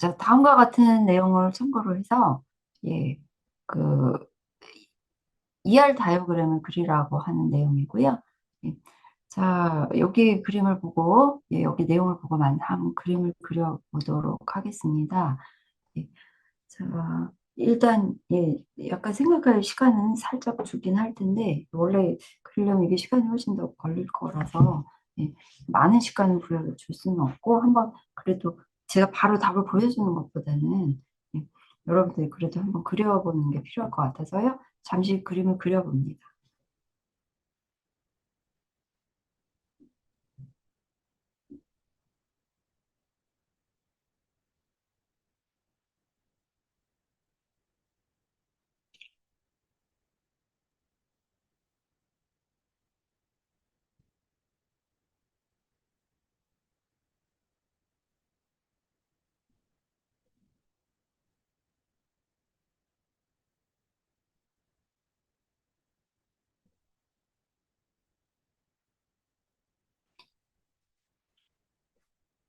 자, 다음과 같은 내용을 참고로 해서, 예, 그, ER 다이어그램을 그리라고 하는 내용이고요. 예, 자, 여기 그림을 보고, 여기 내용을 보고 한번 그림을 그려보도록 하겠습니다. 예, 자, 일단, 약간 생각할 시간은 살짝 주긴 할 텐데, 원래 그리려면 이게 시간이 훨씬 더 걸릴 거라서, 예, 많은 시간을 줄 수는 없고, 한번 그래도 제가 바로 답을 보여주는 것보다는, 예, 여러분들이 그래도 한번 그려보는 게 필요할 것 같아서요. 잠시 그림을 그려봅니다.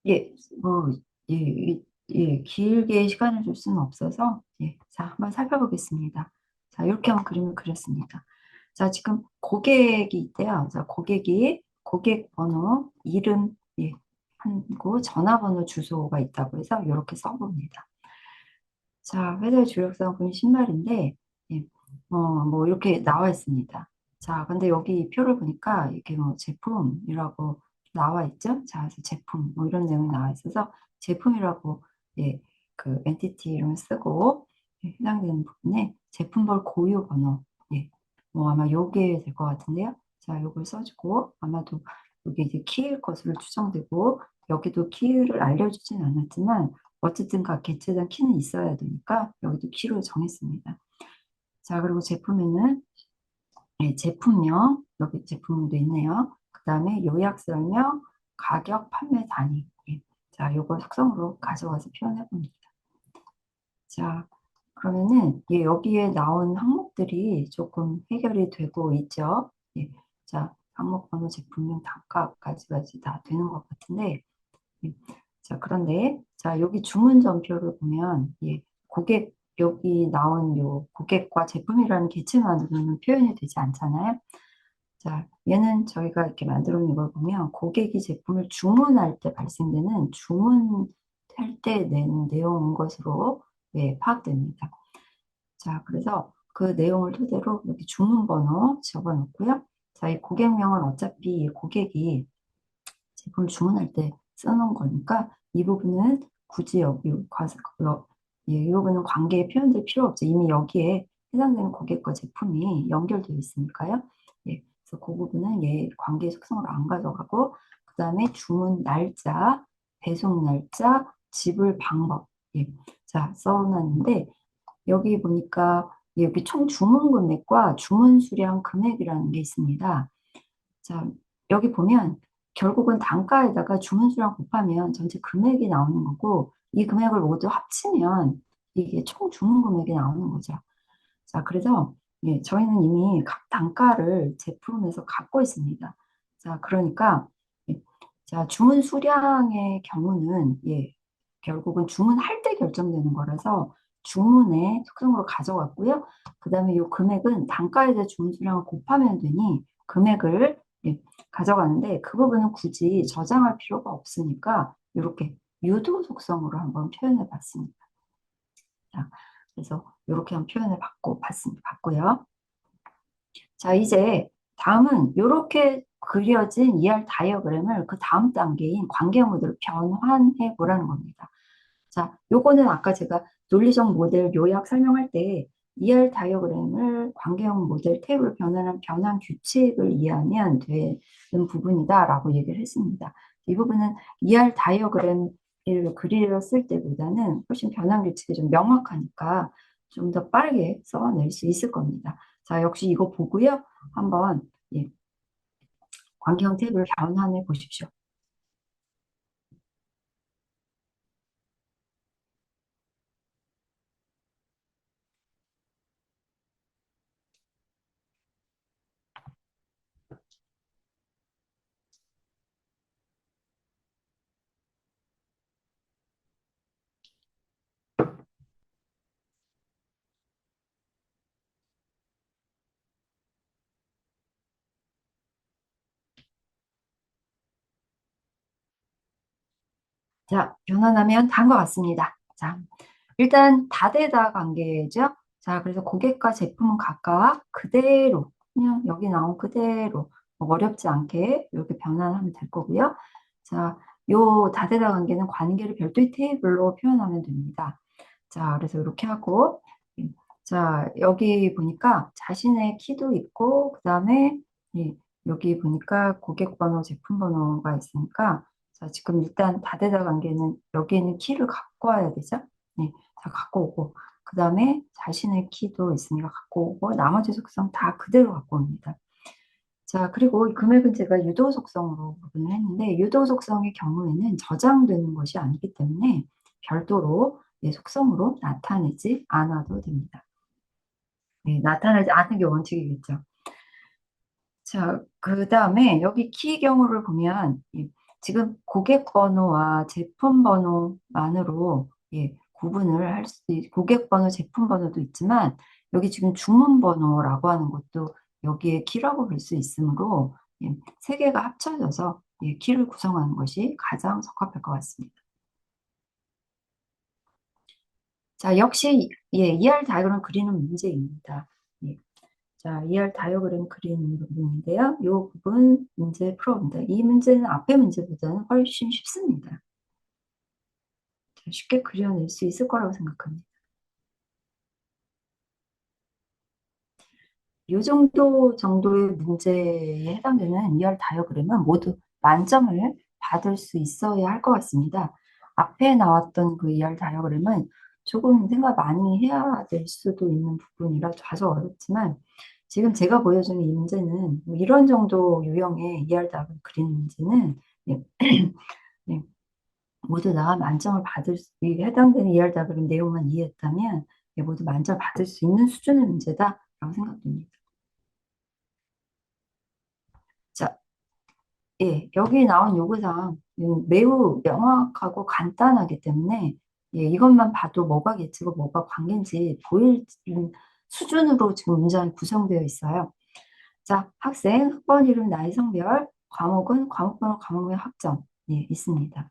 예, 뭐, 길게 시간을 줄 수는 없어서, 자, 한번 살펴보겠습니다. 자, 이렇게 한번 그림을 그렸습니다. 자, 지금 고객이 있대요. 자, 고객 번호, 이름, 하고 전화번호, 주소가 있다고 해서 이렇게 써봅니다. 자, 회사의 주력 상품이 신발인데, 예, 뭐 이렇게 나와 있습니다. 자, 근데 여기 표를 보니까 이게 뭐 제품이라고 나와 있죠? 자, 그래서 제품, 뭐 이런 내용이 나와 있어서 제품이라고, 그 엔티티 이름을 쓰고, 해당되는 부분에 제품별 고유 번호, 뭐 아마 요게 될 것 같은데요. 자, 요걸 써주고, 아마도 여기 이제 키일 것으로 추정되고, 여기도 키를 알려주진 않았지만, 어쨌든 각 개체당 키는 있어야 되니까 여기도 키로 정했습니다. 자, 그리고 제품에는 제품명, 여기 제품도 있네요. 그 다음에 요약 설명, 가격, 판매 단위. 자, 요걸 속성으로 가져와서 표현해 봅니다. 자, 그러면은 여기에 나온 항목들이 조금 해결이 되고 있죠. 자, 항목 번호, 제품명, 단가까지 다 되는 것 같은데, 예. 자, 그런데, 자, 여기 주문 전표를 보면, 여기 나온 요 고객과 제품이라는 개체만으로는 표현이 되지 않잖아요. 자, 얘는 저희가 이렇게 만들어 놓은 걸 보면, 고객이 제품을 주문할 때 발생되는 주문할 때 내는 내용인 것으로, 파악됩니다. 자, 그래서 그 내용을 토대로 여기 주문 번호 적어 놓고요. 자, 이 고객명은 어차피 고객이 제품 주문할 때 쓰는 거니까 이 부분은 굳이 여기 이 부분은 관계에 표현될 필요 없죠. 이미 여기에 해당되는 고객과 제품이 연결되어 있으니까요. 그래서 그 부분은 관계 속성으로 안 가져가고 그 다음에 주문 날짜, 배송 날짜, 지불 방법 자 써놨는데 여기 보니까 여기 총 주문 금액과 주문 수량 금액이라는 게 있습니다. 자, 여기 보면 결국은 단가에다가 주문 수량 곱하면 전체 금액이 나오는 거고 이 금액을 모두 합치면 이게 총 주문 금액이 나오는 거죠. 자, 그래서 저희는 이미 각 단가를 제품에서 갖고 있습니다. 자, 그러니까 자, 주문 수량의 경우는 결국은 주문할 때 결정되는 거라서 주문의 속성으로 가져갔고요. 그다음에 이 금액은 단가에 대해 주문 수량을 곱하면 되니 금액을 가져가는데 그 부분은 굳이 저장할 필요가 없으니까 이렇게 유도 속성으로 한번 표현해 봤습니다. 자, 그래서 이렇게 한번 표현을 봤고요. 자, 이제 다음은 이렇게 그려진 ER 다이어그램을 그 다음 단계인 관계 모드로 변환해 보라는 겁니다. 자, 요거는 아까 제가 논리적 모델 요약 설명할 때 ER 다이어그램을 관계형 모델 탭으로 변환한 변환 규칙을 이해하면 되는 부분이다라고 얘기를 했습니다. 이 부분은 ER 다이어그램을 그렸을 때보다는 훨씬 변환 규칙이 좀 명확하니까 좀 더 빠르게 써낼 수 있을 겁니다. 자, 역시 이거 보고요. 한번 관계형 탭을 변환해 보십시오. 자, 변환하면 단 것 같습니다. 자, 일단 다대다 관계죠. 자, 그래서 고객과 제품은 각각 그대로, 그냥 여기 나온 그대로 뭐 어렵지 않게 이렇게 변환하면 될 거고요. 자, 요 다대다 관계는 관계를 별도의 테이블로 표현하면 됩니다. 자, 그래서 이렇게 하고, 자, 여기 보니까 자신의 키도 있고, 그 다음에 여기 보니까 고객 번호, 제품 번호가 있으니까, 자, 지금 일단 다대다 관계는 여기에는 키를 갖고 와야 되죠? 네, 자, 갖고 오고, 그 다음에 자신의 키도 있으니까 갖고 오고, 나머지 속성 다 그대로 갖고 옵니다. 자, 그리고 이 금액은 제가 유도 속성으로 구분을 했는데, 유도 속성의 경우에는 저장되는 것이 아니기 때문에 별도로 속성으로 나타내지 않아도 됩니다. 네, 나타나지 않는 게 원칙이겠죠. 자, 그 다음에 여기 키 경우를 보면 지금 고객 번호와 제품 번호만으로 구분을 할 수, 고객 번호, 제품 번호도 있지만 여기 지금 주문 번호라고 하는 것도 여기에 키라고 볼 수 있으므로 세 개가 합쳐져서 키를 구성하는 것이 가장 적합할 것 같습니다. 자, 역시 ER 다이어그램 그리는 문제입니다. 예. 자, ER 다이어그램 그리는 부분인데요. 이 부분 문제 풀어봅니다. 이 문제는 앞의 문제보다는 훨씬 쉽습니다. 자, 쉽게 그려낼 수 있을 거라고 생각합니다. 이 정도의 문제에 해당되는 ER 다이어그램은 모두 만점을 받을 수 있어야 할 것 같습니다. 앞에 나왔던 그 ER 다이어그램은 조금 생각 많이 해야 될 수도 있는 부분이라 다소 어렵지만 지금 제가 보여주는 이 문제는 뭐 이런 정도 유형의 ER 다이어그램 그리는 문제는 예, 예, 모두 다 만점을 받을 수, 해당되는 ER 다이어그램 내용만 이해했다면 모두 만점 받을 수 있는 수준의 문제다라고 생각됩니다. 자, 여기 나온 요구사항 매우 명확하고 간단하기 때문에 이것만 봐도 뭐가 계치고 뭐가 관계인지 보일 수준으로 지금 문장이 구성되어 있어요. 자, 학생, 학번 이름, 나이, 성별, 과목은 과목번호, 과목의 학점 있습니다.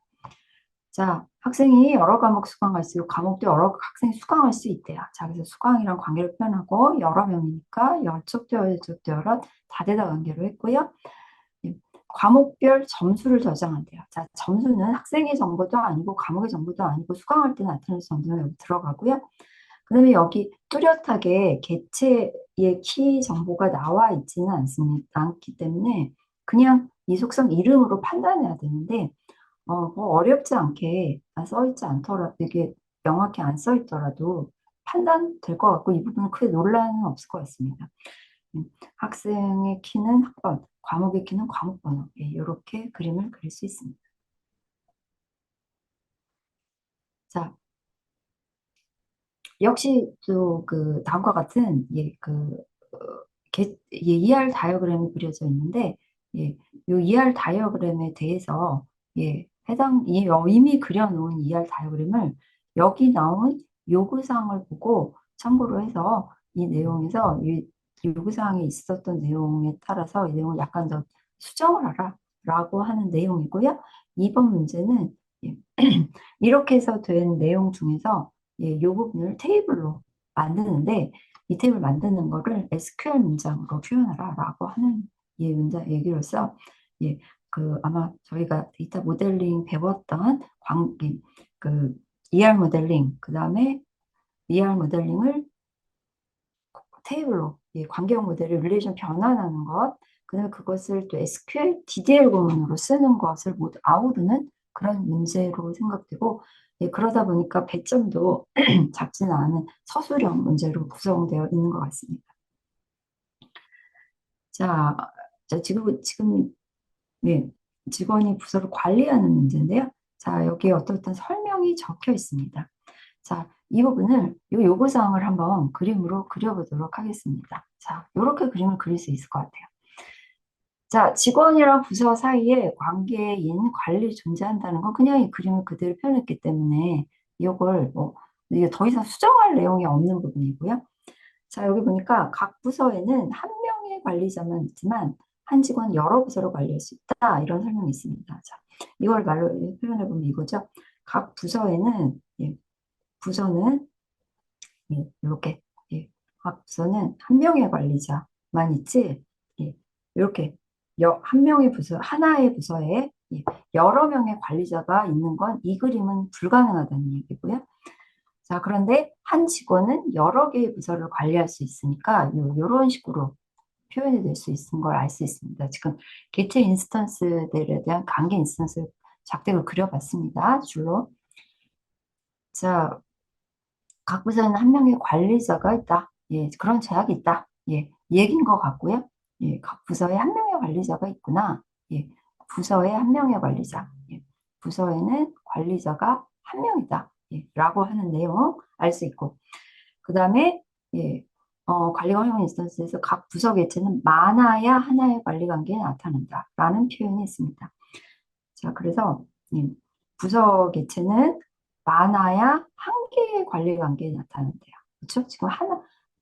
자, 학생이 여러 과목 수강할 수 있고 과목도 여러 학생이 수강할 수 있대요. 자, 그래서 수강이랑 관계를 표현하고 여러 명이니까 열척되어 열척되어라 다대다 관계로 했고요. 과목별 점수를 저장한대요. 자, 점수는 학생의 정보도 아니고 과목의 정보도 아니고 수강할 때 나타날 점수는 여기 들어가고요. 그 다음에 여기 뚜렷하게 개체의 키 정보가 나와 있지는 않기 때문에 그냥 이 속성 이름으로 판단해야 되는데 뭐 어렵지 않게 써 있지 않더라도 이게 명확히 안 써 있더라도 판단될 것 같고 이 부분은 크게 논란은 없을 것 같습니다. 학생의 키는 학번, 과목의 키는 과목 번호 이렇게 그림을 그릴 수 있습니다. 자, 역시 또 그 다음과 같은 ER 다이어그램이 그려져 있는데 요 ER 다이어그램에 대해서 이미 그려놓은 ER 다이어그램을 여기 나온 요구사항을 보고 참고로 해서 이 내용에서 이 요구사항에 있었던 내용에 따라서 이 내용을 약간 더 수정을 하라 라고 하는 내용이고요. 2번 문제는 이렇게 해서 된 내용 중에서 이 부분을 테이블로 만드는데 이 테이블 만드는 거를 SQL 문장으로 표현하라 라고 하는 얘기로서 아마 저희가 데이터 모델링 배웠던 그 ER 모델링 그 다음에 ER 모델링을 테이블로 관계형 모델을 릴레이션 변환하는 것 그다음에 그것을 또 SQL DDL 구문으로 쓰는 것을 모두 아우르는 그런 문제로 생각되고 그러다 보니까 배점도 작지는 않은 서술형 문제로 구성되어 있는 것 같습니다. 자, 지금 직원이 부서를 관리하는 문제인데요. 자, 여기에 어떤 설명이 적혀 있습니다. 자, 이 부분을 이 요구사항을 한번 그림으로 그려보도록 하겠습니다. 자, 이렇게 그림을 그릴 수 있을 것 같아요. 자, 직원이랑 부서 사이에 관계인 관리 존재한다는 건 그냥 이 그림을 그대로 표현했기 때문에 이걸 이게 더 이상 수정할 내용이 없는 부분이고요. 자, 여기 보니까 각 부서에는 한 명의 관리자만 있지만 한 직원 여러 부서를 관리할 수 있다. 이런 설명이 있습니다. 자, 이걸 말로 표현해 보면 이거죠. 각 부서에는 부서는 이렇게 각 부서는 한 명의 관리자만 있지. 이렇게 한 명의 부서 하나의 부서에 여러 명의 관리자가 있는 건 이 그림은 불가능하다는 얘기고요. 자, 그런데 한 직원은 여러 개의 부서를 관리할 수 있으니까 이런 식으로 표현이 될 수 있는 걸 알 수 있습니다. 지금 개체 인스턴스들에 대한 관계 인스턴스 작색을 그려봤습니다. 줄로. 자, 각 부서에는 한 명의 관리자가 있다. 그런 제약이 있다. 얘기인 것 같고요. 각 부서에 한 명의 관리자가 있구나. 부서에 한 명의 관리자. 부서에는 관리자가 한 명이다. 라고 하는 내용 알 수 있고. 그 다음에, 관리가 활용 인스턴스에서 각 부서 개체는 많아야 하나의 관리 관계에 나타난다. 라는 표현이 있습니다. 자, 그래서, 부서 개체는 많아야 한 개의 관리 관계에 나타난대요. 그렇죠? 지금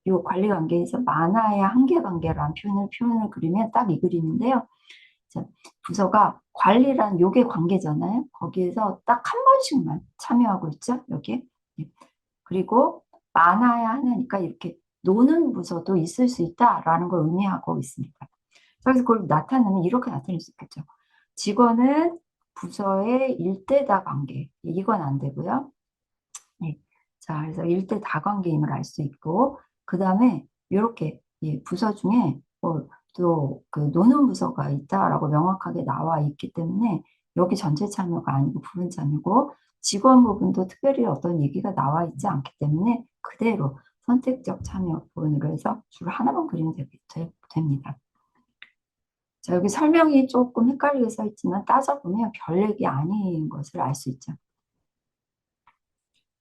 이 관리 관계에서 많아야 한 개 관계라는 표현을 그리면 딱 이 그림인데요. 자, 부서가 관리란 요게 관계잖아요. 거기에서 딱 한 번씩만 참여하고 있죠. 여기. 그리고 많아야 하나니까 이렇게 노는 부서도 있을 수 있다라는 걸 의미하고 있습니다. 그래서 그걸 나타내면 이렇게 나타낼 수 있겠죠. 직원은 부서의 일대다 관계. 이건 안 되고요. 자, 그래서 일대 다관계임을 알 수 있고, 그 다음에 이렇게 부서 중에 또그 노는 부서가 있다라고 명확하게 나와 있기 때문에 여기 전체 참여가 아니고 부분 참여고 직원 부분도 특별히 어떤 얘기가 나와 있지 않기 때문에 그대로 선택적 참여 부분으로 해서 줄 하나만 그리면 됩니다. 자, 여기 설명이 조금 헷갈리게 써 있지만 따져보면 별 얘기 아닌 것을 알 수 있죠.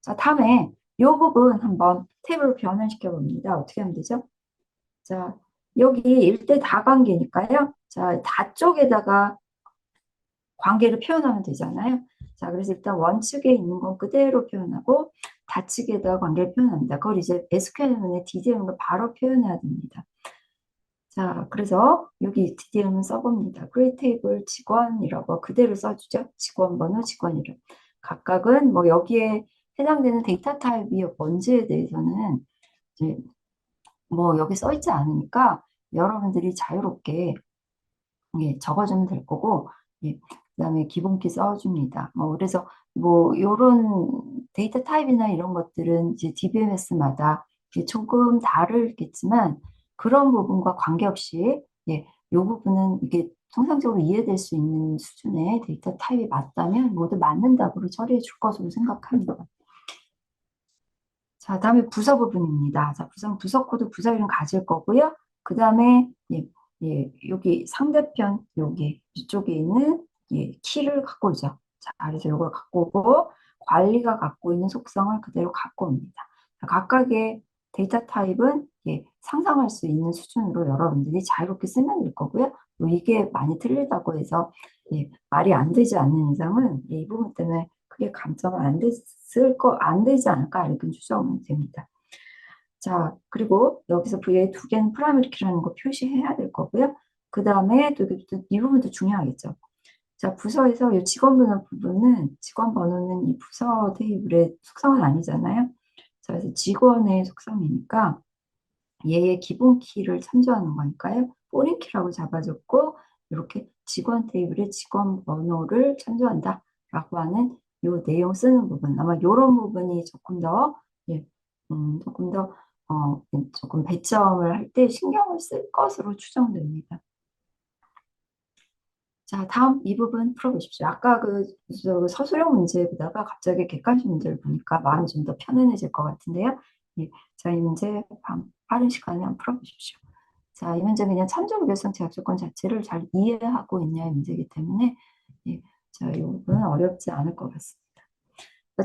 자, 다음에 이 부분 한번 탭으로 변환시켜 봅니다. 어떻게 하면 되죠? 자, 여기 일대 다관계니까요. 자, 다 쪽에다가 관계를 표현하면 되잖아요. 자, 그래서 일단 원측에 있는 건 그대로 표현하고 다측에다가 관계를 표현합니다. 그걸 이제 SQL문에 DDM으로 바로 표현해야 됩니다. 자, 그래서 여기 DDM은 써봅니다. create table 직원이라고 그대로 써주죠. 직원 번호, 직원 이름. 각각은 뭐 여기에 해당되는 데이터 타입이 뭔지에 대해서는 이제 뭐 여기 써 있지 않으니까 여러분들이 자유롭게 적어주면 될 거고, 그다음에 기본키 써줍니다. 그래서 뭐 요런 데이터 타입이나 이런 것들은 이제 DBMS마다 조금 다르겠지만 그런 부분과 관계없이 요 부분은 이게 통상적으로 이해될 수 있는 수준의 데이터 타입이 맞다면 모두 맞는다고 처리해 줄 것으로 생각합니다. 자, 다음에 부서 부분입니다. 자, 부서 코드 부서 이름 가질 거고요. 그 다음에 여기 상대편 여기 이쪽에 있는 키를 갖고 오죠. 자, 그래서 이걸 갖고 오고 관리가 갖고 있는 속성을 그대로 갖고 옵니다. 자, 각각의 데이터 타입은 상상할 수 있는 수준으로 여러분들이 자유롭게 쓰면 될 거고요. 또 이게 많이 틀리다고 해서 말이 안 되지 않는 이상은 이 부분 때문에 크게 감점은 안 되지 않을까 이렇게 추정하면 됩니다. 자, 그리고 여기서 VA 두 개는 프라이머리 키라는 거 표시해야 될 거고요. 그 다음에 이 부분도 중요하겠죠. 자, 부서에서 이 직원 번호 부분은 직원 번호는 이 부서 테이블의 속성은 아니잖아요. 자, 그래서 직원의 속성이니까 얘의 기본 키를 참조하는 거니까요. 포린 키라고 잡아줬고 이렇게 직원 테이블의 직원 번호를 참조한다라고 하는 이 내용 쓰는 부분 아마 이런 부분이 조금 더 조금 더 조금 배점을 할 때 신경을 쓸 것으로 추정됩니다. 자, 다음 이 부분 풀어보십시오. 아까 저 서술형 문제 보다가 갑자기 객관식 문제를 보니까 마음이 좀 더 편안해질 것 같은데요. 자, 이 문제 빠른 시간에 한번 풀어보십시오. 자, 이 문제는 그냥 참조무결성 제약 조건 자체를 잘 이해하고 있냐의 문제이기 때문에 자, 이 부분은 어렵지 않을 것 같습니다.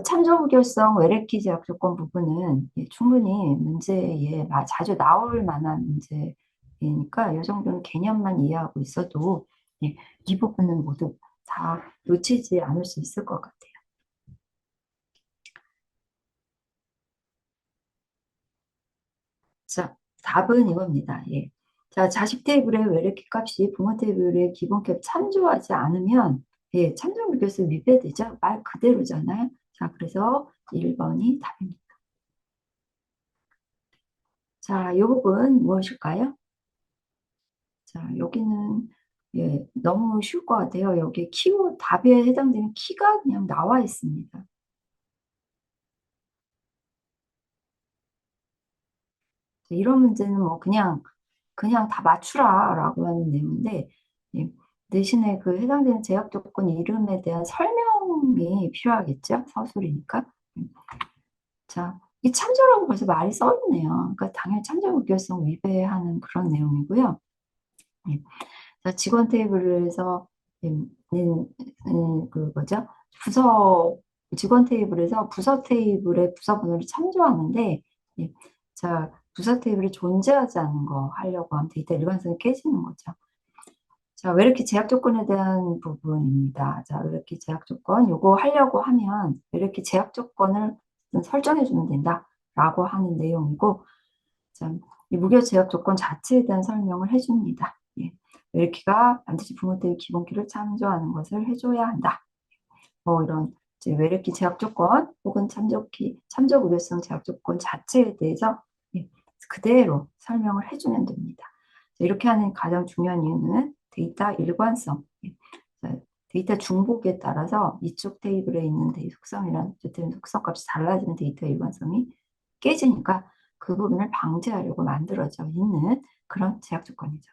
참조무결성 외래키 제약 조건 부분은 충분히 문제에 자주 나올 만한 문제이니까 이 정도는 개념만 이해하고 있어도 이 부분은 모두 다 놓치지 않을 수 있을 것 같아요. 자, 답은 이겁니다. 자, 자식 테이블의 외래키 값이 부모 테이블의 기본값 참조하지 않으면 예, 참조무교수 위배되죠. 말 그대로잖아요. 자, 그래서 1번이 답입니다. 자, 이 부분 무엇일까요? 자, 여기는 예, 너무 쉬울 것 같아요. 여기 키워 답에 해당되는 키가 그냥 나와 있습니다. 이런 문제는 뭐 그냥 다 맞추라라고 하는 내용인데 예, 대신에 그 해당되는 제약 조건 이름에 대한 설명이 필요하겠죠? 서술이니까. 음, 자, 이 참조라고 벌써 말이 써 있네요. 그러니까 당연히 참조 무결성 위배하는 그런 내용이고요. 예. 자, 직원 테이블에서 그 뭐죠? 부서 직원 테이블에서 부서 테이블의 부서 번호를 참조하는데 예. 자, 부서 테이블이 존재하지 않는 거 하려고 하면 데이터 일관성이 깨지는 거죠. 자, 왜 이렇게 제약 조건에 대한 부분입니다. 자, 왜 이렇게 제약 조건 요거 하려고 하면 왜 이렇게 제약 조건을 설정해 주면 된다라고 하는 내용이고 참, 이 무교 제약 조건 자체에 대한 설명을 해줍니다. 예. 외래키가 반드시 부모태의 기본키를 참조하는 것을 해줘야 한다. 뭐 이런 이제 외래키 제약 조건 혹은 참조 무교성 제약 조건 자체에 대해서 예, 그대로 설명을 해주면 됩니다. 이렇게 하는 가장 중요한 이유는 데이터 일관성, 예. 데이터 중복에 따라서 이쪽 테이블에 있는 데이터 속성이랑 저쪽 속성 값이 달라지는 데이터 일관성이 깨지니까 그 부분을 방지하려고 만들어져 있는 그런 제약 조건이죠.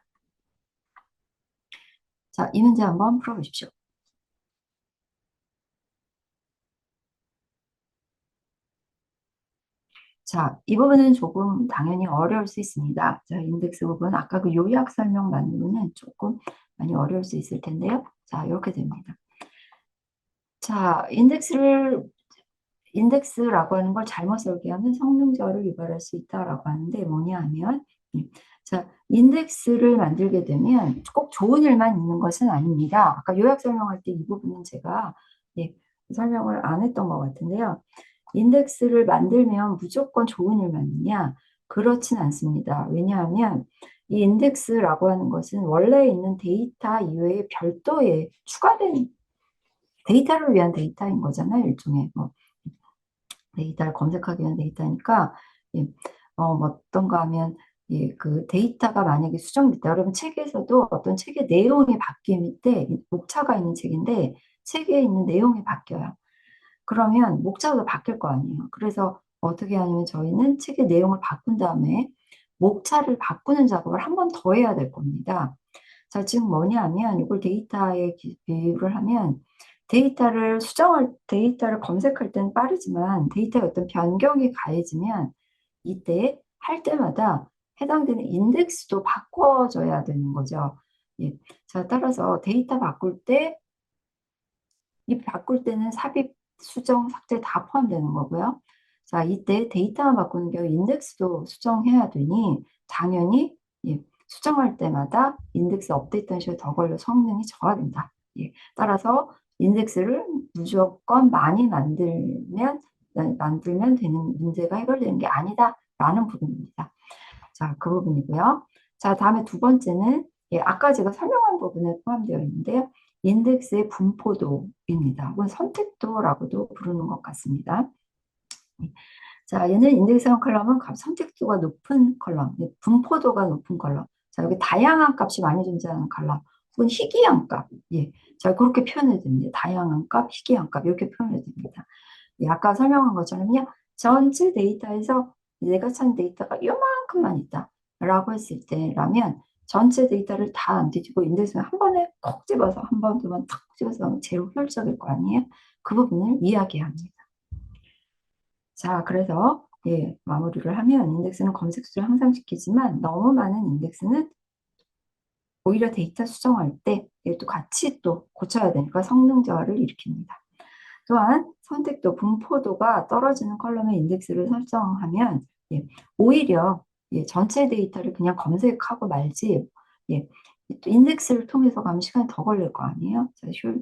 자, 이 문제 한번 풀어보십시오. 자, 이 부분은 조금 당연히 어려울 수 있습니다. 자, 인덱스 부분, 아까 그 요약 설명만으로는 조금 많이 어려울 수 있을 텐데요. 자, 이렇게 됩니다. 자, 인덱스라고 하는 걸 잘못 설계하면 성능 저하를 유발할 수 있다라고 하는데 뭐냐 하면, 자, 인덱스를 만들게 되면 꼭 좋은 일만 있는 것은 아닙니다. 아까 요약 설명할 때 이 부분은 제가 예, 설명을 안 했던 것 같은데요. 인덱스를 만들면 무조건 좋은 일만 있냐? 그렇진 않습니다. 왜냐하면 이 인덱스라고 하는 것은 원래 있는 데이터 이외에 별도의 추가된 데이터를 위한 데이터인 거잖아요. 일종의 뭐 데이터를 검색하기 위한 데이터니까 예, 뭐 어떤가 하면 예, 그 데이터가 만약에 수정됐다. 여러분 책에서도 어떤 책의 내용이 바뀔 때 목차가 있는 책인데 책에 있는 내용이 바뀌어요. 그러면 목차도 바뀔 거 아니에요. 그래서 어떻게 하냐면 저희는 책의 내용을 바꾼 다음에 목차를 바꾸는 작업을 한 번 더 해야 될 겁니다. 자, 지금 뭐냐면 이걸 데이터에 비유를 하면 데이터를 검색할 때는 빠르지만 데이터에 어떤 변경이 가해지면 이때 할 때마다 해당되는 인덱스도 바꿔줘야 되는 거죠. 예. 자, 따라서 데이터 바꿀 때 이 바꿀 때는 삽입, 수정, 삭제 다 포함되는 거고요. 자, 이때 데이터만 바꾸는 경우 인덱스도 수정해야 되니 당연히 예, 수정할 때마다 인덱스 업데이트하는 시간이 더 걸려 성능이 저하된다. 예, 따라서 인덱스를 무조건 많이 만들면 되는 문제가 해결되는 게 아니다라는 부분입니다. 자, 그 부분이고요. 자, 다음에 두 번째는 예, 아까 제가 설명한 부분에 포함되어 있는데요. 인덱스의 분포도입니다. 혹은 선택도라고도 부르는 것 같습니다. 예. 자, 얘는 인덱스형 컬럼은 선택도가 높은 컬럼, 예, 분포도가 높은 컬럼. 자, 여기 다양한 값이 많이 존재하는 컬럼, 혹은 희귀한 값. 예. 자, 그렇게 표현해야 됩니다. 다양한 값, 희귀한 값, 이렇게 표현해야 됩니다. 예, 아까 설명한 것처럼요. 전체 데이터에서 내가 찾은 데이터가 요만큼만 있다. 라고 했을 때라면 전체 데이터를 다 안 뒤지고 인덱스를 한 번에 콕 집어서 한 번, 두 번 탁 집어서 하면 제일 효율적일 거 아니에요? 그 부분을 이야기해야 합니다. 자, 그래서 예, 마무리를 하면 인덱스는 검색 수를 항상 지키지만 너무 많은 인덱스는 오히려 데이터 수정할 때 이것도 같이 또 고쳐야 되니까 성능 저하를 일으킵니다. 또한 선택도, 분포도가 떨어지는 컬럼의 인덱스를 설정하면 예, 오히려 예, 전체 데이터를 그냥 검색하고 말지 예, 또 인덱스를 통해서 가면 시간이 더 걸릴 거 아니에요?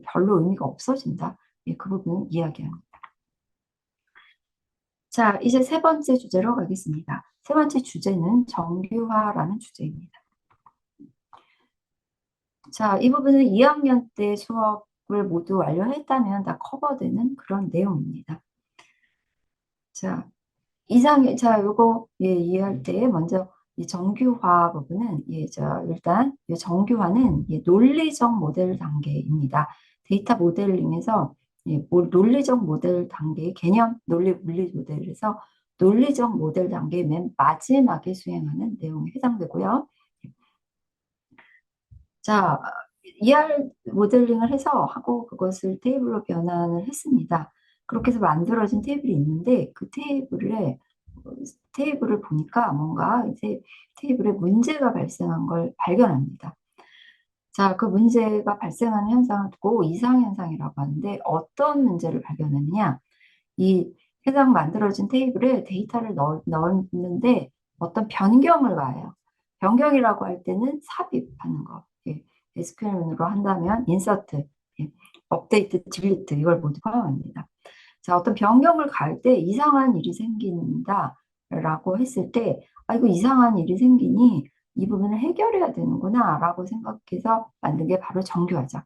별로 의미가 없어진다. 예, 그 부분은 이야기합니다. 자, 이제 세 번째 주제로 가겠습니다. 세 번째 주제는 정규화라는 주제입니다. 자, 이 부분은 2학년 때 수업 모두 완료했다면 다 커버되는 그런 내용입니다. 자, 자, 요거, 예, 이해할 때 먼저 이 정규화 부분은, 예, 일단, 이 정규화는 예, 논리적 모델 단계입니다. 데이터 모델링에서, 예, 논리적 모델 단계, 개념 물리 모델에서 논리적 모델 단계 맨 마지막에 수행하는 내용에 해당되고요. 자, ER 모델링을 해서 하고 그것을 테이블로 변환을 했습니다. 그렇게 해서 만들어진 테이블이 있는데 그 테이블을 보니까 뭔가 이제 테이블에 문제가 발생한 걸 발견합니다. 자, 그 문제가 발생하는 현상을 두고 이상 현상이라고 하는데 어떤 문제를 발견했느냐? 이 해당 만들어진 테이블에 데이터를 넣었는데 어떤 변경을 가해요. 변경이라고 할 때는 삽입하는 거. 예. SQL문으로 한다면 인서트, 예. 업데이트, 딜리트 이걸 모두 포함합니다. 자, 어떤 변경을 가할 때 이상한 일이 생긴다라고 했을 때, 아, 이거 이상한 일이 생기니 이 부분을 해결해야 되는구나라고 생각해서 만든 게 바로 정교하죠.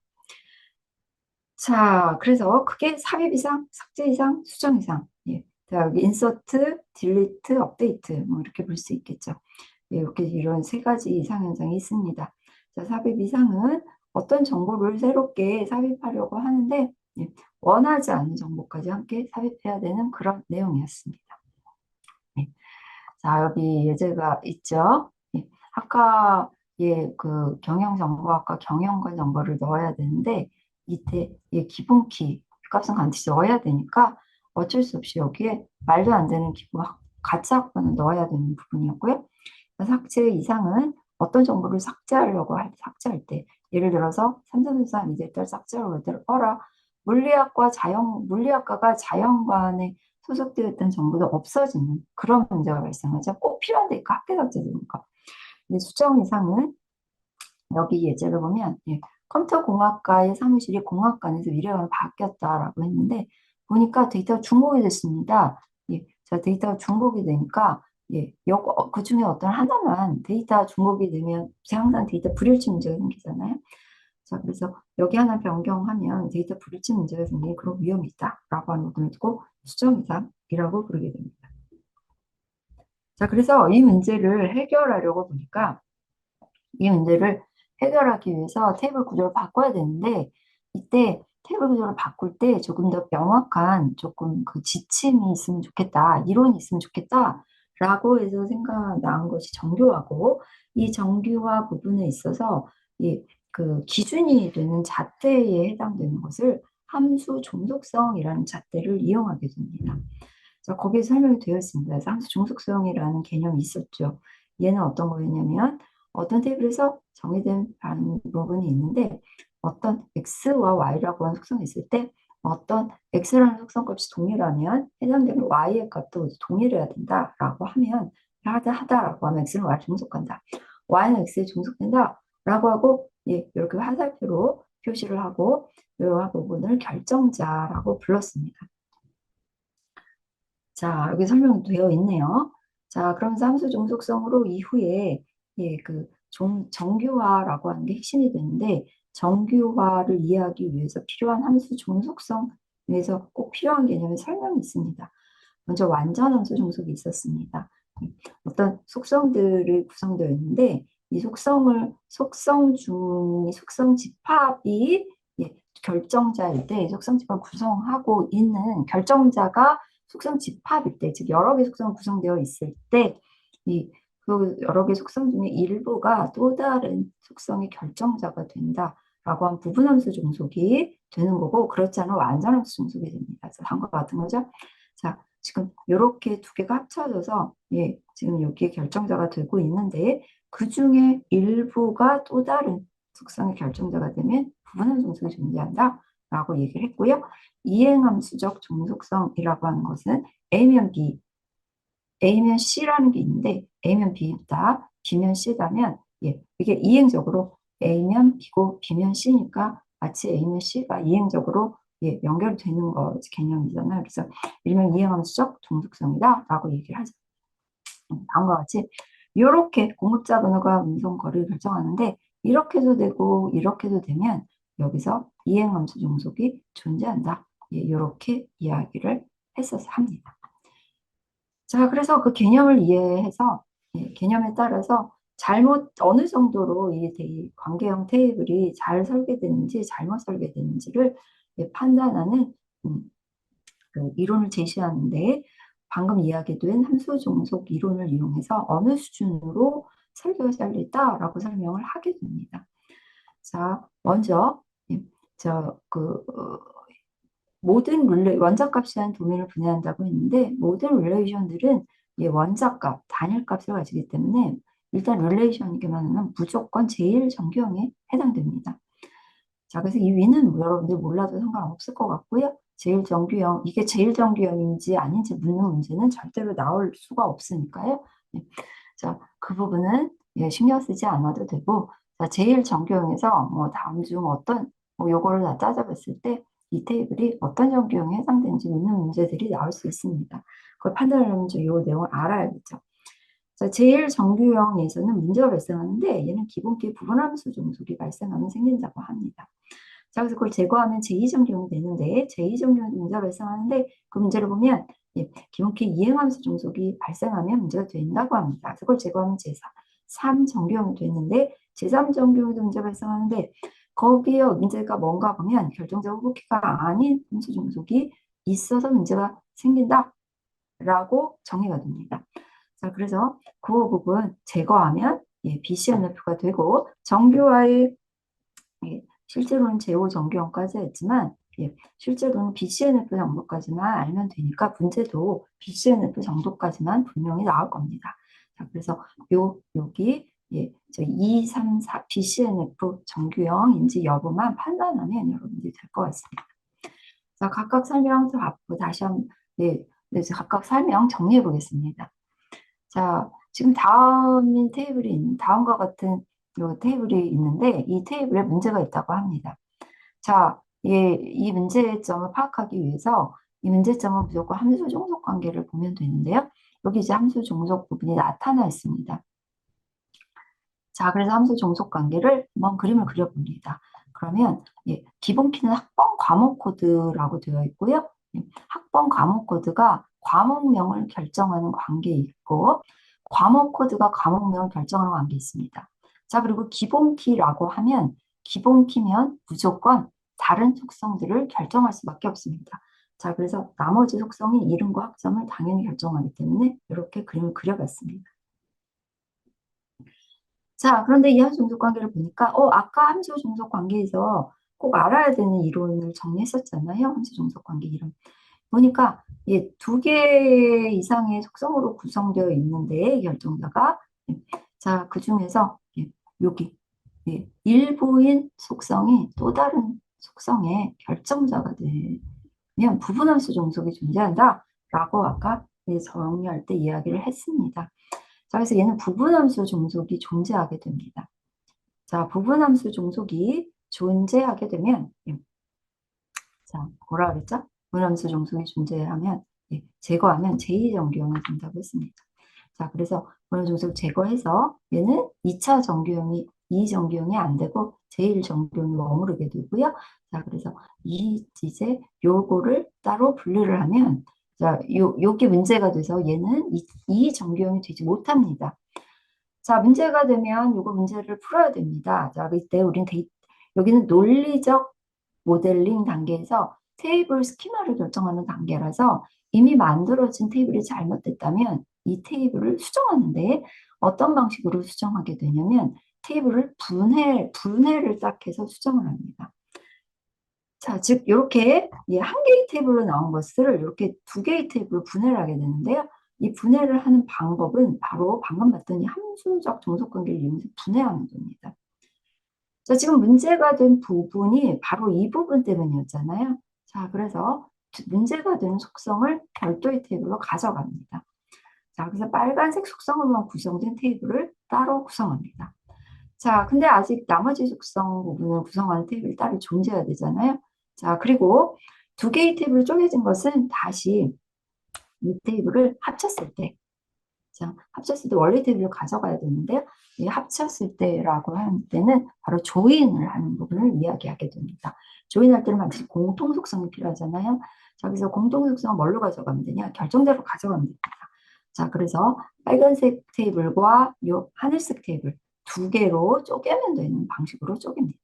자, 그래서 그게 삽입 이상, 삭제 이상, 수정 이상. 예. 자, 여기 인서트, 딜리트, 업데이트 뭐 이렇게 볼 수 있겠죠. 예, 이렇게 이런 세 가지 이상 현상이 있습니다. 자, 삽입 이상은 어떤 정보를 새롭게 삽입하려고 하는데 예, 원하지 않는 정보까지 함께 삽입해야 되는 그런 내용이었습니다. 예. 자, 여기 예제가 있죠. 예. 아까 예, 그 경영정보학과 경영관 정보를 넣어야 되는데 밑에 예, 기본키 값은 반드시 넣어야 되니까 어쩔 수 없이 여기에 말도 안 되는 가짜 학번을 넣어야 되는 부분이었고요. 삭제 이상은 어떤 정보를 삭제할 때 예를 들어서 삼성전자 이제부터 삭제하려고 했더니 물리학과가 자연관에 소속되어 있던 정보도 없어지는 그런 문제가 발생하죠. 꼭 필요한데 그 학계 삭제되니까. 수정 이상은 여기 예제를 보면 예, 컴퓨터공학과의 사무실이 공학관에서 위례관으로 바뀌었다라고 했는데 보니까 데이터가 중복이 됐습니다. 예, 자, 데이터가 중복이 되니까 예, 그 중에 어떤 하나만 데이터 중복이 되면 항상 데이터 불일치 문제가 생기잖아요. 자, 그래서 여기 하나 변경하면 데이터 불일치 문제가 생기는 그런 위험이 있다라고 하는 부분을 두고 수정 이상이라고 부르게 됩니다. 자, 그래서 이 문제를 해결하려고 보니까 이 문제를 해결하기 위해서 테이블 구조를 바꿔야 되는데 이때 테이블 구조를 바꿀 때 조금 더 명확한 조금 그 지침이 있으면 좋겠다, 이론이 있으면 좋겠다라고 해서 생각난 것이 정교하고 이 정교화 부분에 있어서 이 그 기준이 되는 잣대에 해당되는 것을 함수 종속성이라는 잣대를 이용하게 됩니다. 자, 거기에 설명이 되어 있습니다. 그래서 함수 종속성이라는 개념이 있었죠. 얘는 어떤 거였냐면 어떤 테이블에서 정의된 부분이 있는데 어떤 x와 y라고 하는 속성이 있을 때 어떤 x라는 속성값이 동일하면 해당되는 y의 값도 동일해야 된다라고 하면 하다라고 하면 x는 y를 종속한다. y는 x에 종속된다라고 하고 예, 이렇게 화살표로 표시를 하고 이 부분을 결정자라고 불렀습니다. 자, 여기 설명되어 있네요. 자, 그럼 함수 종속성으로 이후에 예, 정규화라고 하는 게 핵심이 되는데 정규화를 이해하기 위해서 필요한 함수 종속성에서 꼭 필요한 개념의 설명이 있습니다. 먼저 완전 함수 종속이 있었습니다. 어떤 속성들이 구성되어 있는데 이 속성 집합이 예, 결정자일 때 속성 집합 구성하고 있는 결정자가 속성 집합일 때, 즉 여러 개 속성 구성되어 있을 때, 그 여러 개 속성 중에 일부가 또 다른 속성의 결정자가 된다라고 한 부분함수 종속이 되는 거고, 그렇지 않으면 완전함수 종속이 됩니다. 그래서 다음과 같은 거죠. 자, 지금 이렇게 두 개가 합쳐져서 예, 지금 여기에 결정자가 되고 있는데 그 중에 일부가 또 다른 속성의 결정자가 되면 부분함수 종속이 존재한다라고 얘기를 했고요. 이행함수적 종속성이라고 하는 것은 A면 B, A면 C라는 게 있는데 A면 B다, B면 C다면 예, 이게 이행적으로 A면 B고 B면 C니까 마치 A면 C가 이행적으로 예, 연결되는 거 개념이잖아요. 그래서 일명 이행함수적 종속성이다라고 얘기를 하죠. 다음과 같이 이렇게 공급자 번호가 운송 거리를 결정하는데 이렇게도 되고 이렇게도 되면 여기서 이행함수 종속이 존재한다. 예, 이렇게 이야기를 했어서 합니다. 자, 그래서 그 개념을 이해해서 예, 개념에 따라서 잘못 어느 정도로 이 관계형 테이블이 잘 설계되는지 잘못 설계되는지를 예, 판단하는 그 이론을 제시하는데 방금 이야기된 함수 종속 이론을 이용해서 어느 수준으로 설계가 잘 됐다라고 설명을 하게 됩니다. 자, 먼저 예, 모든 원자값이라는 도면을 분해한다고 했는데 모든 릴레이션들은 예, 원자값, 단일값을 가지기 때문에 일단 릴레이션이기만 무조건 제일 정규형에 해당됩니다. 자, 그래서 이 위는 뭐 여러분들 몰라도 상관없을 것 같고요. 제일 정규형, 이게 제일 정규형인지 아닌지 묻는 문제는 절대로 나올 수가 없으니까요. 예. 자, 그 부분은 예, 신경 쓰지 않아도 되고, 자, 제일 정규형에서 뭐 다음 중 어떤, 뭐 요거를 다 따져봤을 때 이 테이블이 어떤 정규형에 해당되는지 묻는 문제들이 나올 수 있습니다. 그걸 판단하려면 이 내용을 알아야겠죠. 자, 제일 정규형에서는 문제가 발생하는데 얘는 기본기 부분함수 종속이 발생하면 생긴다고 합니다. 자, 그래서 그걸 제거하면 제2정규형이 되는데 제2정규형이 문제가 발생하는데 그 문제를 보면 예, 기본키 이행함수 종속이 발생하면 문제가 된다고 합니다. 그래서 그걸 제거하면 제3정규형이 되는데 제3정규형에도 문제가 발생하는데 거기에 문제가 뭔가 보면 결정적 후보키가 아닌 함수 종속이 있어서 문제가 생긴다라고 정의가 됩니다. 자, 그래서 그 부분 제거하면 예, BCNF가 되고 정규와의 예, 실제로는 제오 정규형까지 했지만 예, 실제로는 BCNF 정도까지만 알면 되니까 문제도 BCNF 정도까지만 분명히 나올 겁니다. 자, 그래서 여기 예, 2, 3, 4 BCNF 정규형인지 여부만 판단하면 여러분들이 될 것 같습니다. 자, 각각 설명 받고 다시 한번 예, 네, 각각 설명 정리해 보겠습니다. 자, 지금 다음과 같은 요 테이블이 있는데 이 테이블에 문제가 있다고 합니다. 자, 예, 이 문제점을 파악하기 위해서 이 문제점은 무조건 함수 종속 관계를 보면 되는데요. 여기 이제 함수 종속 부분이 나타나 있습니다. 자, 그래서 함수 종속 관계를 한번 그림을 그려봅니다. 그러면 예, 기본 키는 학번 과목 코드라고 되어 있고요. 예, 학번 과목 코드가 과목명을 결정하는 관계에 있고 과목 코드가 과목명을 결정하는 관계에 있습니다. 자, 그리고 기본 키라고 하면 기본 키면 무조건 다른 속성들을 결정할 수밖에 없습니다. 자, 그래서 나머지 속성이 이름과 학점을 당연히 결정하기 때문에 이렇게 그림을 그려봤습니다. 자, 그런데 이 함수 종속 관계를 보니까, 아까 함수 종속 관계에서 꼭 알아야 되는 이론을 정리했었잖아요. 함수 종속 관계 이론. 보니까, 예, 2개 이상의 속성으로 구성되어 있는데, 결정자가. 예, 자, 그 중에서, 예, 여기, 예, 일부인 속성이 또 다른 속성의 결정자가 되면 부분함수 종속이 존재한다. 라고 아까 예, 정리할 때 이야기를 했습니다. 자, 그래서 얘는 부분함수 종속이 존재하게 됩니다. 자, 부분함수 종속이 존재하게 되면, 자, 뭐라 그랬죠? 부분함수 종속이 존재하면, 제거하면 제2정규형이 된다고 했습니다. 자, 그래서 부분함수 종속을 제거해서 얘는 2차 정규형이, 2정규형이 안 되고 제1정규형이 머무르게 되고요. 자, 그래서 이제 요거를 따로 분류를 하면, 자, 요게 문제가 돼서 얘는 이 정규형이 되지 못합니다. 자, 문제가 되면 요거 문제를 풀어야 됩니다. 자, 이때 여기는 논리적 모델링 단계에서 테이블 스키마를 결정하는 단계라서 이미 만들어진 테이블이 잘못됐다면 이 테이블을 수정하는데 어떤 방식으로 수정하게 되냐면 테이블을 분해를 딱 해서 수정을 합니다. 자, 즉 이렇게 한 개의 테이블로 나온 것을 이렇게 2개의 테이블로 분해를 하게 되는데요. 이 분해를 하는 방법은 바로 방금 봤던 이 함수적 종속관계를 이용해서 분해하는 겁니다. 자, 지금 문제가 된 부분이 바로 이 부분 때문이었잖아요. 자, 그래서 문제가 되는 속성을 별도의 테이블로 가져갑니다. 자, 그래서 빨간색 속성으로만 구성된 테이블을 따로 구성합니다. 자, 근데 아직 나머지 속성 부분을 구성하는 테이블이 따로 존재해야 되잖아요. 자, 그리고 2개의 테이블로 쪼개진 것은 다시 이 테이블을 합쳤을 때, 자, 합쳤을 때 원래 테이블을 가져가야 되는데요. 이 합쳤을 때라고 하는 때는 바로 조인을 하는 부분을 이야기하게 됩니다. 조인할 때는 반드시 공통 속성이 필요하잖아요. 자, 그래서 공통 속성은 뭘로 가져가면 되냐? 결정자로 가져가면 됩니다. 자, 그래서 빨간색 테이블과 요 하늘색 테이블 두 개로 쪼개면 되는 방식으로 쪼갭니다.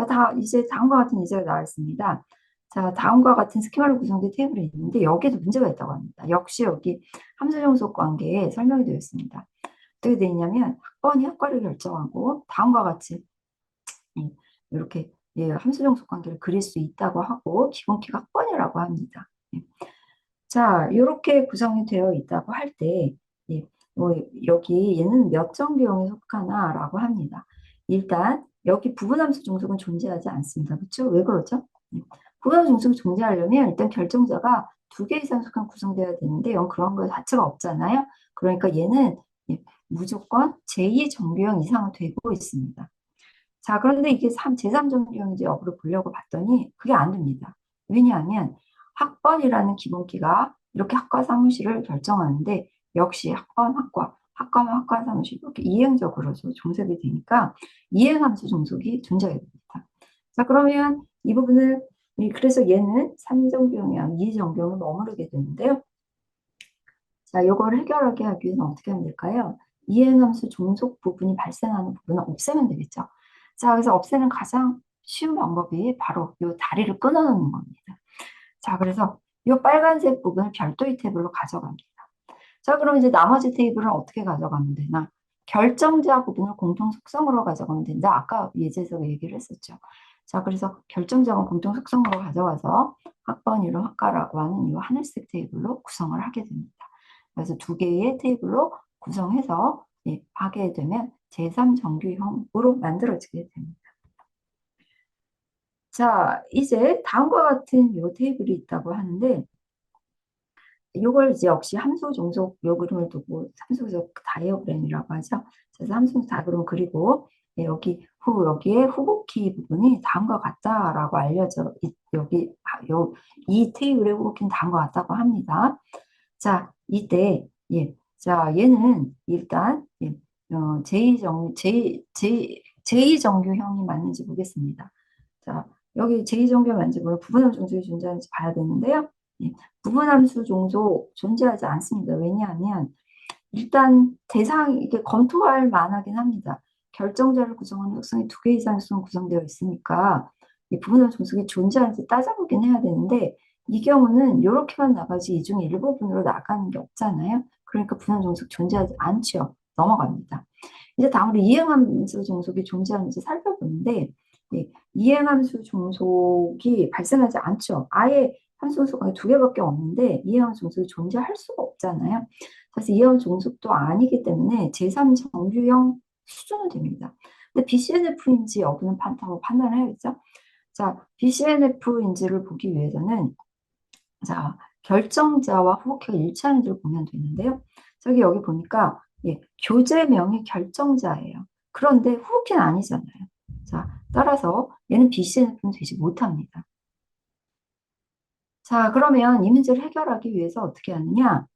다 이제 다음과 같은 예제가 나왔습니다. 자, 다음과 같은 스키마로 구성된 테이블이 있는데 여기에도 문제가 있다고 합니다. 역시 여기 함수정속 관계에 설명이 되어 있습니다. 어떻게 되어 있냐면 학번이 학과를 결정하고 다음과 같이 이렇게 함수정속 관계를 그릴 수 있다고 하고 기본키가 학번이라고 합니다. 자, 이렇게 구성이 되어 있다고 할 때, 여기 얘는 몇 정규형에 속하나라고 합니다. 일단 여기 부분함수 종속은 존재하지 않습니다. 그렇죠? 왜 그러죠? 부분함수 종속이 존재하려면 일단 결정자가 두 개 이상 속한 구성되어야 되는데 그런 거 자체가 없잖아요. 그러니까 얘는 무조건 제2정규형 이상은 되고 있습니다. 자, 그런데 이게 제3정규형인지 여부를 보려고 봤더니 그게 안 됩니다. 왜냐하면 학번이라는 기본키가 이렇게 학과 사무실을 결정하는데 역시 학과면 학과 사무실 이렇게 이행적으로 종속이 되니까 이행함수 종속이 존재하게 됩니다. 자, 그러면 이 부분을 그래서 얘는 3정규형이 2정규형을 머무르게 되는데요. 자, 이걸 해결하게 하기 위해서 어떻게 하면 될까요? 이행함수 종속 부분이 발생하는 부분은 없애면 되겠죠. 자, 그래서 없애는 가장 쉬운 방법이 바로 이 다리를 끊어놓는 겁니다. 자, 그래서 이 빨간색 부분을 별도의 테이블로 가져갑니다. 자, 그럼 이제 나머지 테이블은 어떻게 가져가면 되나? 결정자 부분을 공통 속성으로 가져가면 된다. 아까 예제에서 얘기를 했었죠. 자, 그래서 결정자는 공통 속성으로 가져가서 학번, 이름, 학과라고 하는 이 하늘색 테이블로 구성을 하게 됩니다. 그래서 두 개의 테이블로 구성해서 하게 되면 제3정규형으로 만들어지게 됩니다. 자, 이제 다음과 같은 요 테이블이 있다고 하는데 이걸 이제 역시 함수 종속 요 그림을 두고 함수 종속 다이어그램이라고 하죠. 그래서 함수 종속 다이어그램 그리고 여기에 후보키 부분이 다음과 같다라고 알려져 여기 이 테이블의 후보키는 다음과 같다고 합니다. 자, 이때 자, 얘는 일단 제2정규형이 맞는지 보겠습니다. 자, 여기 제2정규 맞는지 모르 부분함수 종속이 존재하는지 봐야 되는데요. 부분함수 종속 존재하지 않습니다. 왜냐하면 일단 이게 검토할 만하긴 합니다. 결정자를 구성하는 속성이 두 개 이상의 속성 구성되어 있으니까 이 부분함수 종속이 존재하는지 따져보긴 해야 되는데 이 경우는 이렇게만 나가지 이 중에 일부분으로 나가는 게 없잖아요. 그러니까 부분함수 종속 존재하지 않죠. 넘어갑니다. 이제 다음으로 이행함수 종속이 존재하는지 살펴보는데 이행함수 종속이 발생하지 않죠. 아예 함수 종속이 두 개밖에 없는데 이행함수 종속이 존재할 수가 없잖아요. 그래서 이행함수 종속도 아니기 때문에 제3정규형 수준은 됩니다. 근데 BCNF인지 여부는 판단을 해야겠죠. 자, BCNF인지를 보기 위해서는 자, 결정자와 후보키가 일치하는지를 보면 되는데요. 여기 보니까 교재명이 결정자예요. 그런데 후보키는 아니잖아요. 자, 따라서 얘는 BCNF는 되지 못합니다. 자, 그러면 이 문제를 해결하기 위해서 어떻게 하느냐?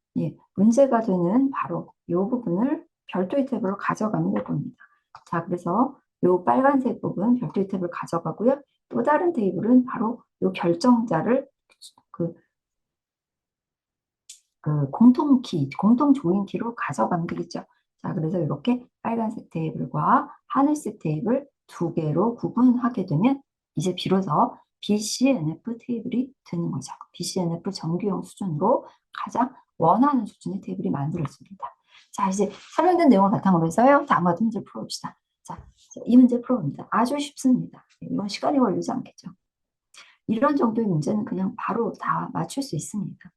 문제가 되는 바로 이 부분을 별도의 탭으로 가져가면 될 겁니다. 자, 그래서 이 빨간색 부분 별도의 탭을 가져가고요. 또 다른 테이블은 바로 이 결정자를 공통 조인키로 가져가면 되겠죠. 자, 그래서 이렇게 빨간색 테이블과 하늘색 테이블 두 개로 구분하게 되면 이제 비로소 BCNF 테이블이 되는 거죠. BCNF 정규형 수준으로 가장 원하는 수준의 테이블이 만들어집니다. 자, 이제 설명된 내용을 바탕으로 해서요. 다음 같은 문제 풀어봅시다. 자, 이 문제 풀어봅니다. 아주 쉽습니다. 이건 시간이 걸리지 않겠죠. 이런 정도의 문제는 그냥 바로 다 맞출 수 있습니다.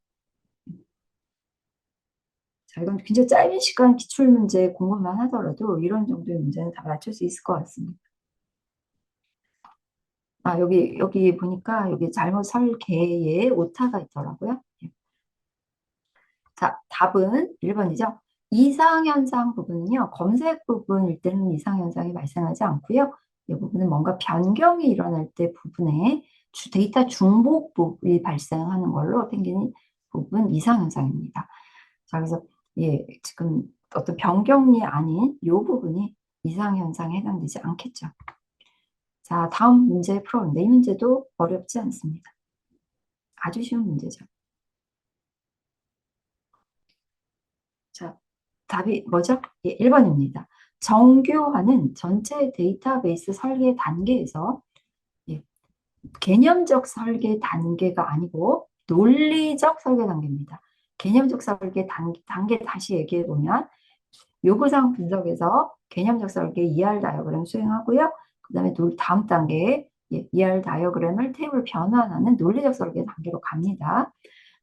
자, 이건 굉장히 짧은 시간 기출문제 공부만 하더라도 이런 정도의 문제는 다 맞출 수 있을 것 같습니다. 아, 여기 보니까 여기 잘못 설계에 오타가 있더라고요. 자, 답은 1번이죠. 이상현상 부분은요, 검색 부분일 때는 이상현상이 발생하지 않고요. 이 부분은 뭔가 변경이 일어날 때 부분에 데이터 중복이 발생하는 걸로 생기는 부분 이상현상입니다. 자, 그래서 지금 어떤 변경이 아닌 이 부분이 이상현상에 해당되지 않겠죠. 자, 다음 문제 풀어봅니다. 이 문제도 어렵지 않습니다. 아주 쉬운 문제죠. 자, 답이 뭐죠? 예, 1번입니다. 정교화는 전체 데이터베이스 설계 단계에서 예, 개념적 설계 단계가 아니고 논리적 설계 단계입니다. 개념적 설계 단계 다시 얘기해 보면 요구사항 분석에서 개념적 설계 ER 다이어그램 수행하고요. 그다음에 다음 단계에 ER 다이어그램을 테이블 변환하는 논리적 설계 단계로 갑니다.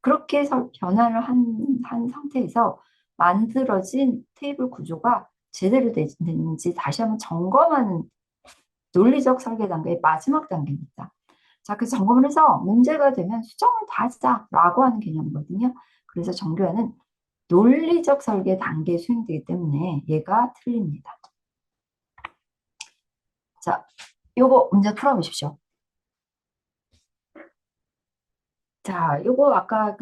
그렇게 해서 변화를 한 상태에서 만들어진 테이블 구조가 제대로 되는지 다시 한번 점검하는 논리적 설계 단계의 마지막 단계입니다. 자, 그 점검을 해서 문제가 되면 수정을 다 하자라고 하는 개념이거든요. 그래서 정교화는 논리적 설계 단계에 수행되기 때문에 얘가 틀립니다. 자, 요거 문제 풀어보십시오. 자, 요거 아까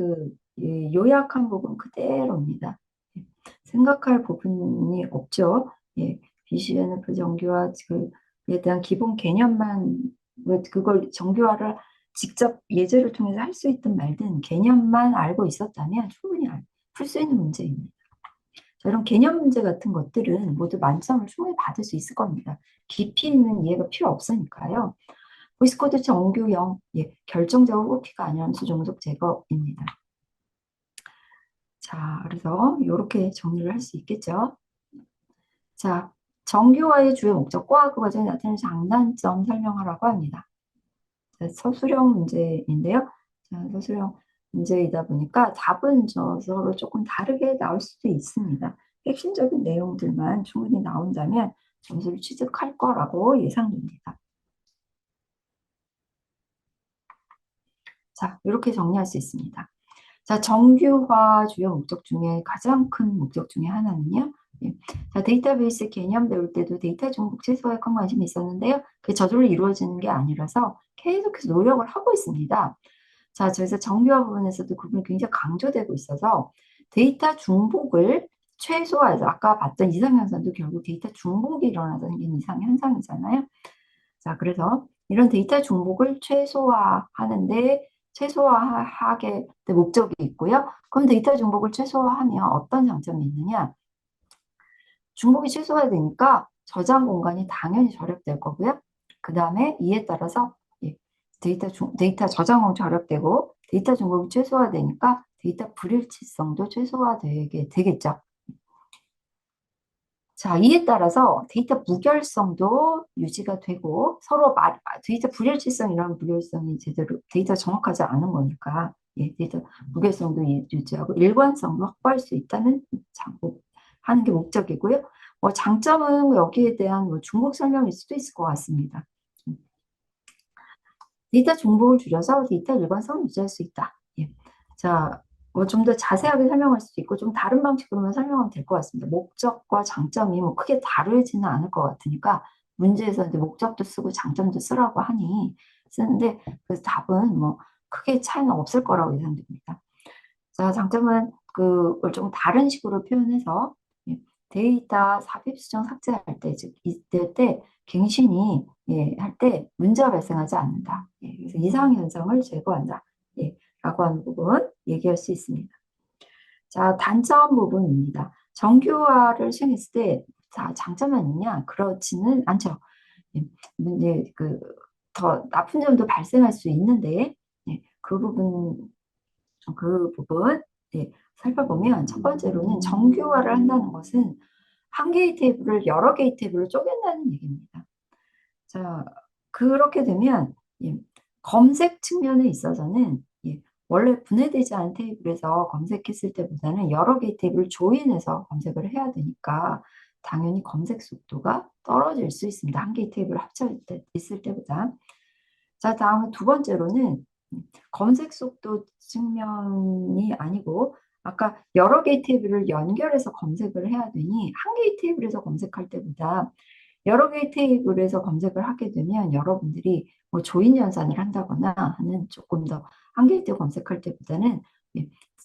요약한 부분 그대로입니다. 생각할 부분이 없죠. 예, BCNF 정교화 그에 대한 기본 개념만 그걸 정교화를 직접 예제를 통해서 할 수 있든 말든 개념만 알고 있었다면 충분히 풀 수 있는 문제입니다. 자, 이런 개념 문제 같은 것들은 모두 만점을 충분히 받을 수 있을 겁니다. 깊이 있는 이해가 필요 없으니까요. 보이스코드 정교형, 예, 결정적으로 뽑기가 아니라는 수정속 제거입니다. 자, 그래서 이렇게 정리를 할 수 있겠죠. 자, 정교화의 주요 목적과 그 과정에 나타나는 장단점 설명하라고 합니다. 자, 서술형 문제인데요. 자, 서술형 문제이다 보니까 답은 서로 조금 다르게 나올 수도 있습니다. 핵심적인 내용들만 충분히 나온다면 점수를 취득할 거라고 예상됩니다. 자, 이렇게 정리할 수 있습니다. 자, 정규화 주요 목적 중에 가장 큰 목적 중에 하나는요. 예. 자, 데이터베이스 개념 배울 때도 데이터 중복 최소화에 큰 관심이 있었는데요. 그게 저절로 이루어지는 게 아니라서 계속해서 노력을 하고 있습니다. 자, 그래서 정규화 부분에서도 그 부분이 굉장히 강조되고 있어서 데이터 중복을 최소화해서 아까 봤던 이상현상도 결국 데이터 중복이 일어나서 생긴 이상현상이잖아요. 자, 그래서 이런 데이터 중복을 최소화하는데 최소화하게 목적이 있고요. 그럼 데이터 중복을 최소화하면 어떤 장점이 있느냐? 중복이 최소화되니까 저장 공간이 당연히 절약될 거고요. 그 다음에 이에 따라서 데이터 저장은 절약되고 데이터 중복이 최소화되니까 데이터 불일치성도 최소화되게 되겠죠. 자, 이에 따라서 데이터 무결성도 유지가 되고 서로 데이터 불일치성이라는 무결성이 제대로 데이터 정확하지 않은 거니까 데이터 무결성도 유지하고 일관성도 확보할 수 있다는 하는 게 목적이고요. 장점은 여기에 대한 중복 설명일 수도 있을 것 같습니다. 데이터 중복을 줄여서 데이터 일관성을 유지할 수 있다. 예. 자, 좀 더 자세하게 설명할 수도 있고 좀 다른 방식으로만 설명하면 될 것 같습니다. 목적과 장점이 크게 다르지는 않을 것 같으니까 문제에서 이제 목적도 쓰고 장점도 쓰라고 하니 쓰는데 그 답은 크게 차이는 없을 거라고 예상됩니다. 자, 장점은 그걸 좀 다른 식으로 표현해서 데이터 삽입 수정 삭제할 때, 즉 이때 때 갱신이 할 때 문제가 발생하지 않는다. 그래서 이상 현상을 제거한다. 라고 하는 부분 얘기할 수 있습니다. 자, 단점 부분입니다. 정규화를 시행했을 때, 자, 장점은 있냐? 그렇지는 않죠. 문제 더 나쁜 점도 발생할 수 있는데, 그 부분 살펴보면 첫 번째로는 정규화를 한다는 것은 한 개의 테이블을 여러 개의 테이블로 쪼갠다는 얘기입니다. 자, 그렇게 되면 검색 측면에 있어서는 원래 분해되지 않은 테이블에서 검색했을 때보다는 여러 개의 테이블을 조인해서 검색을 해야 되니까 당연히 검색 속도가 떨어질 수 있습니다. 한 개의 테이블 있을 때보다. 자, 다음은 두 번째로는 검색 속도 측면이 아니고 아까 여러 개의 테이블을 연결해서 검색을 해야 되니 한 개의 테이블에서 검색할 때보다 여러 개의 테이블에서 검색을 하게 되면 여러분들이 조인 연산을 한다거나 하는 조금 더 한 개의 테이블 검색할 때보다는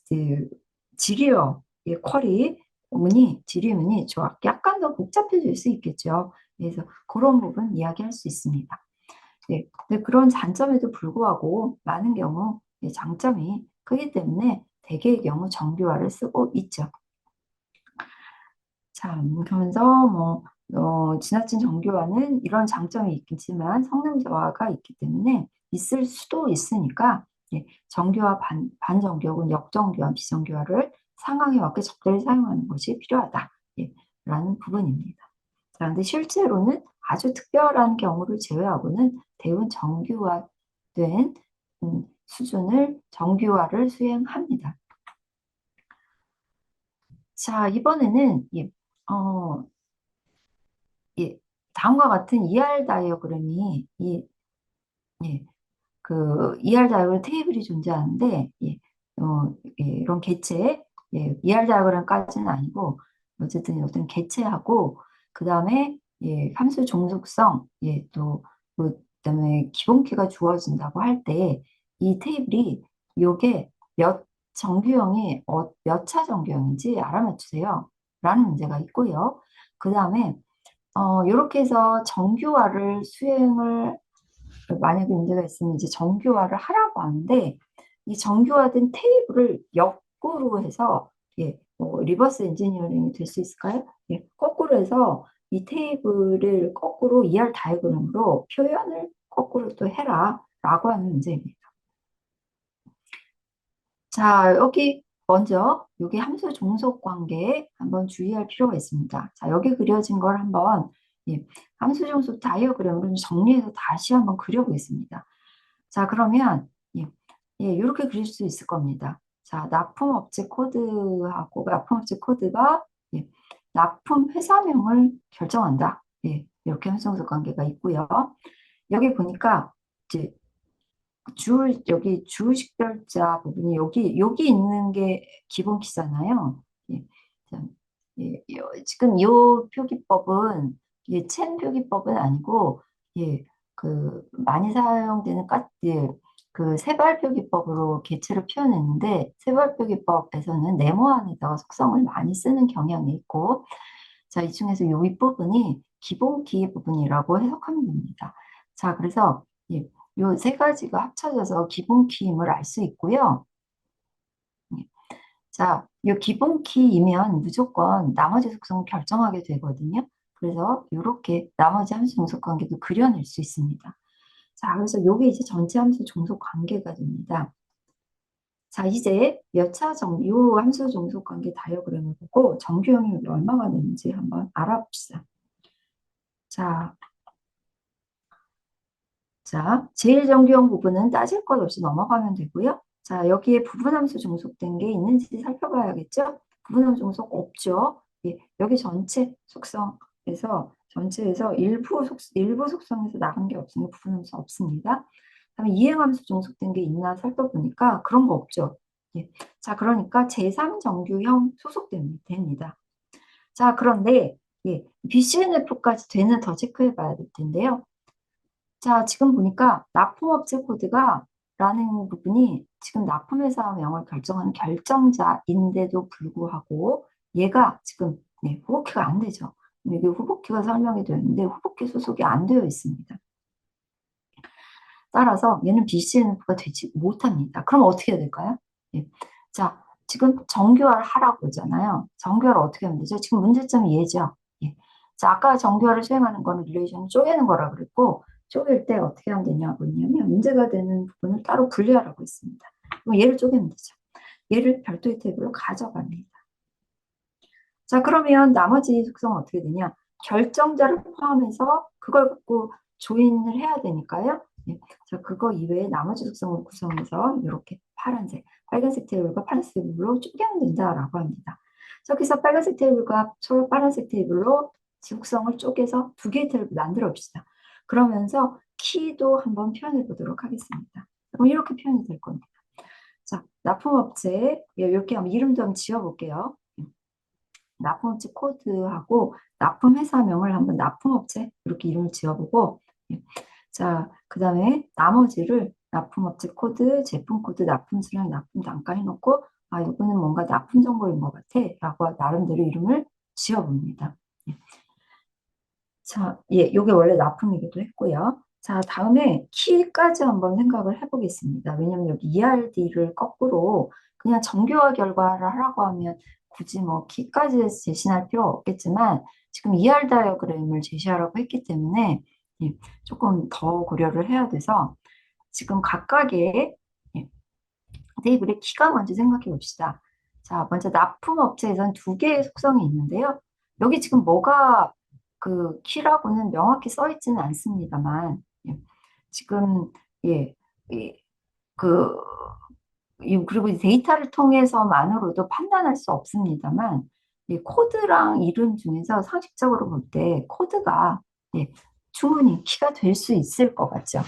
그 지리어 쿼리 지리문이 약간 더 복잡해질 수 있겠죠. 그래서 그런 부분 이야기할 수 있습니다. 네, 근데 그런 단점에도 불구하고 많은 경우 장점이 크기 때문에 대개의 경우 정규화를 쓰고 있죠. 자, 그러면서 지나친 정규화는 이런 장점이 있겠지만 성능 저하가 있기 때문에 있을 수도 있으니까 정규화, 반정규화 혹은 역정규화, 비정규화를 상황에 맞게 적절히 사용하는 것이 필요하다. 라는 부분입니다. 자, 그런데 실제로는 아주 특별한 경우를 제외하고는 대부분 정규화된 수준을 정규화를 수행합니다. 자, 이번에는 어, 예, 다음과 같은 ER 다이어그램이 예, ER 다이어그램 테이블이 존재하는데 이런 개체 ER 다이어그램까지는 아니고 어쨌든 어떤 개체하고 그 다음에 함수 종속성 그다음에 기본키가 주어진다고 할 때 이 테이블이 요게 몇 정규형이 몇 차 정규형인지 알아맞추세요 라는 문제가 있고요. 그 다음에 이렇게 해서 정규화를 수행을 만약에 문제가 있으면 이제 정규화를 하라고 하는데 이 정규화된 테이블을 역으로 해서 리버스 엔지니어링이 될 수 있을까요? 거꾸로 해서 이 테이블을 거꾸로 ER 다이어그램으로 표현을 거꾸로 또 해라 라고 하는 문제입니다. 자, 여기 먼저 여기 함수 종속 관계에 한번 주의할 필요가 있습니다. 자, 여기 그려진 걸 한번 함수 종속 다이어그램으로 좀 정리해서 다시 한번 그려보겠습니다. 자, 그러면 이렇게 그릴 수 있을 겁니다. 자, 납품업체 코드하고 납품업체 코드가 납품 회사명을 결정한다. 이렇게 함수 종속 관계가 있고요. 여기 보니까 이제 여기 주식별자 부분이 여기 있는 게 기본 키잖아요. 예, 자, 지금 이 표기법은 첸 표기법은 아니고 많이 사용되는 그 세발 표기법으로 개체를 표현했는데 세발 표기법에서는 네모안에다가 속성을 많이 쓰는 경향이 있고 자, 이 중에서 이 윗부분이 기본 키 부분이라고 해석하면 됩니다. 자, 그래서 이 세 가지가 합쳐져서 기본 키임을 알 수 있고요. 자, 이 기본 키이면 무조건 나머지 속성을 결정하게 되거든요. 그래서 이렇게 나머지 함수 종속 관계도 그려낼 수 있습니다. 자, 그래서 이게 이제 전체 함수 종속 관계가 됩니다. 자, 이제 요 함수 종속 관계 다이어그램을 보고 정규형이 얼마가 되는지 한번 알아봅시다. 자, 제일 정규형 부분은 따질 것 없이 넘어가면 되고요. 자, 여기에 부분함수 종속된 게 있는지 살펴봐야겠죠? 부분함수 종속 없죠? 여기 전체에서 일부 속성에서 나간 게 없으면 부분함수 없습니다. 그다음에 이행함수 종속된 게 있나 살펴보니까 그런 거 없죠. 자, 그러니까 제3정규형 소속됩니다. 자, 그런데 BCNF까지 되는 더 체크해 봐야 될 텐데요. 자, 지금 보니까 납품업체 코드가 라는 부분이 지금 납품회사명을 결정하는 결정자인데도 불구하고 얘가 지금 후보키가 안 되죠. 여기 후보키가 설명이 되어 있는데 후보키 소속이 안 되어 있습니다. 따라서 얘는 BCNF가 되지 못합니다. 그럼 어떻게 해야 될까요? 자, 지금 정규화를 하라고 했잖아요. 정규화를 어떻게 하면 되죠? 지금 문제점이 얘죠. 자, 아까 정규화를 수행하는 거는 릴레이션을 쪼개는 거라 그랬고 쪼갤 때 어떻게 하면 되냐고 했냐면 문제가 되는 부분을 따로 분리하라고 했습니다. 그럼 얘를 쪼개면 되죠. 얘를 별도의 탭으로 가져갑니다. 자, 그러면 나머지 속성은 어떻게 되냐? 결정자를 포함해서 그걸 갖고 조인을 해야 되니까요. 자, 그거 이외에 나머지 속성을 구성해서 이렇게 빨간색 테이블과 파란색 테이블로 쪼개면 된다라고 합니다. 저기서 빨간색 테이블과 파란색 테이블로 속성을 쪼개서 두 개의 테이블을 만들어 봅시다. 그러면서 키도 한번 표현해 보도록 하겠습니다. 그럼 이렇게 표현이 될 겁니다. 자, 납품업체 이렇게 한번 이름도 한번 지어볼게요. 납품업체 코드하고 납품회사명을 한번 납품업체 이렇게 이름을 지어보고 자, 그 다음에 나머지를 납품업체 코드, 제품 코드, 납품 수량, 납품 단가 해놓고 아, 이거는 뭔가 나쁜 정보인 것 같아. 라고 나름대로 이름을 지어봅니다. 예. 자, 예, 요게 원래 납품이기도 했고요. 자, 다음에 키까지 한번 생각을 해보겠습니다. 왜냐면 여기 ERD를 거꾸로 그냥 정교화 결과를 하라고 하면 굳이 뭐 키까지 제시할 필요 없겠지만 지금 ER 다이어그램을 제시하라고 했기 때문에 예, 조금 더 고려를 해야 돼서 지금 각각의 예, 테이블의 키가 먼저 생각해 봅시다. 자, 먼저 납품업체에선 두 개의 속성이 있는데요. 여기 지금 뭐가 그 키라고는 명확히 써 있지는 않습니다만, 예, 지금, 예, 예, 그, 그리고 이 데이터를 통해서만으로도 판단할 수 없습니다만, 이 코드랑 이름 중에서 상식적으로 볼 때 코드가 예, 충분히 키가 될 수 있을 것 같죠.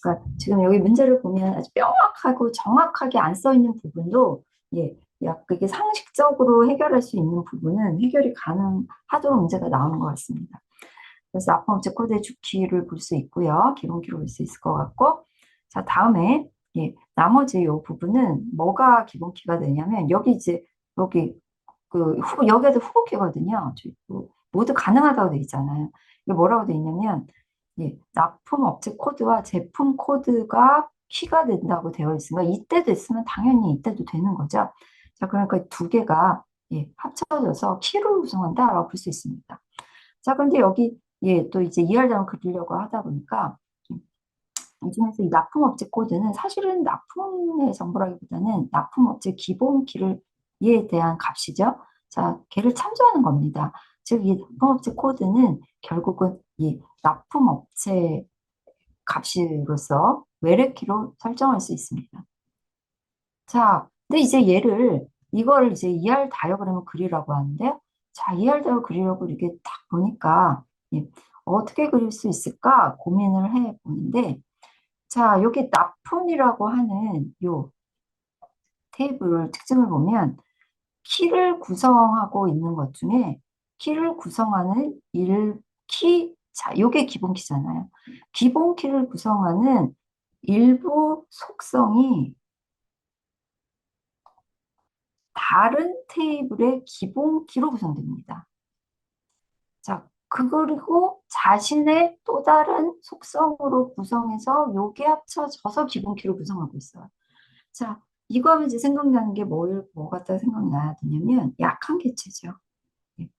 그러니까 지금 여기 문제를 보면 아주 명확하고 정확하게 안 써 있는 부분도 예, 약 그게 상식적으로 해결할 수 있는 부분은 해결이 가능하도록 문제가 나오는 것 같습니다. 그래서 납품업체 코드의 주키를 볼 수 있고요. 기본키로 볼 수 있을 것 같고. 자, 다음에, 예, 나머지 이 부분은 뭐가 기본키가 되냐면, 여기 이제, 여기, 여기도 후보키거든요. 모두 가능하다고 돼 있잖아요. 이게 뭐라고 돼 있냐면, 예, 납품업체 코드와 제품 코드가 키가 된다고 되어 있으니까, 이때도 있으면 당연히 이때도 되는 거죠. 자, 그러니까 두 개가, 예, 합쳐져서 키로 구성한다라고 볼 수 있습니다. 자, 그런데 여기 예, 또 이제 ER점을 그리려고 하다 보니까 이 중에서 이 납품업체 코드는 사실은 납품의 정보라기보다는 납품업체 기본 키를 에 대한 값이죠. 자, 걔를 참조하는 겁니다. 즉, 이 납품업체 코드는 결국은 이 납품업체 값으로서 외래키로 설정할 수 있습니다. 자, 근데 이제 이걸 이제 ER 다이어그램을 그리라고 하는데요. 자, ER 다이어그램 그리려고 이렇게 딱 보니까, 예, 어떻게 그릴 수 있을까 고민을 해 보는데, 자, 여기 납품이라고 하는 요 테이블 특징을 보면, 키를 구성하고 있는 것 중에, 키를 구성하는 자, 요게 기본 키잖아요. 기본 키를 구성하는 일부 속성이 다른 테이블의 기본 키로 구성됩니다. 자, 그리고 자신의 또 다른 속성으로 구성해서 요게 합쳐져서 기본 키로 구성하고 있어요. 자, 이거 하면 이제 생각나는 게 뭐 같다 생각나야 되냐면 약한 개체죠. 예.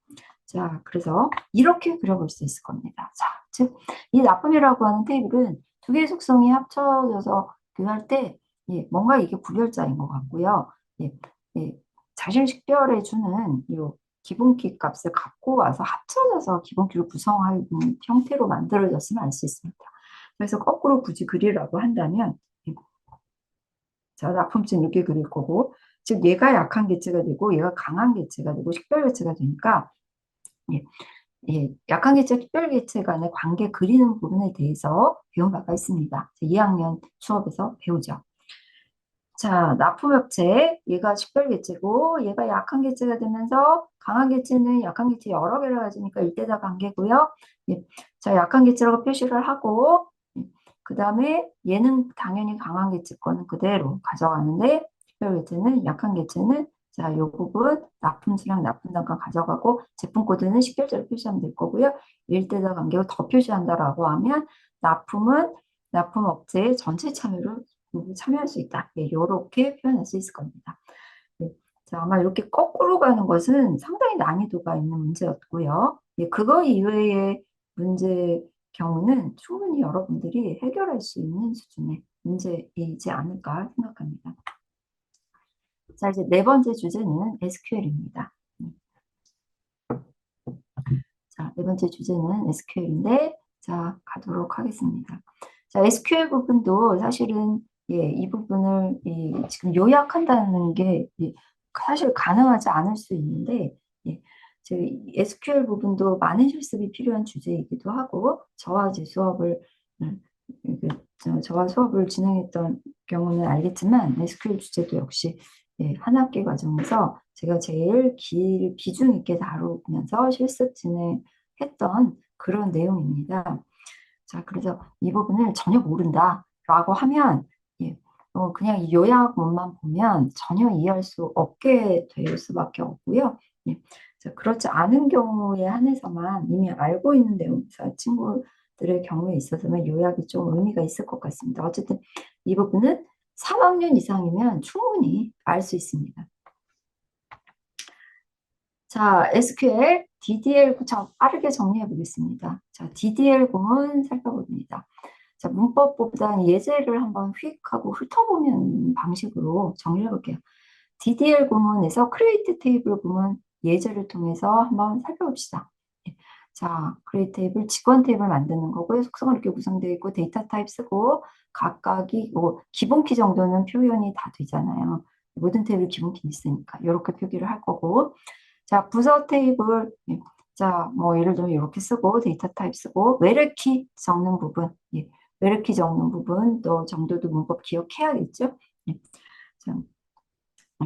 자, 그래서 이렇게 그려볼 수 있을 겁니다. 자, 즉, 이 나쁨이라고 하는 테이블은 두 개의 속성이 합쳐져서 할 때, 예, 뭔가 이게 구별자인 것 같고요. 예, 예, 자신을 식별해주는 이 기본키 값을 갖고 와서 합쳐져서 기본키를 구성하는 형태로 만들어졌으면 알 수 있습니다. 그래서 거꾸로 굳이 그리라고 한다면, 예, 자, 납품증 이렇게 그릴 거고, 즉, 얘가 약한 개체가 되고, 얘가 강한 개체가 되고, 식별 개체가 되니까, 예, 예, 약한 개체, 특별 개체 간의 관계 그리는 부분에 대해서 배운 바가 있습니다. 2학년 수업에서 배우죠. 자, 납품업체, 얘가 식별 개체고, 얘가 약한 개체가 되면서, 강한 개체는 약한 개체 여러 개를 가지니까 일대다 관계고요. 예, 자, 약한 개체라고 표시를 하고, 그 다음에 얘는 당연히 강한 개체 거는 그대로 가져가는데, 식별 개체는, 약한 개체는, 자, 요 부분 납품 수량, 납품 단가 가져가고, 제품 코드는 식별자로 표시하면 될 거고요. 일대다 관계로 더 표시한다라고 하면, 납품은 납품업체의 전체 참여를 참여할 수 있다. 예, 이렇게 표현할 수 있을 겁니다. 예, 자, 아마 이렇게 거꾸로 가는 것은 상당히 난이도가 있는 문제였고요. 예, 그거 이외의 문제 경우는 충분히 여러분들이 해결할 수 있는 수준의 문제이지 않을까 생각합니다. 자, 이제 네 번째 주제는 SQL입니다. 자, 네 번째 주제는 SQL인데, 자, 가도록 하겠습니다. 자, SQL 부분도 사실은, 예, 이 부분을, 지금 요약한다는 게, 사실 가능하지 않을 수 있는데, 예, SQL 부분도 많은 실습이 필요한 주제이기도 하고, 저와 이제 음, 저와 수업을 진행했던 경우는 알겠지만, SQL 주제도 역시, 예, 한 학기 과정에서 제가 제일 비중 있게 다루면서 실습 진행했던 그런 내용입니다. 자, 그래서 이 부분을 전혀 모른다라고 하면, 예, 그냥 이 요약문만 보면 전혀 이해할 수 없게 될 수밖에 없고요. 예. 자, 그렇지 않은 경우에 한해서만 이미 알고 있는 내용에서 친구들의 경우에 있어서는 요약이 좀 의미가 있을 것 같습니다. 어쨌든 이 부분은 3학년 이상이면 충분히 알 수 있습니다. 자, SQL, DDL 구청 빠르게 정리해 보겠습니다. 자, DDL 구문 살펴봅니다. 자, 문법보다는 예제를 한번 휙 하고 훑어보는 방식으로 정리해 볼게요. DDL 구문에서 create 테이블 구문 예제를 통해서 한번 살펴봅시다. 예. 자, create 테이블 직원 테이블 만드는 거고요. 속성은 이렇게 구성되어 있고 데이터 타입 쓰고 각각이 뭐 기본 키 정도는 표현이 다 되잖아요. 모든 테이블 기본 키 있으니까 이렇게 표기를 할 거고 자, 부서 테이블 예. 자, 뭐 예를 들면 이렇게 쓰고 데이터 타입 쓰고 외래키 적는 부분 예. 외래키 적는 부분 또 정도도 문법 기억해야겠죠? 예. 자,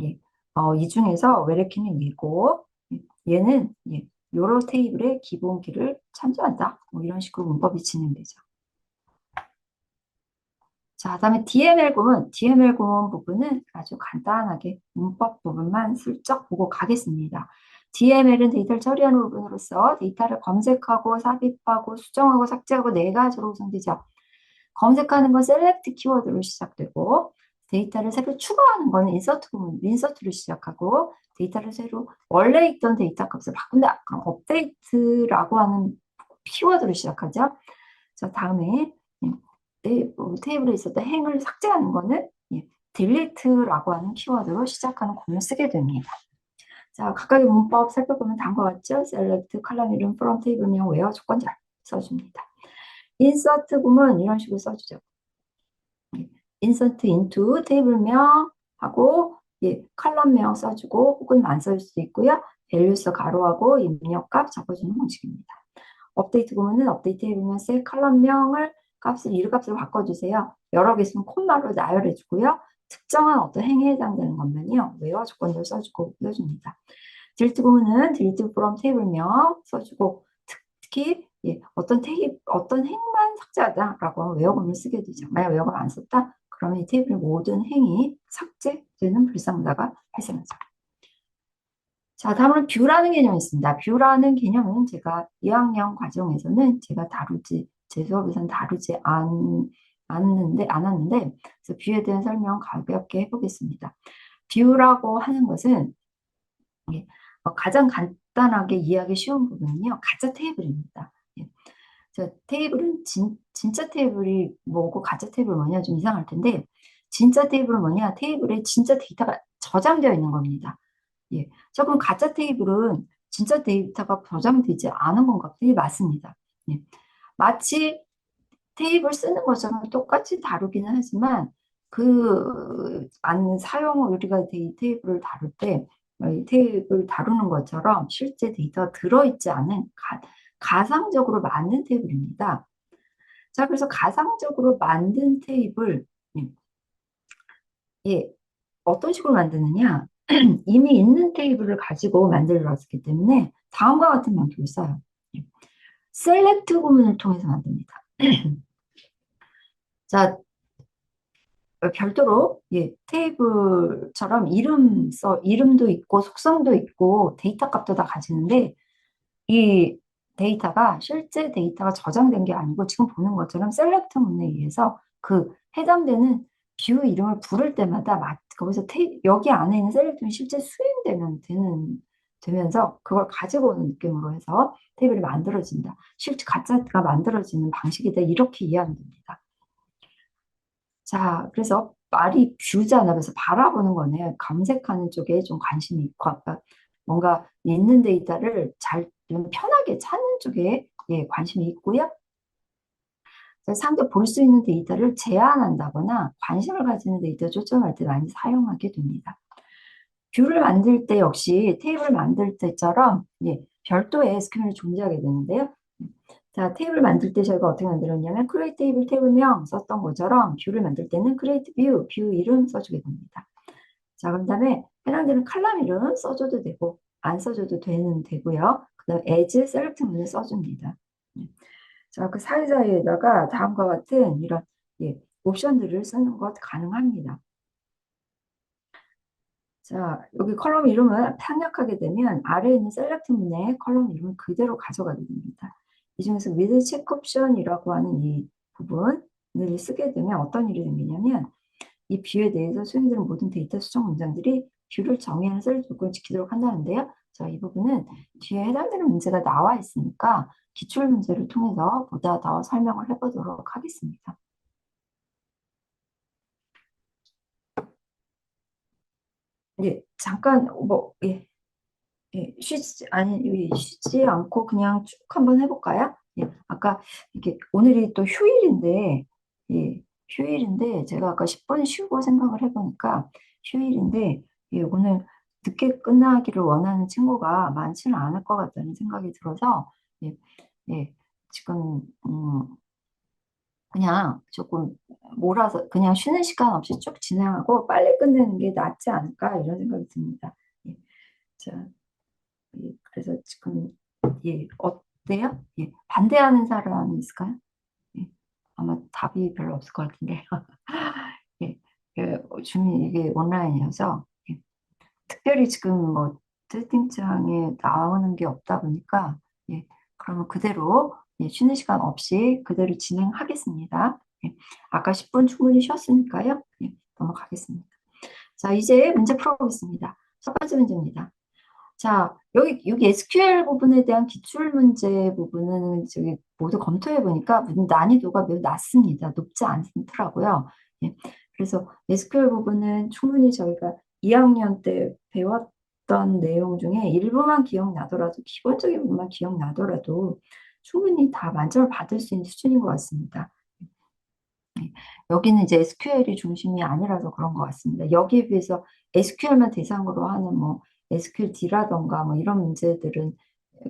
예. 이 중에서 외래키는 얘고 예. 얘는 예. 요러 테이블의 기본 키를 참조한다. 뭐 이런 식으로 문법이 진행되죠. 자, 그다음에 DML 구문, DML 구문 부분은 아주 간단하게 문법 부분만 슬쩍 보고 가겠습니다. DML은 데이터를 처리하는 부분으로서 데이터를 검색하고 삽입하고 수정하고 삭제하고 네 가지로 구성되죠. 검색하는 건 셀렉트 키워드로 시작되고 데이터를 새로 추가하는 건 인서트 구문, 인서트로 시작하고 데이터를 새로 원래 있던 데이터 값을 바꾼다. 그럼 업데이트라고 하는 키워드로 시작하죠. 자, 다음에 테이블에 있었던 행을 삭제하는 거는 delete라고 하는 키워드로 시작하는 구문을 쓰게 됩니다. 자, 각각의 문법 살펴보면 다음과 같죠? select, 칼럼 이름, from 테이블명, where 조건잘 써줍니다. insert 구문 이런 식으로 써주죠. insert into 테이블명 하고 칼럼명 써주고 혹은 안 써줄 수도 있고요. values 가로하고 입력값 적어주는 방식입니다. 업데이트 구문은 업데이트 테이블명 셀 칼럼명을 값을 이름 값으로 바꿔주세요. 여러 개 있으면 콤마로 나열해주고요. 특정한 어떤 행위에 해당되는 것만요. 외화 조건을 써줍니다. 딜트 구문은 딜트 from 테이블명 써주고 특히 어떤 행만 삭제하다라고 하면 외화건을 쓰게 되죠. 만약 외화건을 안 썼다? 그러면 이 테이블의 모든 행이 삭제되는 불상사가 발생하죠. 자, 다음으로 뷰라는 개념이 있습니다. 뷰라는 개념은 제가 2학년 과정에서는 제 수업에서는 다루지 않았는데, 그래서 뷰에 대한 설명 가볍게 해보겠습니다. 뷰라고 하는 것은 예, 가장 간단하게 이해하기 쉬운 부분은요, 가짜 테이블입니다. 예. 자, 테이블은 진짜 테이블이 뭐고 가짜 테이블 뭐냐 좀 이상할 텐데, 진짜 테이블은 뭐냐? 테이블에 진짜 데이터가 저장되어 있는 겁니다. 예. 자, 그럼 가짜 테이블은 진짜 데이터가 저장되지 않은 건가? 예, 맞습니다. 예. 마치 테이블 쓰는 것처럼 똑같이 다루기는 하지만 우리가 테이블을 다룰 때 이 테이블 다루는 것처럼 실제 데이터가 들어있지 않은 가상적으로 만든 테이블입니다. 자, 그래서 가상적으로 만든 테이블, 예, 어떤 식으로 만드느냐? 이미 있는 테이블을 가지고 만들어놨기 때문에 다음과 같은 방식을 써요. 셀렉트 구문을 통해서 만듭니다. 자, 별도로 테이블처럼 이름도 있고 속성도 있고 데이터 값도 다 가지는데 이 데이터가 실제 데이터가 저장된 게 아니고 지금 보는 것처럼 셀렉트 문에 의해서 그 해당되는 뷰 이름을 부를 때마다 거기서 여기 안에 있는 셀렉트는 실제 되면서 그걸 가지고 오는 느낌으로 해서 테이블이 만들어진다. 실제 가짜가 만들어지는 방식이다. 이렇게 이해하면 됩니다. 자, 그래서 말이 뷰잖아. 그래서 바라보는 거네. 검색하는 쪽에 좀 관심이 있고, 아까 뭔가 있는 데이터를 좀 편하게 찾는 쪽에 관심이 있고요. 사람들 볼 수 있는 데이터를 제한한다거나 관심을 가지는 데이터 초점할 때 많이 사용하게 됩니다. 뷰를 만들 때 역시 테이블 만들 때처럼 별도의 SQL이 존재하게 되는데요. 자, 테이블 만들 때 저희가 어떻게 만들었냐면 create 테이블 테이블명 썼던 것처럼 뷰를 만들 때는 create view, 뷰 이름 써주게 됩니다. 자, 그 다음에 해당되는 칼럼 이름 써줘도 되고 안 써줘도 되고요. 그 다음에 as, select 문을 써줍니다. 자, 그 사이사이에다가 다음과 같은 이런 옵션들을 쓰는 것 가능합니다. 자, 여기 컬럼 이름을 생략하게 되면 아래에 있는 셀렉트 문의 컬럼 이름을 그대로 가져가게 됩니다. 이 중에서 with check option이라고 하는 이 부분을 쓰게 되면 어떤 일이 생기냐면 이 뷰에 대해서 수행되는 모든 데이터 수정 문장들이 뷰를 정의하는 셀렉트 조건을 지키도록 한다는데요. 자, 이 부분은 뒤에 해당되는 문제가 나와 있으니까 기출 문제를 통해서 보다 더 설명을 해보도록 하겠습니다. 예, 잠깐 예. 예, 쉬지 않고 그냥 쭉 한번 해볼까요? 예, 아까 이게 오늘이 또 휴일인데, 예, 휴일인데 제가 아까 10분 쉬고 생각을 해보니까 휴일인데, 예, 오늘 늦게 끝나기를 원하는 친구가 많지는 않을 것 같다는 생각이 들어서, 예, 예, 지금 그냥 조금 몰아서 그냥 쉬는 시간 없이 쭉 진행하고 빨리 끝내는 게 낫지 않을까 이런 생각이 듭니다. 예, 자. 예, 그래서 지금 예, 어때요? 예, 반대하는 사람이 있을까요? 예, 아마 답이 별로 없을 것 같은데. 예, 이게 온라인이어서 예, 특별히 지금 뭐 채팅창에 나오는 게 없다 보니까 예, 그러면 그대로 예, 쉬는 시간 없이 그대로 진행하겠습니다. 예, 아까 10분 충분히 쉬었으니까요. 예, 넘어가겠습니다. 자, 이제 문제 풀어보겠습니다. 첫 번째 문제입니다. 자, 여기 SQL 부분에 대한 기출 문제 부분은 저기 모두 검토해 보니까 난이도가 매우 낮습니다. 높지 않더라고요. 예. 그래서 SQL 부분은 충분히 저희가 2학년 때 배웠던 내용 중에 일부만 기억나더라도, 기본적인 부분만 기억나더라도 충분히 다 만점을 받을 수 있는 수준인 것 같습니다. 네. 여기는 이제 SQL이 중심이 아니라서 그런 것 같습니다. 여기에 비해서 SQL만 대상으로 하는 뭐 SQLD라던가 뭐 이런 문제들은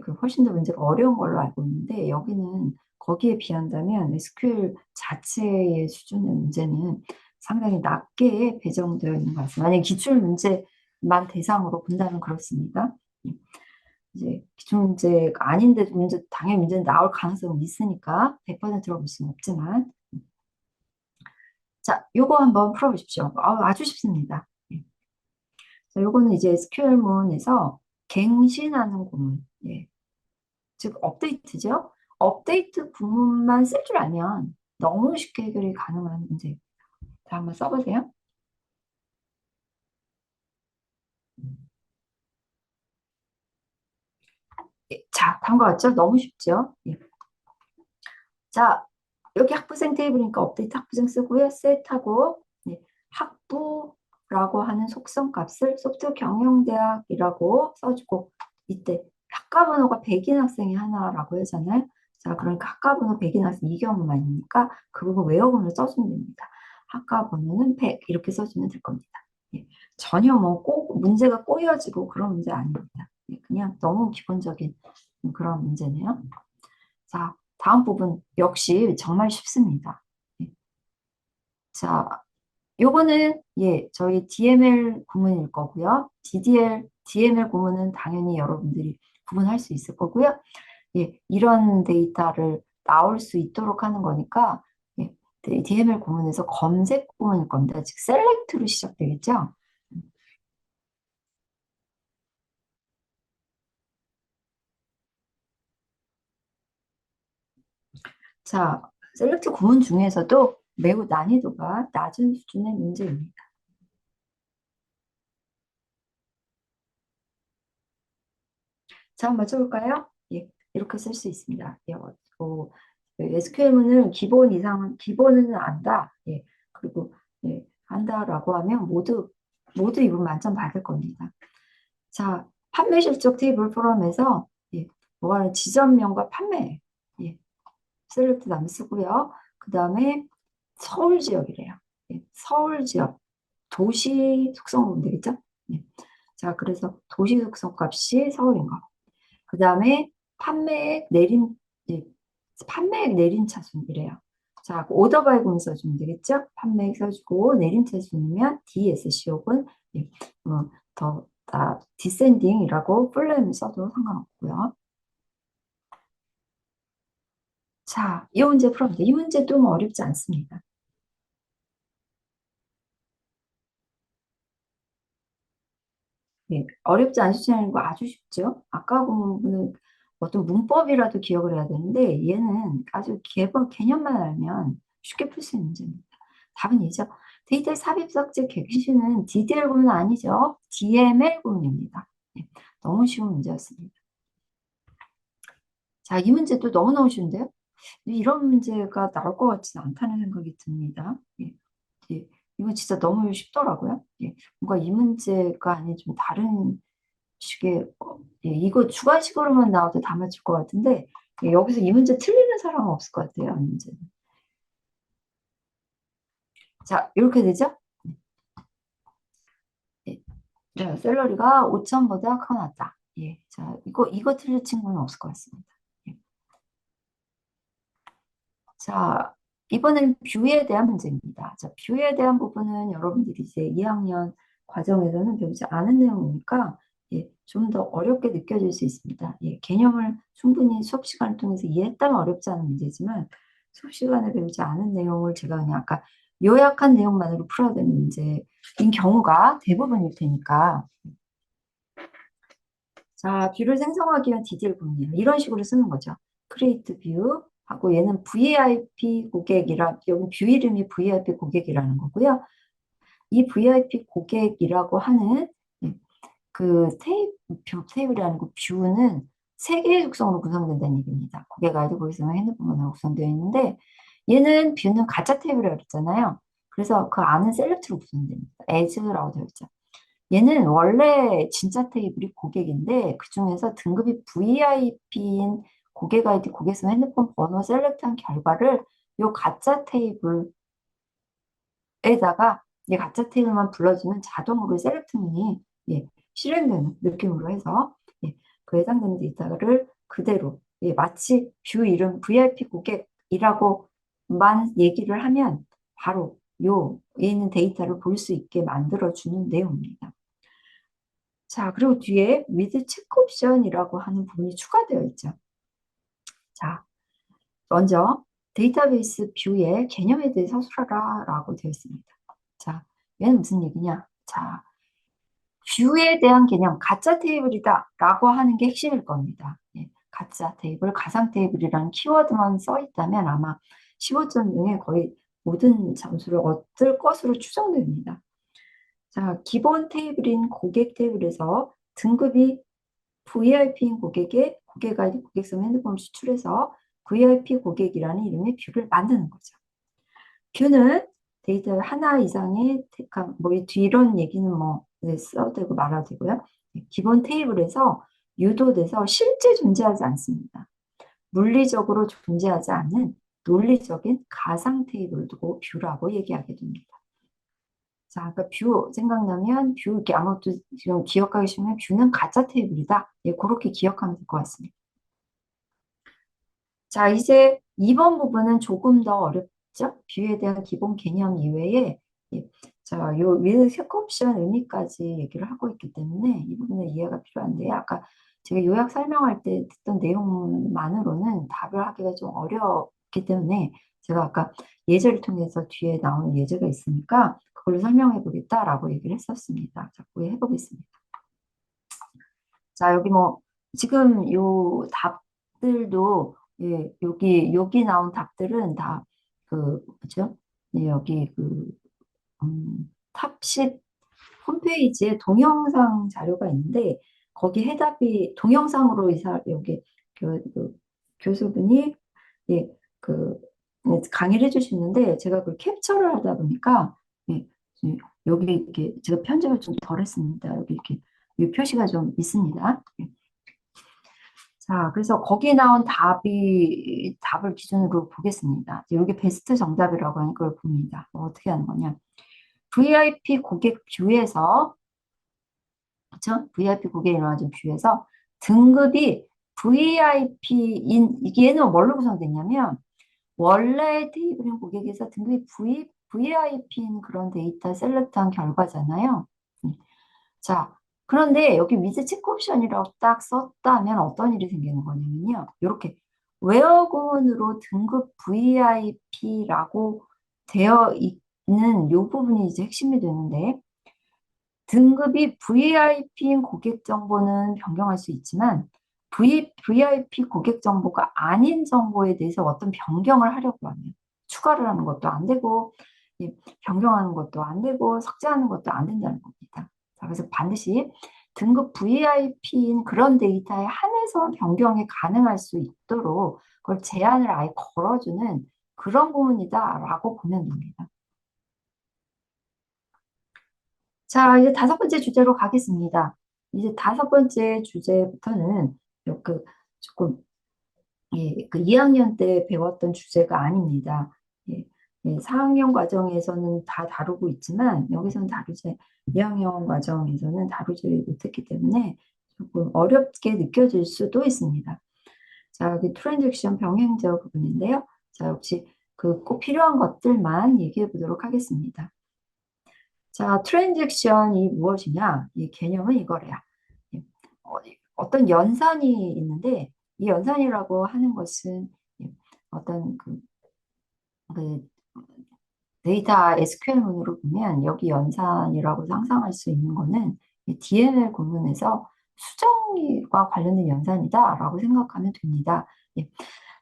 그 훨씬 더 문제가 어려운 걸로 알고 있는데 여기는 거기에 비한다면 SQL 자체의 수준의 문제는 상당히 낮게 배정되어 있는 것 같습니다. 만약 기출 문제만 대상으로 본다면 그렇습니다. 이제 기출 문제가 아닌데 당연히 문제는 나올 가능성은 있으니까 100%라고 볼 수는 없지만 자, 요거 한번 풀어보십시오. 아주 쉽습니다. 예. 자, 요거는 이제 SQL문에서 갱신하는 구문, 예. 즉 업데이트죠. 업데이트 구문만 쓸 줄 알면 너무 쉽게 해결이 가능한 문제. 자, 한번 써보세요. 예, 자, 단거 같죠? 너무 쉽죠? 예. 자, 여기 학부생 테이블이니까 업데이트 학부생 쓰고요. 셋하고 네, 학부라고 하는 속성 값을 소프트 경영대학이라고 써주고 이때 학과 번호가 100인 학생이 하나라고 하잖아요. 자, 그러니까 학과 번호 100인 학생 이 경우만이니까 그 부분 외워보면 써주면 됩니다. 학과 번호는 100 이렇게 써주면 될 겁니다. 예, 전혀 뭐 꼭 문제가 꼬여지고 그런 문제 아닙니다. 예, 그냥 너무 기본적인 그런 문제네요. 자, 다음 부분 역시 정말 쉽습니다. 예. 자, 요거는 예, 저희 DML 구문일 거고요. DML 구문은 당연히 여러분들이 구분할 수 있을 거고요. 예, 이런 데이터를 나올 수 있도록 하는 거니까 예, DML 구문에서 검색 구문일 겁니다. 즉 셀렉트로 시작되겠죠. 자, 셀렉트 구문 중에서도 매우 난이도가 낮은 수준의 문제입니다. 자, 한번 맞춰볼까요? 예, 이렇게 쓸 수 있습니다. 예, SQL문을 기본 이상은 기본은 안다. 예, 그리고 예, 안다라고 하면 모두 이분 만점 받을 겁니다. 자, 판매 실적 테이블 포럼에서 예, 뭐하는 지점명과 판매 예, 셀렉트 다음에 쓰고요. 그 다음에 서울 지역이래요. 예, 서울 지역 도시 속성 보면 되겠죠? 예. 자, 그래서 도시 속성 값이 서울인 거. 그 다음에 판매액 내림, 예, 판매액 내림차순이래요. 자, 그 오더 바이 금 써주면 되겠죠? 판매액 써주고 내림차순이면 DSC 혹은 예, 디센딩이라고 풀네임 써도 상관없고요. 자, 이 문제 풀어보세요. 이 문제도 뭐 어렵지 않습니다. 예, 어렵지 않으시는 거 아주 쉽죠? 아까 부분은 어떤 문법이라도 기억을 해야 되는데 얘는 아주 개념만 알면 쉽게 풀 수 있는 문제입니다. 답은 이죠. 데이터 삽입 삭제 객시는 DDL 구문 아니죠. DML 구문입니다. 예, 너무 쉬운 문제였습니다. 자, 이 문제도 너무너무 쉬운데요? 이런 문제가 나올 것 같지는 않다는 생각이 듭니다. 예, 예, 이거 진짜 너무 쉽더라고요. 예, 뭔가 이 문제가 아닌 좀 다른 식의, 예, 이거 주관식으로만 나와도 다 맞출 것 같은데, 예, 여기서 이 문제 틀리는 사람은 없을 것 같아요, 이 문제는. 자, 이렇게 되죠? 예, 자, 샐러리가 5천보다 커났다. 예, 자, 이거 틀릴 친구는 없을 것 같습니다. 예. 자, 이번엔 뷰에 대한 문제입니다. 자, 뷰에 대한 부분은 여러분들이 이제 2학년 과정에서는 배우지 않은 내용이니까 예, 좀 더 어렵게 느껴질 수 있습니다. 예, 개념을 충분히 수업 시간을 통해서 이해했다면 어렵지 않은 문제지만 수업 시간에 배우지 않은 내용을 제가 그냥 아까 요약한 내용만으로 풀어야 되는 문제인 경우가 대부분일 테니까 자, 뷰를 생성하기 위한 DDL 구문이에요. 이런 식으로 쓰는 거죠. create view 하고 얘는 VIP 고객이라 여기 뷰 이름이 VIP 고객이라는 거고요. 이 VIP 고객이라고 하는 예, 그 테이블이라는 그 뷰는 세 개의 속성으로 구성된다는 얘기입니다. 고객 아이디, 고객 핸드폰 번호로 구성되어 있는데 얘는 뷰는 가짜 테이블이라고 했잖아요. 그래서 그 안은 셀렉트로 구성됩니다. as라고 되어 있죠. 얘는 원래 진짜 테이블이 고객인데 그중에서 등급이 VIP인 고객 아이디, 고객 핸드폰 번호 셀렉트한 결과를 요 가짜 테이블에다가 이 가짜 테이블만 불러주면 자동으로 셀렉트문이 예, 실행되는 느낌으로 해서 예, 그 해당되는 데이터를 그대로 예, 마치 뷰 이름 VIP 고객이라고만 얘기를 하면 바로 요 얘 있는 데이터를 볼 수 있게 만들어주는 내용입니다. 자, 그리고 뒤에 with check option이라고 하는 부분이 추가되어 있죠. 자, 먼저 데이터베이스 뷰의 개념에 대해 서술하라 라고 되어 있습니다. 자, 얘는 무슨 얘기냐? 자, 뷰에 대한 개념, 가짜 테이블이다 라고 하는 게 핵심일 겁니다. 예, 가짜 테이블, 가상 테이블이라는 키워드만 써 있다면 아마 15점 중에 거의 모든 점수를 얻을 것으로 추정됩니다. 자, 기본 테이블인 고객 테이블에서 등급이 VIP인 고객의 고객 아이디, 고객성 핸드폰을 수출해서 VIP 고객이라는 이름의 뷰를 만드는 거죠. 뷰는 데이터 하나 이상의 뭐 이런 얘기는 뭐 써도 되고 말아도 되고요. 기본 테이블에서 유도돼서 실제 존재하지 않습니다. 물리적으로 존재하지 않는 논리적인 가상 테이블을 두고 뷰라고 얘기하게 됩니다. 자, 그러니까 뷰 생각나면 뷰 이렇게 아무것도 지금 기억하기 싫으면 뷰는 가짜 테이블이다. 예, 그렇게 기억하면 될 것 같습니다. 자, 이제 2번 부분은 조금 더 어렵죠? 뷰에 대한 기본 개념 이외에 예, 자, 요 위에 세컨옵션 의미까지 얘기를 하고 있기 때문에 이 부분은 이해가 필요한데 아까 제가 요약 설명할 때 듣던 내용만으로는 답을 하기가 좀 어렵기 때문에 제가 아까 예제를 통해서 뒤에 나오는 예제가 있으니까 그걸로 설명해 보겠다라고 얘기를 했었습니다. 자, 그거 해보겠습니다. 자, 여기 뭐 지금 요 답들도 예, 여기 나온 답들은 다 그 뭐죠? 네, 여기 그 탑십 홈페이지에 동영상 자료가 있는데 거기 해답이 동영상으로 여기 그 교수분이 예, 그 강의를 해주시는데 제가 그 캡처를 하다 보니까 예, 여기 이렇게 제가 편집을 좀 덜 했습니다. 여기 이렇게 이 표시가 좀 있습니다. 예. 자, 그래서 거기 나온 답을 기준으로 보겠습니다. 여기 베스트 정답이라고 하는 걸 봅니다. 어떻게 하는 거냐. VIP 고객 뷰에서, 그쵸? VIP 고객 일어나진 뷰에서 등급이 VIP인, 얘는 뭘로 구성됐냐면, 원래 테이블인 고객에서 등급이 VIP인 그런 데이터 셀렉트한 결과잖아요. 자, 그런데 여기 위즈 체크 옵션이라고 딱 썼다면 어떤 일이 생기는 거냐면요. 이렇게 웨어군으로 등급 VIP라고 되어 있는 이 부분이 이제 핵심이 되는데 등급이 VIP인 고객 정보는 변경할 수 있지만 VIP 고객 정보가 아닌 정보에 대해서 어떤 변경을 하려고 하면 추가를 하는 것도 안 되고 예, 변경하는 것도 안 되고 삭제하는 것도 안 된다는 겁니다. 자, 그래서 반드시 등급 VIP인 그런 데이터에 한해서 변경이 가능할 수 있도록 그걸 제한을 아예 걸어주는 그런 부분이다라고 보면 됩니다. 자, 이제 다섯 번째 주제로 가겠습니다. 이제 다섯 번째 주제부터는 그 조금 예, 그 2학년 때 배웠던 주제가 아닙니다. 예, 예, 4학년 과정에서는 다 다루고 있지만 여기서는 다루지 2학년 과정에서는 다루지 못했기 때문에 조금 어렵게 느껴질 수도 있습니다. 자, 여기 트랜잭션 병행적 부분인데요. 자, 역시 그 꼭 필요한 것들만 얘기해 보도록 하겠습니다. 자, 트랜잭션이 무엇이냐? 이 개념은 이거래요. 예, 어떤 연산이 있는데 이 연산이라고 하는 것은 예, 어떤 그 데이터 SQL문으로 보면 여기 연산이라고 상상할 수 있는 거는 이 DML 구문에서 수정과 관련된 연산이다라고 생각하면 됩니다. 예.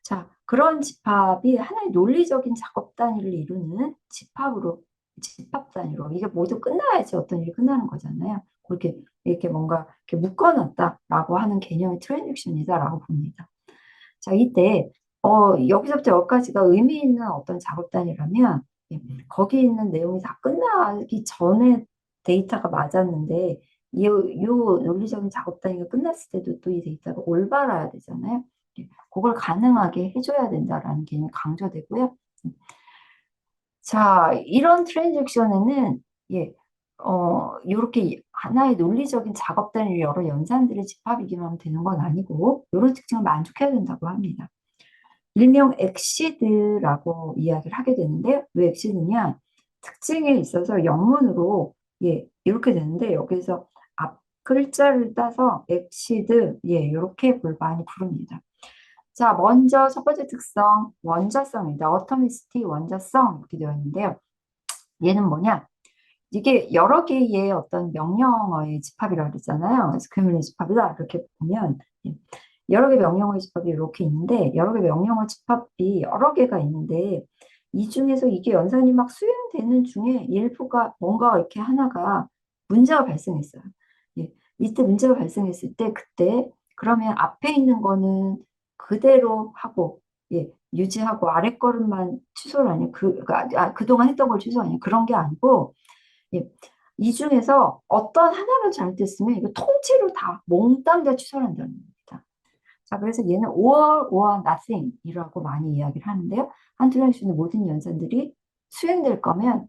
자, 그런 집합이 하나의 논리적인 작업 단위를 이루는 집합 단위로, 이게 모두 끝나야지 어떤 일이 끝나는 거잖아요. 그렇게, 이렇게 뭔가 이렇게 묶어놨다라고 하는 개념이 트랜잭션이다라고 봅니다. 자, 이때, 여기서부터 여기까지가 의미 있는 어떤 작업 단위라면, 예, 거기 있는 내용이 다 끝나기 전에 데이터가 맞았는데, 요 논리적인 작업 단위가 끝났을 때도 또 이 데이터가 올바라야 되잖아요. 예, 그걸 가능하게 해줘야 된다라는 개념이 강조되고요. 자, 이런 트랜잭션에는 예, 이렇게 하나의 논리적인 작업 단위 여러 연산들의 집합이기만 하면 되는 건 아니고 이런 특징을 만족해야 된다고 합니다. 일명 엑시드라고 이야기를 하게 되는데 왜 엑시드냐? 특징에 있어서 영문으로 예, 이렇게 되는데 여기서 앞 글자를 따서 엑시드 예, 이렇게 많이 부릅니다. 자, 먼저 첫 번째 특성, 원자성입니다. 어토미시티, 원자성 이렇게 되어 있는데요. 얘는 뭐냐? 이게 여러 개의 어떤 명령어의 집합이라고 그랬잖아요. SQL의 집합이다. 이렇게 보면 예, 여러 개 명령어의 집합이 이렇게 있는데 여러 개 명령어 집합이 여러 개가 있는데 이 중에서 이게 연산이 막 수행되는 중에 일부가 뭔가 이렇게 하나가 문제가 발생했어요. 예, 이때 문제가 발생했을 때 그때 그러면 앞에 있는 거는 그대로 하고 예, 유지하고 아래 거를만 취소를 하냐 그동안 했던 걸 취소하냐 그런 게 아니고 예, 이 중에서 어떤 하나가 잘못됐으면 이거 통째로 다 몽땅 다 취소를 한다는 겁니다. 자, 그래서 얘는 or nothing이라고 많이 이야기를 하는데요. 한 트랜잭션의 모든 연산들이 수행될 거면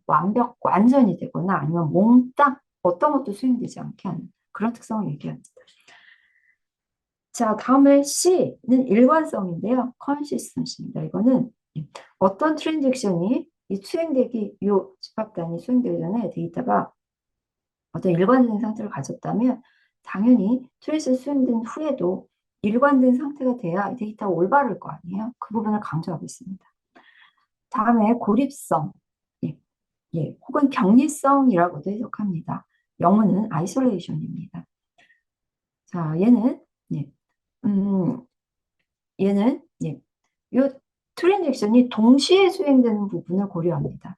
완전히 되거나 아니면 몽땅 어떤 것도 수행되지 않게 하는 그런 특성을 얘기합니다. 자, 다음에 C는 일관성인데요. consistency입니다. 이거는 어떤 트랜잭션이 이 수행되기, 이 집합단이 수행되기 전에 데이터가 어떤 일관된 상태를 가졌다면 당연히 트랜스 수행된 후에도 일관된 상태가 돼야 데이터가 올바를 거 아니에요. 그 부분을 강조하고 있습니다. 다음에 고립성, 예, 예, 혹은 격리성이라고도 해석합니다. 영어는 isolation입니다. 자, 예, 음, 예, 요 트랜잭션이 동시에 수행되는 부분을 고려합니다.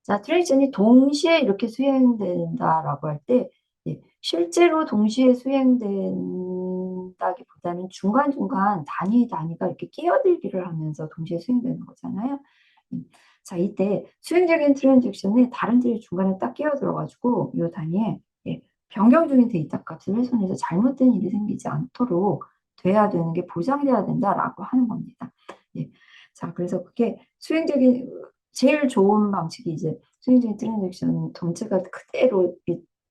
자, 트랜잭션이 동시에 이렇게 수행된다라고 할 때, 예, 실제로 동시에 수행된다기보다는 중간중간 단위가 이렇게 끼어들기를 하면서 동시에 수행되는 거잖아요. 음, 자, 이때 수행적인 트랜잭션에 다른 들이 중간에 딱 끼어들어가지고 이 단위에 예, 변경 중인 데이터 값을 훼손해서 잘못된 일이 생기지 않도록 돼야 되는 게 보장돼야 된다라고 하는 겁니다. 예. 자, 그래서 그게 수행적인 제일 좋은 방식이 이제 수행적인 트랜잭션 전체가 그대로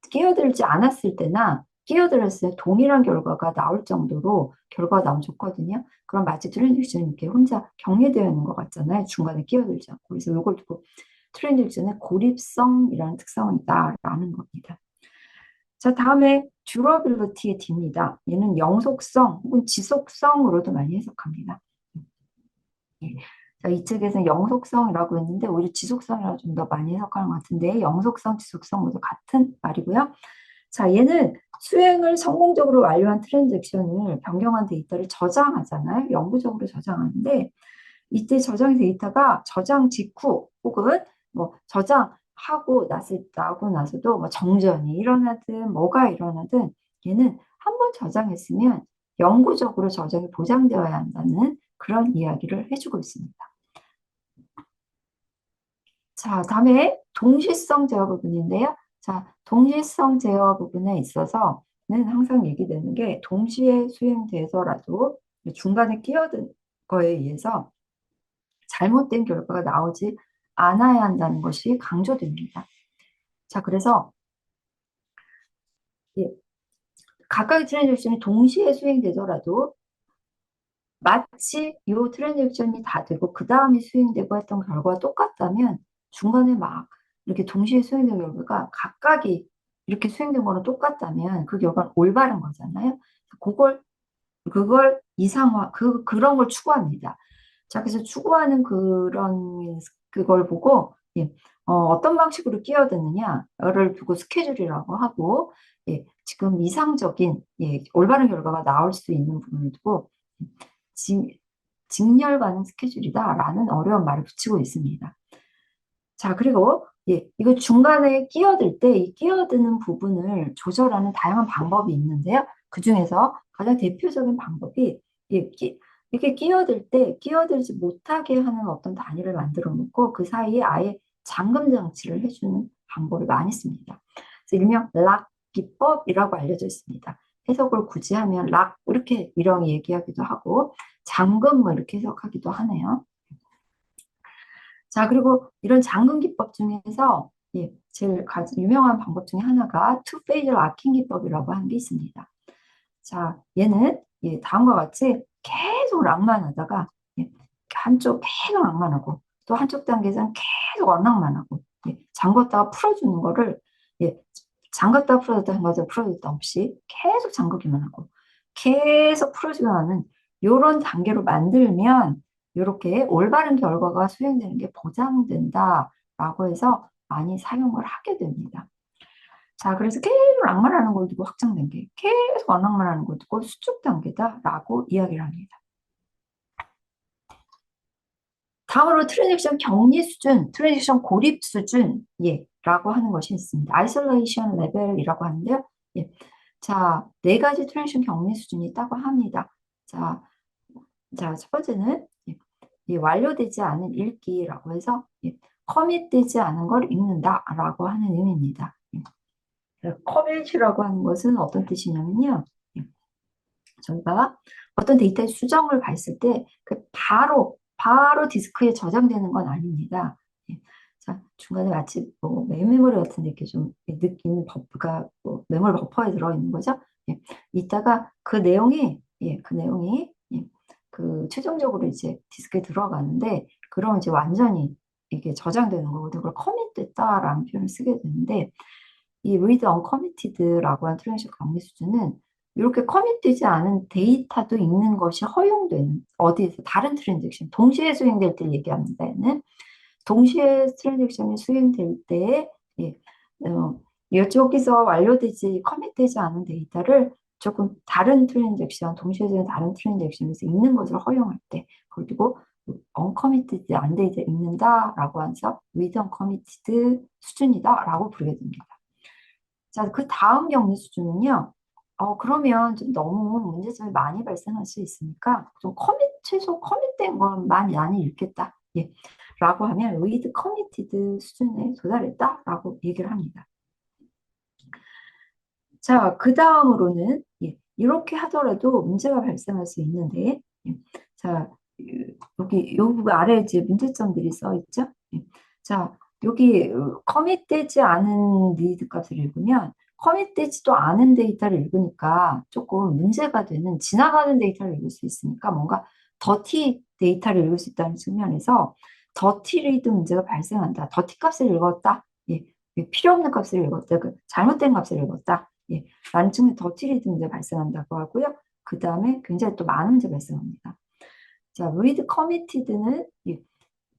끼어들지 않았을 때나 끼어들었을 때 동일한 결과가 나올 정도로 결과가 나오면 좋거든요. 그럼 마치 트랜잭션이 이렇게 혼자 격리되어 있는 것 같잖아요. 중간에 끼어들지 않고. 그래서 이걸 두고 트랜잭션의 고립성이라는 특성이 있다라는 겁니다. 자, 다음에 듀러빌리티의 D입니다. 얘는 영속성 혹은 지속성으로도 많이 해석합니다. 예. 자, 이 책에서는 영속성이라고 했는데 오히려 지속성이라고 좀 더 많이 해석하는 것 같은데 영속성, 지속성 모두 같은 말이고요. 자, 얘는 수행을 성공적으로 완료한 트랜잭션을 변경한 데이터를 저장하잖아요. 영구적으로 저장하는데 이때 저장 데이터가 저장 직후 혹은 뭐 저장하고 나고 나서도 뭐 정전이 일어나든 뭐가 일어나든 얘는 한 번 저장했으면 영구적으로 저장이 보장되어야 한다는 그런 이야기를 해주고 있습니다. 자, 다음에 동시성 제어 부분인데요. 자, 동시성 제어 부분에 있어서는 항상 얘기되는 게 동시에 수행돼서라도 중간에 끼어든 거에 의해서 잘못된 결과가 나오지 않아야 한다는 것이 강조됩니다. 자, 그래서 예, 각각의 트랜잭션이 동시에 수행되더라도 마치 이 트랜잭션이 다 되고 그 다음이 수행되고 했던 결과가 똑같다면 중간에 막 이렇게 동시에 수행된 결과가 각각이 이렇게 수행된 거랑 똑같다면 그 결과는 올바른 거잖아요. 그걸 이상화, 그런 걸 추구합니다. 자, 그래서 추구하는 그걸 보고, 예, 어떤 방식으로 끼어드느냐를 두고 스케줄이라고 하고, 예, 지금 이상적인, 예, 올바른 결과가 나올 수 있는 부분을 두고, 직, 직렬 가능 스케줄이다라는 어려운 말을 붙이고 있습니다. 자, 그리고 예, 이거 중간에 끼어들 때 이 끼어드는 부분을 조절하는 다양한 방법이 있는데요. 그중에서 가장 대표적인 방법이 예, 이렇게 끼어들 때 끼어들지 못하게 하는 어떤 단위를 만들어 놓고 그 사이에 아예 잠금 장치를 해주는 방법을 많이 씁니다. 그래서 일명 락 기법이라고 알려져 있습니다. 해석을 굳이 하면 락 이렇게 얘기하기도 하고 잠금 뭐 이렇게 해석하기도 하네요. 자, 그리고 이런 잠금 기법 중에서 예, 제일 가장 유명한 방법 중에 하나가 투페이즈 락킹 기법이라고 하는 게 있습니다. 자, 얘는 예, 다음과 같이 계속 락만 하다가 예, 한쪽 계속 락만 하고 또 한쪽 단계에서는 계속 언락만 하고 예, 잠궜다가 풀어주는 거를 예, 잠갔다 풀어줬다 한 거죠. 풀어줬다 없이 계속 잠그기만 하고 계속 풀어주기만 하는 이런 단계로 만들면 이렇게 올바른 결과가 수행되는 게 보장된다라고 해서 많이 사용을 하게 됩니다. 자, 그래서 계속 낭만하는 걸 두고 확장된 게 계속 언락만하는 걸 두고 수축 단계다라고 이야기를 합니다. 다음으로 트랜잭션 격리 수준, 트랜잭션 고립 수준, 예, 라고 하는 것이 있습니다. 아이솔레이션 레벨이라고 하는데요. 예. 자, 네 가지 트랜잭션 격리 수준이 있다고 합니다. 자, 첫 번째는 예, 예, 완료되지 않은 읽기라고 해서 예, 커밋되지 않은 걸 읽는다라고 하는 의미입니다. 커밋이라고 하는 것은 어떤 뜻이냐면요. 예, 저희가 어떤 데이터의 수정을 봤을 때 그 바로 디스크에 저장되는 건 아닙니다. 예. 자, 중간에 마치 뭐 메모리 같은 데 이렇게 좀 느끼는 버프가 뭐 메모리 버퍼에 들어있는 거죠. 예. 이따가 그 내용이 그 최종적으로 이제 디스크에 들어가는데 그럼 이제 완전히 이게 저장되는 거거든요. 그걸 커밋됐다라는 표현을 쓰게 되는데 이 read uncommitted라고 하는 트랜잭션 관리 수준은 이렇게 커밋되지 않은 데이터도 읽는 것이 허용되는 어디에서 다른 트랜잭션 동시에 수행될 때 얘기합니다. 얘는 동시에 트랜잭션이 수행될 때 예, 이쪽에서 완료되지 커밋되지 않은 데이터를 조금 다른 트랜잭션 동시에 수행 다른 트랜잭션에서 읽는 것을 허용할 때 그리고 uncommitted 안 데이터 읽는다라고 해서 read uncommitted 수준이다라고 부르게 됩니다. 자, 그 다음 격리 수준은요. 그러면 좀 너무 문제점이 많이 발생할 수 있으니까 좀 최소 커밋된 것만 많이 읽겠다. 예. 라고 하면 read committed 수준에 도달했다라고 얘기를 합니다. 자, 그 다음으로는 예, 이렇게 하더라도 문제가 발생할 수 있는데 예, 자, 여기 요 부분 아래에 이제 문제점들이 써 있죠. 예. 자, 여기 커밋되지 않은 리드 값을 읽으면 커밋되지도 않은 데이터를 읽으니까 조금 문제가 되는 지나가는 데이터를 읽을 수 있으니까 뭔가 더티 데이터를 읽을 수 있다는 측면에서 더티 리드 문제가 발생한다. 더티 값을 읽었다. 예, 필요 없는 값을 읽었다. 잘못된 값을 읽었다. 예, 라는 측면에 더티 리드 문제 발생한다고 하고요. 그 다음에 굉장히 또 많은 문제 발생합니다. 자, read committed는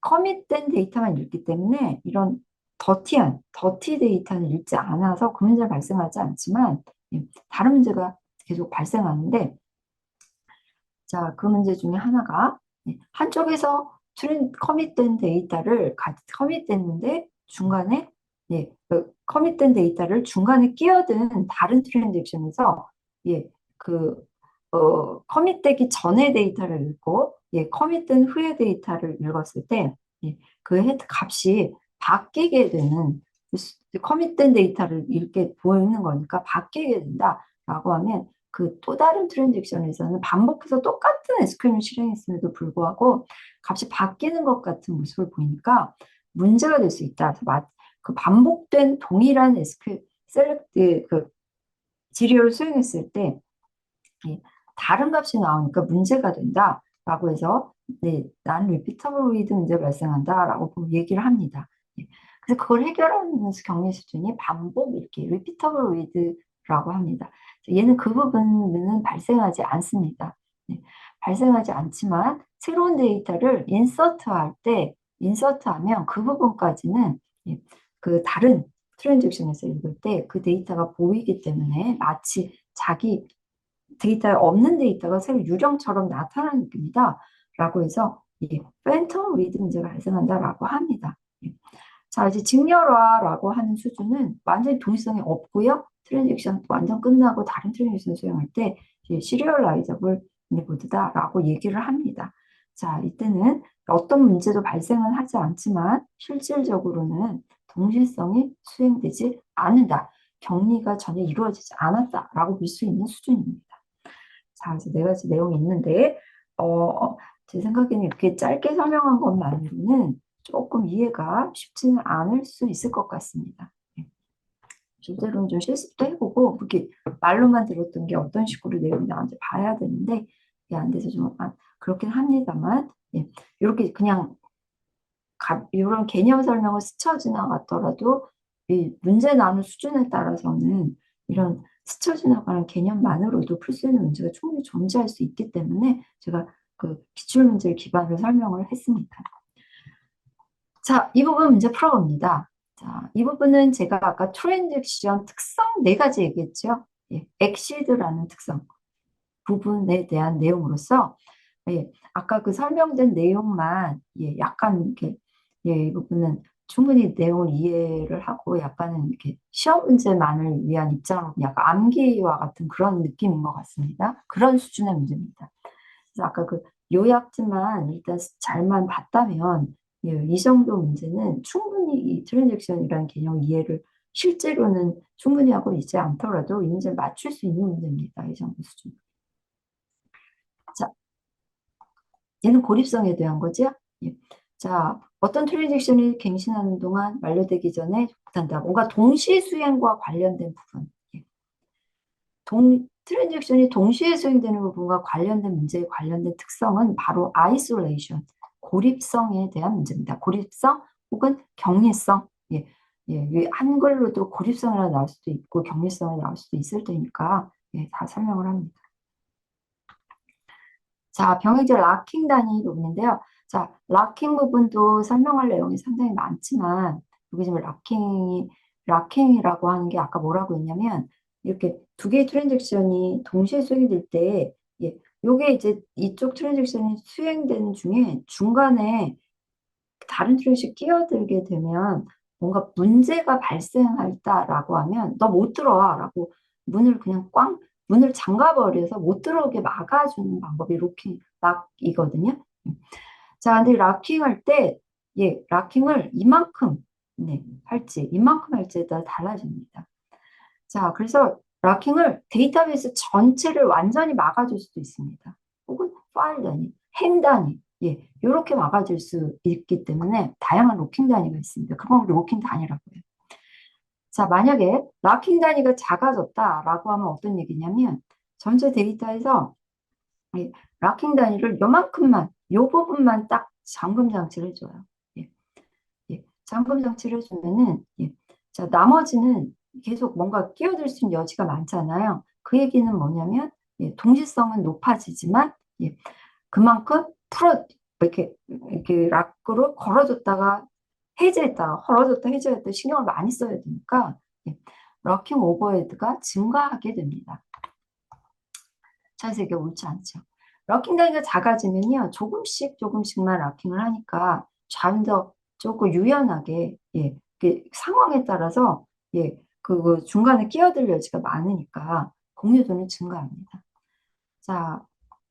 커밋된 데이터만 읽기 때문에 이런 더티 데이터는 읽지 않아서 그 문제가 발생하지 않지만 다른 문제가 계속 발생하는데 자, 그 문제 중에 하나가 한쪽에서 커밋된 데이터를 커밋됐는데 중간에 커밋된 데이터를 중간에 끼어든 다른 트랜잭션에서 예, 그 커밋되기 전에 데이터를 읽고 커밋된 후에 데이터를 읽었을 때 그 헤드 값이 바뀌게 되는 커밋된 데이터를 읽게 보이는 거니까 바뀌게 된다라고 하면 그 또 다른 트랜잭션에서는 반복해서 똑같은 SQL을 실행했음에도 불구하고 값이 바뀌는 것 같은 모습을 보이니까 문제가 될 수 있다. 그래서 그 반복된 동일한 SQL 셀렉트 그 지리를 수행했을 때 다른 값이 나오니까 문제가 된다라고 해서 난 리피터블 위드 문제가 발생한다라고 얘기를 합니다. 그래서 그걸 해결하는 경리 수준이 반복 읽기, repeatable read라고 합니다. 얘는 그 부분은 발생하지 않습니다. 발생하지 않지만 새로운 데이터를 인서트하면 그 부분까지는 그 다른 트랜잭션에서 읽을 때 그 데이터가 보이기 때문에 마치 자기 데이터에 없는 데이터가 새로 유령처럼 나타나는 느낌이다. 라고 해서 팬텀 리드 문제가 발생한다라고 합니다. 자, 이제 직렬화라고 하는 수준은 완전히 동시성이 없고요. 트랜잭션 완전 끝나고 다른 트랜잭션 수행할 때 시리얼라이저블 모드다라고 얘기를 합니다. 자, 이때는 어떤 문제도 발생은 하지 않지만 실질적으로는 동시성이 수행되지 않는다. 격리가 전혀 이루어지지 않았다라고 볼 수 있는 수준입니다. 자, 그래서 네 가지 내용이 있는데, 제 생각에는 이렇게 짧게 설명한 것만으로는 조금 이해가 쉽지는 않을 수 있을 것 같습니다. 실제로는 좀 실습도 해보고, 그렇게 말로만 들었던 게 어떤 식으로 내용이 나오는지 봐야 되는데, 이게 안 돼서 좀, 그렇긴 합니다만, 이렇게 그냥, 이런 개념 설명을 스쳐 지나갔더라도, 이 문제 나누는 수준에 따라서는 이런 스쳐 지나가는 개념만으로도 풀 수 있는 문제가 충분히 존재할 수 있기 때문에 제가 그 기출문제를 기반으로 설명을 했습니다. 자, 이 부분 문제 풀어봅니다. 자, 이 부분은 제가 아까 트랜잭션 특성 네 가지 얘기했죠. 엑시드라는 특성 부분에 대한 내용으로서 아까 그 설명된 내용만 약간 이렇게 이 부분은 충분히 내용을 이해를 하고 약간은 이렇게 시험 문제만을 위한 입장으로 약간 암기와 같은 그런 느낌인 것 같습니다. 그런 수준의 문제입니다. 그래서 아까 그 요약지만 일단 잘만 봤다면 이 정도 문제는 충분히 이 트랜잭션이라는 개념 이해를 실제로는 충분히 하고 있지 않더라도 이 문제를 맞출 수 있는 문제입니다. 이 정도 수준. 자, 얘는 고립성에 대한 거죠. 자, 어떤 트랜잭션이 갱신하는 동안 완료되기 전에 한다. 뭔가 동시 수행과 관련된 부분. 트랜잭션이 동시에 수행되는 부분과 관련된 문제에 관련된 특성은 바로 아이솔레이션, 고립성에 대한 문제입니다. 고립성 혹은 격리성. 한글로도 고립성이라 나올 수도 있고 격리성이 나올 수도 있을 테니까 다 설명을 합니다. 자, 병행제 락킹 단위 부분인데요. 자, 락킹 부분도 설명할 내용이 상당히 많지만 여기 지금 락킹이라고 하는 게 아까 뭐라고 했냐면 이렇게 두 개의 트랜잭션이 동시에 수행될 때 요게 이제 이쪽 트랜잭션이 수행되는 중에 중간에 다른 트랜잭션이 끼어들게 되면 뭔가 문제가 발생했다라고 하면 너 못 들어와라고 문을 그냥 문을 잠가버려서 못 들어오게 막아주는 방법이 락이거든요. 자, 근데 락킹 할 때, 락킹을 이만큼 할지에 따라 달라집니다. 자, 그래서 락킹을 데이터베이스 전체를 완전히 막아줄 수도 있습니다. 혹은 파일 단위, 행 단위, 이렇게 막아줄 수 있기 때문에 다양한 로킹 단위가 있습니다. 그건 로킹 단위라고 해요. 자, 만약에 락킹 단위가 작아졌다라고 하면 어떤 얘기냐면 전체 데이터에서 락킹 단위를 요만큼만, 요 부분만 딱 잠금 장치를 해줘요. 잠금 장치를 해주면은, 자, 나머지는 계속 뭔가 끼어들 수 있는 여지가 많잖아요. 그 얘기는 뭐냐면, 동시성은 높아지지만, 그만큼 이렇게 락으로 걸어줬다가 해제했다가 걸어줬다 해제했다 신경을 많이 써야 되니까 예, 럭킹 오버헤드가 증가하게 됩니다. 그래서 이게 옳지 않죠. 럭킹 단위가 작아지면요 조금씩 조금씩만 락킹을 하니까 좀 더 조금 유연하게 상황에 따라서 그 중간에 끼어들 여지가 많으니까 공유도는 증가합니다. 자,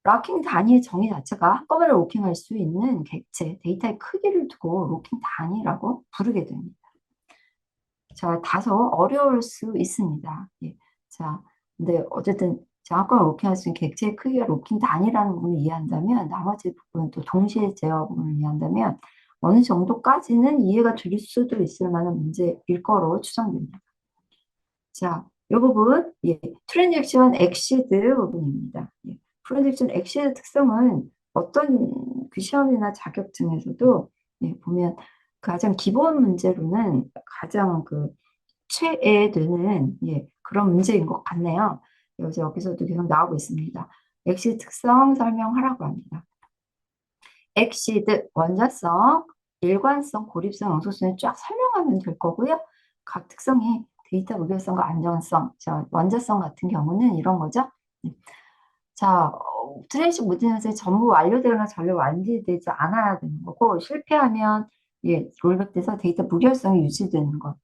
락킹 단위의 정의 자체가 한꺼번에 로킹할 수 있는 객체, 데이터의 크기를 두고 로킹 단위라고 부르게 됩니다. 자, 다소 어려울 수 있습니다. 자, 근데 어쨌든 한꺼번에 로킹할 수 있는 객체의 크기가 로킹 단위라는 부분을 이해한다면 나머지 부분은 또 동시에 제어 부분을 이해한다면 어느 정도까지는 이해가 될 수도 있을 만한 문제일 거로 추정됩니다. 자, 이 부분, 트랜잭션 엑시드 부분입니다. 트랜잭션 엑시드 특성은 어떤 그 시험이나 자격증에서도 보면 가장 기본 문제로는 가장 그 최애되는 그런 문제인 것 같네요. 그래서 여기서도 계속 나오고 있습니다. 엑시드 특성 설명하라고 합니다. 엑시드 원자성, 일관성, 고립성, 영속성을 쫙 설명하면 될 거고요. 각 특성이 데이터 무결성과 안정성, 자, 원자성 같은 경우는 이런 거죠. 자, 트랜식 모든 현상이 전부 완료되거나 전혀 완료되지 않아야 되는 거고 실패하면 롤백돼서 데이터 무결성이 유지되는 것.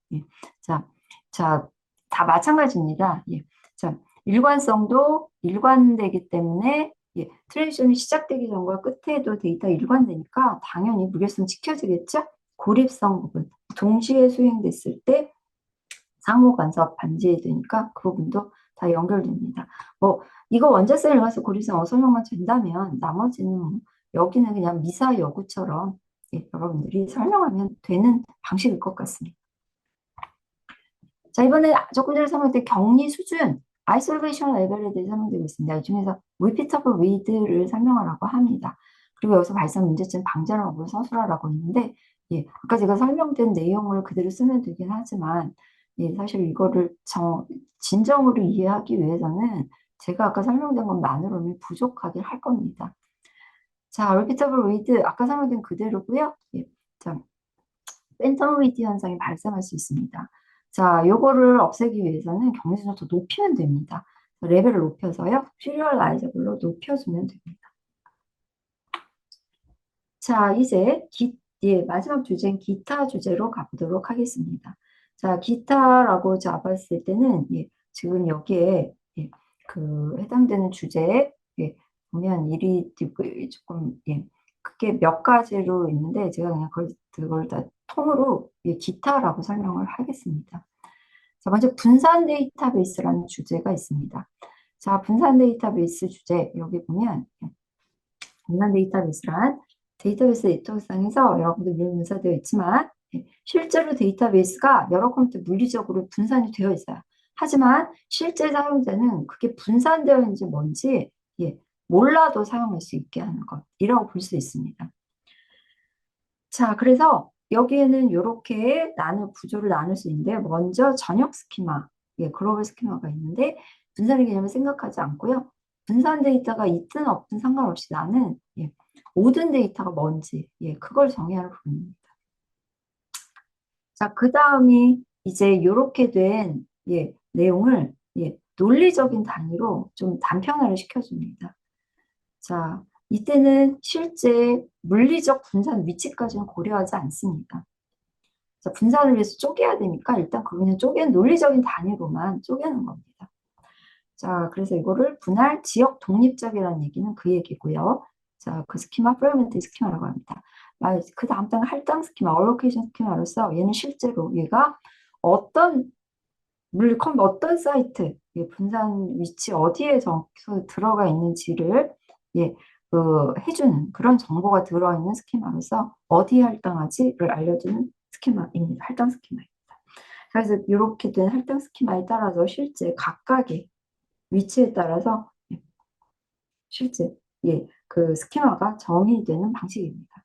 자, 자, 다 마찬가지입니다. 자, 일관성도 일관되기 때문에 트랜지션이 시작되기 전과 끝에도 데이터가 일관되니까 당연히 무결성 지켜지겠죠? 고립성 부분, 동시에 수행됐을 때 상호 간섭 반지되니까 그 부분도 다 연결됩니다. 뭐 이거 원자성을 가서 고립성 설명만 된다면 나머지는 여기는 그냥 미사 여구처럼 여러분들이 설명하면 되는 방식일 것 같습니다. 자, 이번에 조금 전에 설명드린 격리 수준, 아이솔레이션 레벨에 대해 설명드리고 있습니다. 이 중에서 repeatable read를 설명하라고 합니다. 그리고 여기서 발생 문제점 방지하라고 서술하라고 했는데, 아까 제가 설명된 내용을 그대로 쓰면 되긴 하지만, 사실 이거를 진정으로 이해하기 위해서는 제가 아까 설명된 것만으로는 부족하게 할 겁니다. 자, repeatable read, 아까 설명된 그대로고요. 자, 팬텀 리드 현상이 발생할 수 있습니다. 자, 요거를 없애기 위해서는 경직을 더 높이면 됩니다. 레벨을 높여서요. 시리얼라이저블로 높여주면 됩니다. 자, 이제 마지막 주제인 기타 주제로 가보도록 하겠습니다. 자, 기타라고 잡았을 때는 지금 여기에 해당되는 주제에 보면 일이 조금 그게 몇 가지로 있는데 제가 그냥 그걸 다 통으로 기타라고 설명을 하겠습니다. 자, 먼저 분산 데이터베이스라는 주제가 있습니다. 자, 분산 데이터베이스 주제 여기 보면 분산 데이터베이스란 데이터베이스 네트워크상에서 여러분들 분산되어 있지만 실제로 데이터베이스가 여러 컴퓨터 물리적으로 분산이 되어 있어요. 하지만 실제 사용자는 그게 분산되어 있는지 뭔지 몰라도 사용할 수 있게 하는 것이라고 볼 수 있습니다. 자, 그래서 여기에는 이렇게 구조를 나눌 수 있는데 먼저 전역 스키마, 글로벌 스키마가 있는데 분산의 개념을 생각하지 않고요. 분산 데이터가 있든 없든 상관없이 나는 모든 데이터가 뭔지 그걸 정의하는 부분입니다. 자, 그 다음이 이제 이렇게 된 내용을 논리적인 단위로 좀 단편화를 시켜줍니다. 자, 이때는 실제 물리적 분산 위치까지는 고려하지 않습니다. 자, 분산을 위해서 쪼개야 되니까 일단 그거는 논리적인 단위로만 쪼개는 겁니다. 자, 그래서 이거를 분할 지역 독립적이라는 얘기는 그 얘기고요. 자, 그 스키마 프레그먼트 스키마라고 합니다. 그 다음 단은 할당 스키마, 얼로케이션 스키마로서 얘는 실제로 얘가 어떤 어떤 사이트, 분산 위치 어디에 들어가 있는지를 해주는 그런 정보가 들어있는 스키마로서 어디에 할당하지를 알려주는 스키마입니다. 할당 스키마입니다. 그래서 이렇게 된 할당 스키마에 따라서 실제 각각의 위치에 따라서 실제 그 스키마가 정의되는 방식입니다.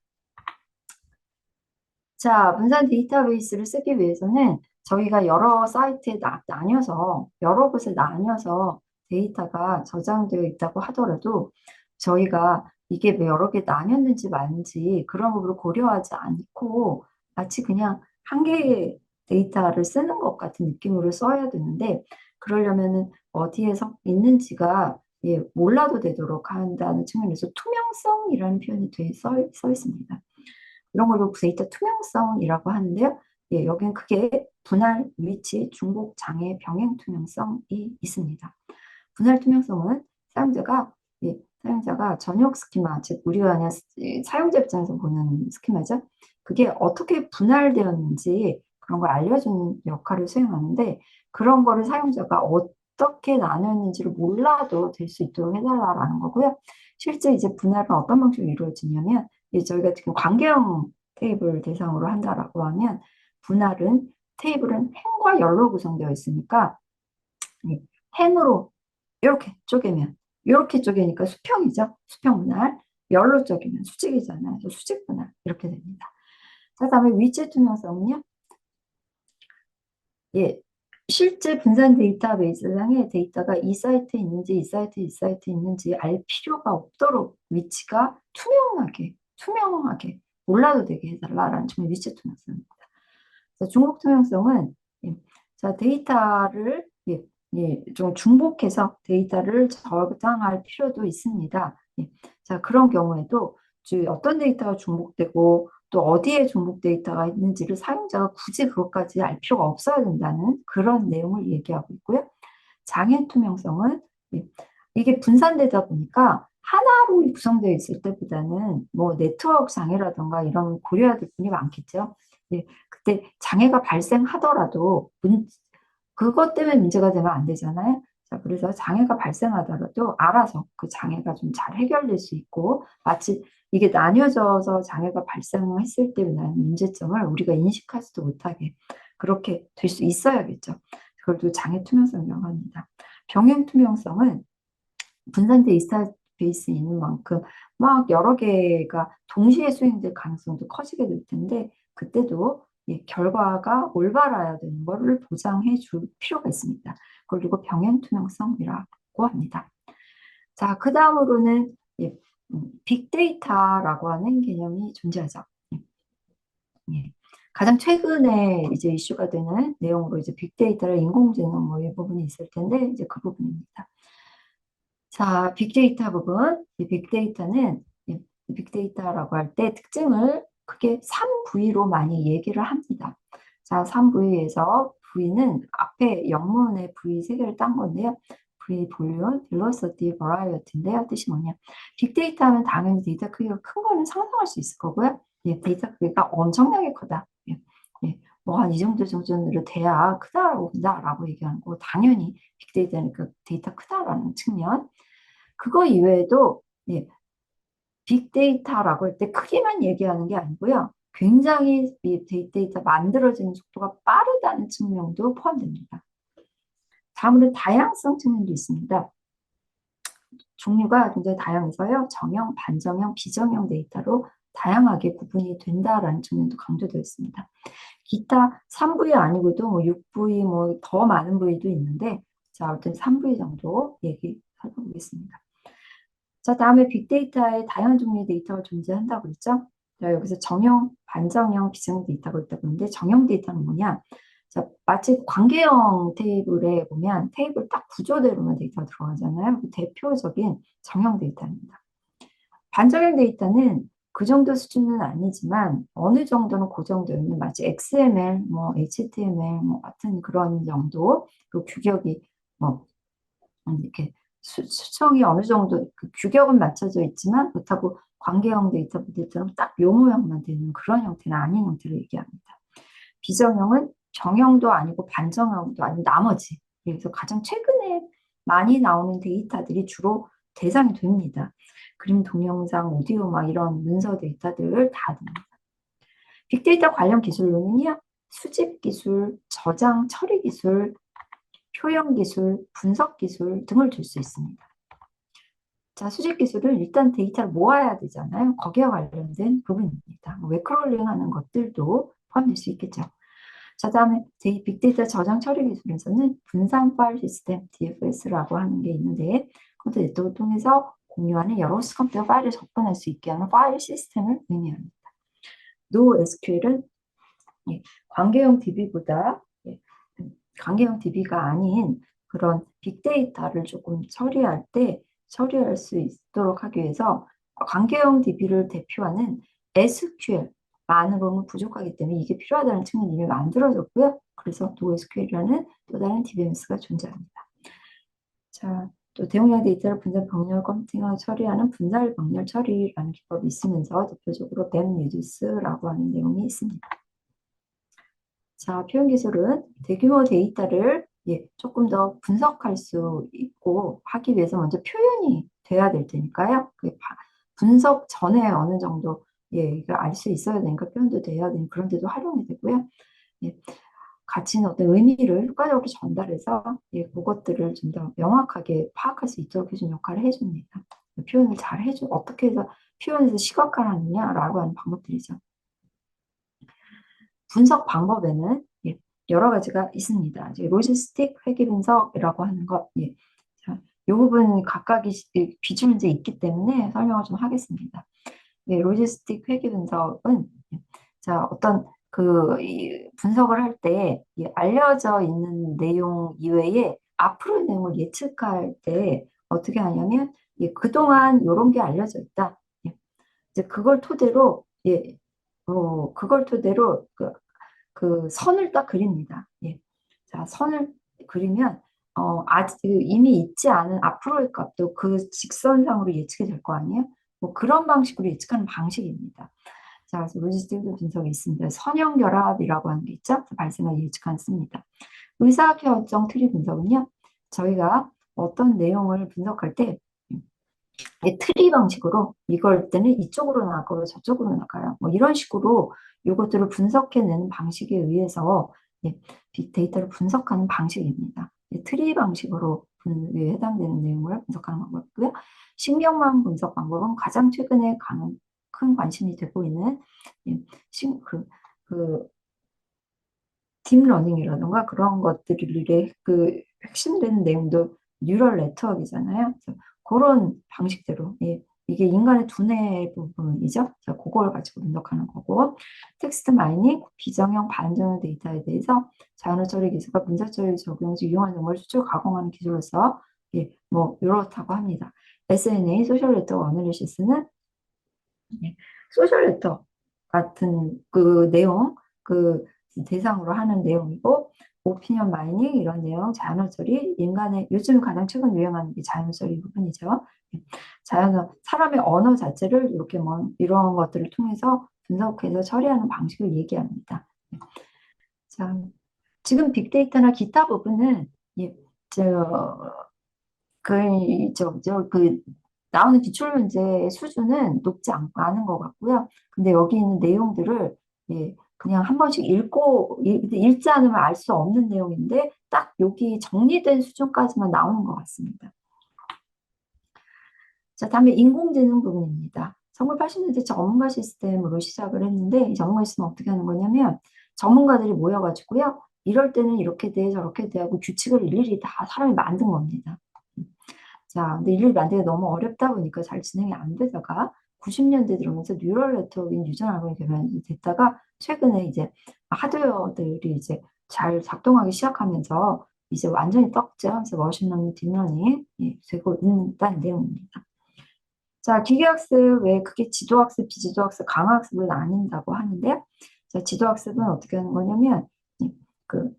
자, 분산 데이터베이스를 쓰기 위해서는 저희가 여러 사이트에 나뉘어서 여러 곳에 나뉘어서 데이터가 저장되어 있다고 하더라도 저희가 이게 왜 여러 개 나뉘었는지 말는지 그런 부분을 고려하지 않고 마치 그냥 한 개의 데이터를 쓰는 것 같은 느낌으로 써야 되는데 그러려면은 어디에서 있는지가 예, 몰라도 되도록 한다는 측면에서 투명성이라는 표현이 써 있습니다. 이런 걸로 데이터 투명성이라고 하는데요. 예, 여기는 크게 분할, 위치, 중복, 장애, 병행 투명성이 있습니다. 분할 투명성은 사용자가 예, 사용자가 전역 스키마, 즉 우리가 그냥 사용자 입장에서 보는 스키마죠. 그게 어떻게 분할되었는지 그런 걸 알려주는 역할을 수행하는데 그런 거를 사용자가 어떻게 나눴는지를 몰라도 될 수 있도록 해달라라는 거고요. 실제 이제 분할은 어떤 방식으로 이루어지냐면 저희가 지금 관계형 테이블 대상으로 한다라고 하면 분할은 테이블은 행과 열로 구성되어 있으니까 이 행으로 이렇게 쪼개면 이렇게 쪼개니까 수평이죠. 수평 분할. 열로 쪼개면 수직이잖아요. 수직 분할 이렇게 됩니다. 자, 다음에 위치 투명성은요. 예, 실제 분산 데이터베이스상에 데이터가 이 사이트에 있는지 이 사이트에 있는지 알 필요가 없도록 위치가 투명하게 몰라도 되게 해달라라는 점의 위치 투명성입니다. 자, 중복 투명성은 예, 자, 데이터를 좀 중복해서 데이터를 저장할 필요도 있습니다. 예, 자, 그런 경우에도 어떤 데이터가 중복되고 또 어디에 중복 데이터가 있는지를 사용자가 굳이 그것까지 알 필요가 없어야 된다는 그런 내용을 얘기하고 있고요. 장애 투명성은 예, 이게 분산되다 보니까 하나로 구성되어 있을 때보다는 뭐 네트워크 장애라든가 이런 고려해야 될 부분이 많겠죠. 예, 그때 장애가 발생하더라도 그것 때문에 문제가 되면 안 되잖아요. 자, 그래서 장애가 발생하더라도 알아서 그 장애가 좀 잘 해결될 수 있고 마치 이게 나뉘어져서 장애가 발생했을 때 나는 문제점을 우리가 인식하지도 못하게 그렇게 될 수 있어야겠죠. 그걸 또 장애 투명성이라고 합니다. 병행 투명성은 분산돼 데이터베이스 있는 만큼 막 여러 개가 동시에 수행될 가능성도 커지게 될 텐데 그때도 결과가 올바라야 되는 것을 보장해 줄 필요가 있습니다. 그리고 병행 투명성이라고 합니다. 자, 그 다음으로는 빅데이터라고 하는 개념이 존재하죠. 예, 예. 가장 최근에 이제 이슈가 되는 내용으로 이제 빅데이터랑 인공지능 뭐 이 부분이 있을 텐데 이제 그 부분입니다. 자, 빅데이터 부분. 이 빅데이터는 빅데이터라고 할 때 특징을 크게 3V로 많이 얘기를 합니다. 자, 3V에서 V는 앞에 영문의 V 세 개를 딴 건데요. V 볼륨, 벨로시티, 버라이어티인데요. 뜻이 뭐냐? 빅데이터 하면 당연히 데이터 크기가 큰 거는 상상할 수 있을 거고요. 예, 데이터 크기가 엄청나게 크다. 예, 예, 뭐 한 이 정도 수준으로 돼야 크다라고 본다라고 얘기하는 거 당연히 빅데이터니까 데이터 크다라는 측면. 그거 이외에도 예, 빅데이터라고 할 때 크기만 얘기하는 게 아니고요. 굉장히 이 빅데이터 만들어지는 속도가 빠르다는 측면도 포함됩니다. 다음으로 다양성 측면도 있습니다. 종류가 굉장히 다양해서요. 정형, 반정형, 비정형 데이터로 다양하게 구분이 된다라는 측면도 강조되어 있습니다. 기타 3V 아니고도 뭐 6V 뭐 더 많은 V도 있는데 자, 아무튼 3V 정도 얘기 살펴보겠습니다. 자, 다음에 빅데이터에 다양한 종류의 데이터가 존재한다고 했죠? 자, 여기서 정형, 반정형, 비정형 데이터가 있다고 했는데 정형 데이터는 뭐냐? 자, 마치 관계형 테이블에 보면 테이블 딱 구조대로만 데이터가 들어가잖아요. 그 대표적인 정형 데이터입니다. 반정형 데이터는 그 정도 수준은 아니지만 어느 정도는 고정되어 있는 마치 XML, 뭐 HTML 뭐 같은 그런 정도 그 규격이 뭐 이렇게 수정이 어느 정도 그 규격은 맞춰져 있지만 그렇다고 관계형 데이터들처럼 딱 요 모양만 되는 그런 형태는 아닌 형태를 얘기합니다. 비정형은 정형도 아니고 반정형도 아닌 나머지. 그래서 가장 최근에 많이 나오는 데이터들이 주로 대상이 됩니다. 그림, 동영상, 오디오 막 이런 문서 데이터들을 다 듭니다. 빅데이터 관련 기술로는요. 수집 기술, 저장 처리 기술, 표현 기술, 분석 기술 등을 줄 수 있습니다. 자, 수집 기술은 일단 데이터를 모아야 되잖아요. 거기와 관련된 부분입니다. 웹크롤링 하는 것들도 포함될 수 있겠죠. 자, 다음에 빅데이터 저장 처리 기술에서는 분산 파일 시스템, DFS라고 하는 게 있는데, 컴퓨터 네트워크를 통해서 공유하는 여러 컴퓨터 파일을 접근할 수 있게 하는 파일 시스템을 의미합니다. NoSQL은 관계형 DB보다 관계형 DB가 아닌 그런 빅데이터를 조금 처리할 수 있도록 하기 위해서 관계형 DB를 대표하는 SQL만으로는 부족하기 때문에 이게 필요하다는 측면이 이미 만들어졌고요. 그래서 NoSQL이라는 또 다른 DBMS가 존재합니다. 자, 또 대용량 데이터를 분산 병렬 컴퓨팅하고 처리하는 분산 병렬 처리라는 기법이 있으면서 대표적으로 뱀유디스라고 하는 내용이 있습니다. 자, 표현 기술은 대규모 데이터를 조금 더 분석할 수 있고 하기 위해서 먼저 표현이 돼야 될 테니까요. 분석 전에 어느 정도 이걸 알 수 있어야 되니까 표현도 돼야 되는 그런 데도 활용이 되고요. 가치는 어떤 의미를 효과적으로 전달해서 그것들을 좀 더 명확하게 파악할 수 있도록 해주는 역할을 해줍니다. 표현을 잘 해줘 어떻게 해서 표현에서 시각화하느냐라고 하는 방법들이죠. 분석 방법에는 여러 가지가 있습니다. 로지스틱 회계 분석이라고 하는 것, 자, 이 부분 각각의 기준 문제 있기 때문에 설명을 좀 하겠습니다. 로지스틱 회계 분석은 자 어떤 분석을 할 때 알려져 있는 내용 이외에 앞으로의 내용을 예측할 때 어떻게 하냐면 그동안 이런 게 알려져 있다. 이제 그걸 토대로 그 선을 딱 그립니다. 자, 선을 그리면 아직 이미 있지 않은 앞으로의 값도 그 직선상으로 예측이 될 거 아니에요? 뭐 그런 방식으로 예측하는 방식입니다. 자, 그래서 로지스틱 분석이 있습니다. 선형결합이라고 하는 게 있죠? 발생을 예측하는 씁니다. 의사결정 트리 분석은요, 저희가 어떤 내용을 분석할 때 트리 방식으로 이걸 때는 이쪽으로 나가고 저쪽으로 나가요. 뭐 이런 식으로 이것들을 분석해내는 방식에 의해서 빅데이터를 분석하는 방식입니다. 트리 방식으로 해당되는 내용을 분석하는 방법이고요. 신경망 분석 방법은 가장 최근에 큰 관심이 되고 있는 그 딥러닝이라든가 그런 것들의 핵심되는 내용도 뉴럴 네트워크이잖아요. 그래서 그런 방식대로 이게 인간의 두뇌 부분이죠. 그걸 가지고 분석하는 거고 텍스트 마이닝, 비정형 반정형 데이터에 대해서 자연어 처리 기술과 문자 처리 적용해서 유용한 정보를 추출 가공하는 기술로서 뭐 이렇다고 합니다. SNA 소셜 네트워크 어널리시스는 소셜 네트워크 같은 그 내용 대상으로 하는 내용이고 오피니언 마이닝 이런 내용, 자연어 처리, 인간의 요즘 가장 최근 유행하는 게 자연어 처리 부분이죠. 사람의 언어 자체를 이렇게 뭐 이런 것들을 통해서 분석해서 처리하는 방식을 얘기합니다. 자, 지금 빅데이터나 기타 부분은 저, 그 나오는 기출 문제 수준은 높지 않은 것 같고요. 근데 여기 있는 내용들을 그냥 한 번씩 읽지 않으면 알 수 없는 내용인데 딱 여기 정리된 수준까지만 나오는 것 같습니다. 자, 다음에 인공지능 부분입니다. 1980년대 전문가 시스템으로 시작을 했는데 이 전문가 시스템은 어떻게 하는 거냐면 전문가들이 모여가지고요. 이럴 때는 이렇게 돼 저렇게 돼 하고 규칙을 일일이 다 사람이 만든 겁니다. 자, 근데 일일이 만들기가 너무 어렵다 보니까 잘 진행이 안 되다가 90년대 들어오면서 뉴럴 네트워크인 유전 알고리즘이 개발이 됐다가 최근에 이제 하드웨어들이 이제 잘 작동하기 시작하면서 이제 완전히 떴죠. 그래서 머신러닝, 딥러닝이 되고 있다는 내용입니다. 자, 기계학습 왜 그게 지도학습, 비지도학습, 강화학습을 나뉜다고 하는데요. 자, 지도학습은 어떻게 하는 거냐면 그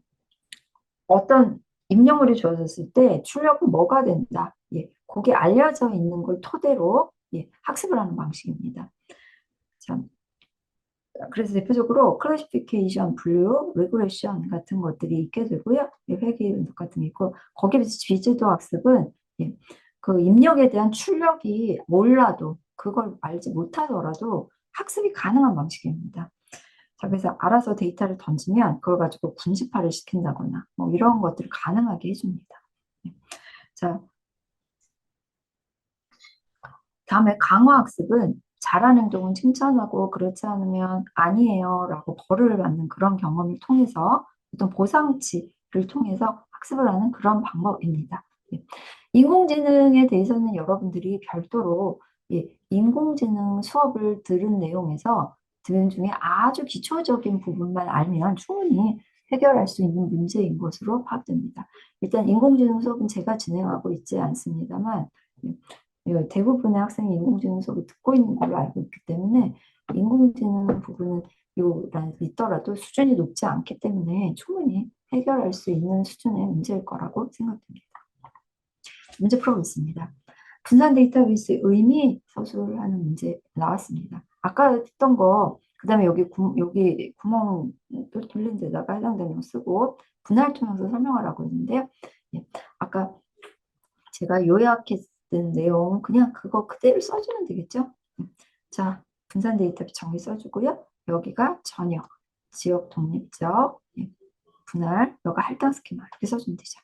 어떤 입력물이 주어졌을 때 출력은 뭐가 된다. 그게 알려져 있는 걸 토대로 학습을 하는 방식입니다. 참, 그래서 대표적으로 클래시피케이션, 분류, 레그레션 같은 것들이 있게 되고요. 회계 분석 같은 게 있고 거기에 비해서 비지도 학습은 그 입력에 대한 출력이 몰라도 그걸 알지 못하더라도 학습이 가능한 방식입니다. 자, 그래서 알아서 데이터를 던지면 그걸 가지고 분식화를 시킨다거나 뭐 이런 것들을 가능하게 해줍니다. 자, 다음에 강화학습은 잘한 행동은 칭찬하고 그렇지 않으면 아니에요 라고 벌을 받는 그런 경험을 통해서 어떤 보상치를 통해서 학습을 하는 그런 방법입니다. 예. 인공지능에 대해서는 여러분들이 별도로 예, 인공지능 수업을 들은 내용에서 들은 중에 아주 기초적인 부분만 알면 충분히 해결할 수 있는 문제인 것으로 파악됩니다. 일단 인공지능 수업은 제가 진행하고 있지 않습니다만 예, 대부분의 학생이 인공지능 수업을 듣고 있는 걸로 알고 있기 때문에 인공지능 부분은 요란 있더라도 수준이 높지 않기 때문에 충분히 해결할 수 있는 수준의 문제일 거라고 생각됩니다. 문제 풀어보겠습니다. 분산 데이터베이스의 의미 서술하는 문제 나왔습니다. 아까 했던 거, 그 다음에 여기 구멍 뚫린 데다가 해당되는 거 쓰고 분할 통해서 설명하라고 했는데요. 예, 아까 제가 요약했던 내용 그냥 그거 그대로 써주면 되겠죠? 자, 분산 데이터베이스 정의 써주고요. 여기가 전역, 지역 독립적, 예, 분할, 여기가 할당 스키마 이렇게 써주면 되죠.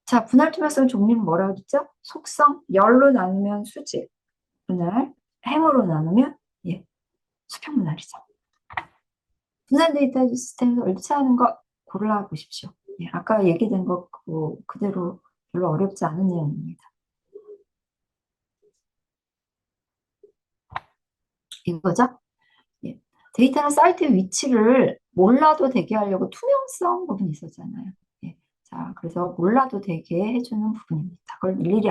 자, 분할 투명성 종류는 뭐라고 했죠? 속성, 열로 나누면 수직 분할, 행으로 나누면 예, 수평 분할이죠. 분산 데이터 시스템에서 얼치하는 거 골라 보십시오. 예, 아까 얘기된 거 그대로 별로 어렵지 않은 내용입니다. 이거죠? 예. 데이터는 사이트의 위치를 몰라도 되게 하려고 투명성 부분이 있었잖아요. 예. 자, 그래서 몰라도 되게 해주는 부분입니다. 그걸 일일이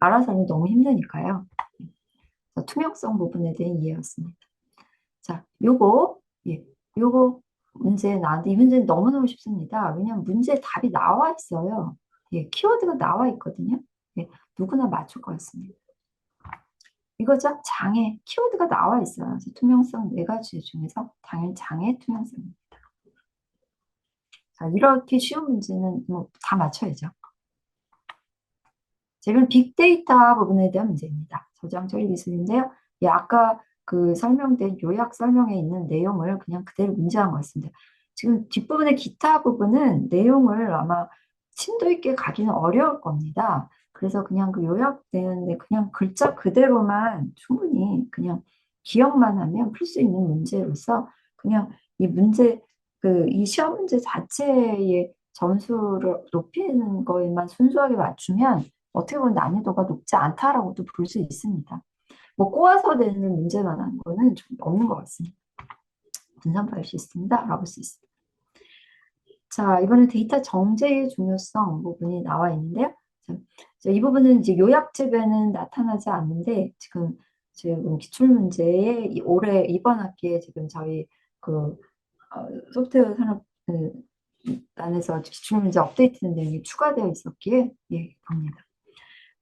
알아서는 너무 힘드니까요. 투명성 부분에 대한 이해였습니다. 자, 예, 요거 문제 나왔는데 이 문제는 너무너무 쉽습니다. 왜냐하면 문제 답이 나와 있어요. 예, 키워드가 나와 있거든요. 예, 누구나 맞출 것 같습니다. 이거죠? 장애, 키워드가 나와 있어요. 그래서 투명성 네 가지 중에서 당연히 장애 투명성입니다. 자, 이렇게 쉬운 문제는 뭐 다 맞춰야죠. 지금 빅데이터 부분에 대한 문제입니다. 저장 처리 기술인데요. 예, 아까 그 설명된 요약 설명에 있는 내용을 그냥 그대로 문제한 것 같습니다. 지금 뒷부분의 기타 부분은 내용을 아마 심도 있게 가기는 어려울 겁니다. 그래서 그냥 그 요약되는데 그냥 글자 그대로만 충분히 그냥 기억만 하면 풀 수 있는 문제로서 그냥 이 문제 이 시험 문제 자체의 점수를 높이는 거에만 순수하게 맞추면 어떻게 보면 난이도가 높지 않다라고도 볼 수 있습니다. 뭐 꼬아서 내는 문제만 한 거는 좀 없는 것 같습니다. 분산파일 시스템이다 라고 볼 수 있습니다. 자, 이번에 데이터 정제의 중요성 부분이 나와 있는데요. 자, 이 부분은 이제 요약집에는 나타나지 않는데 지금 기출문제에 올해 이번 학기에 지금 저희 그 소프트웨어 산업 안에서 기출문제 업데이트된 내용이 추가되어 있었기에 예, 봅니다.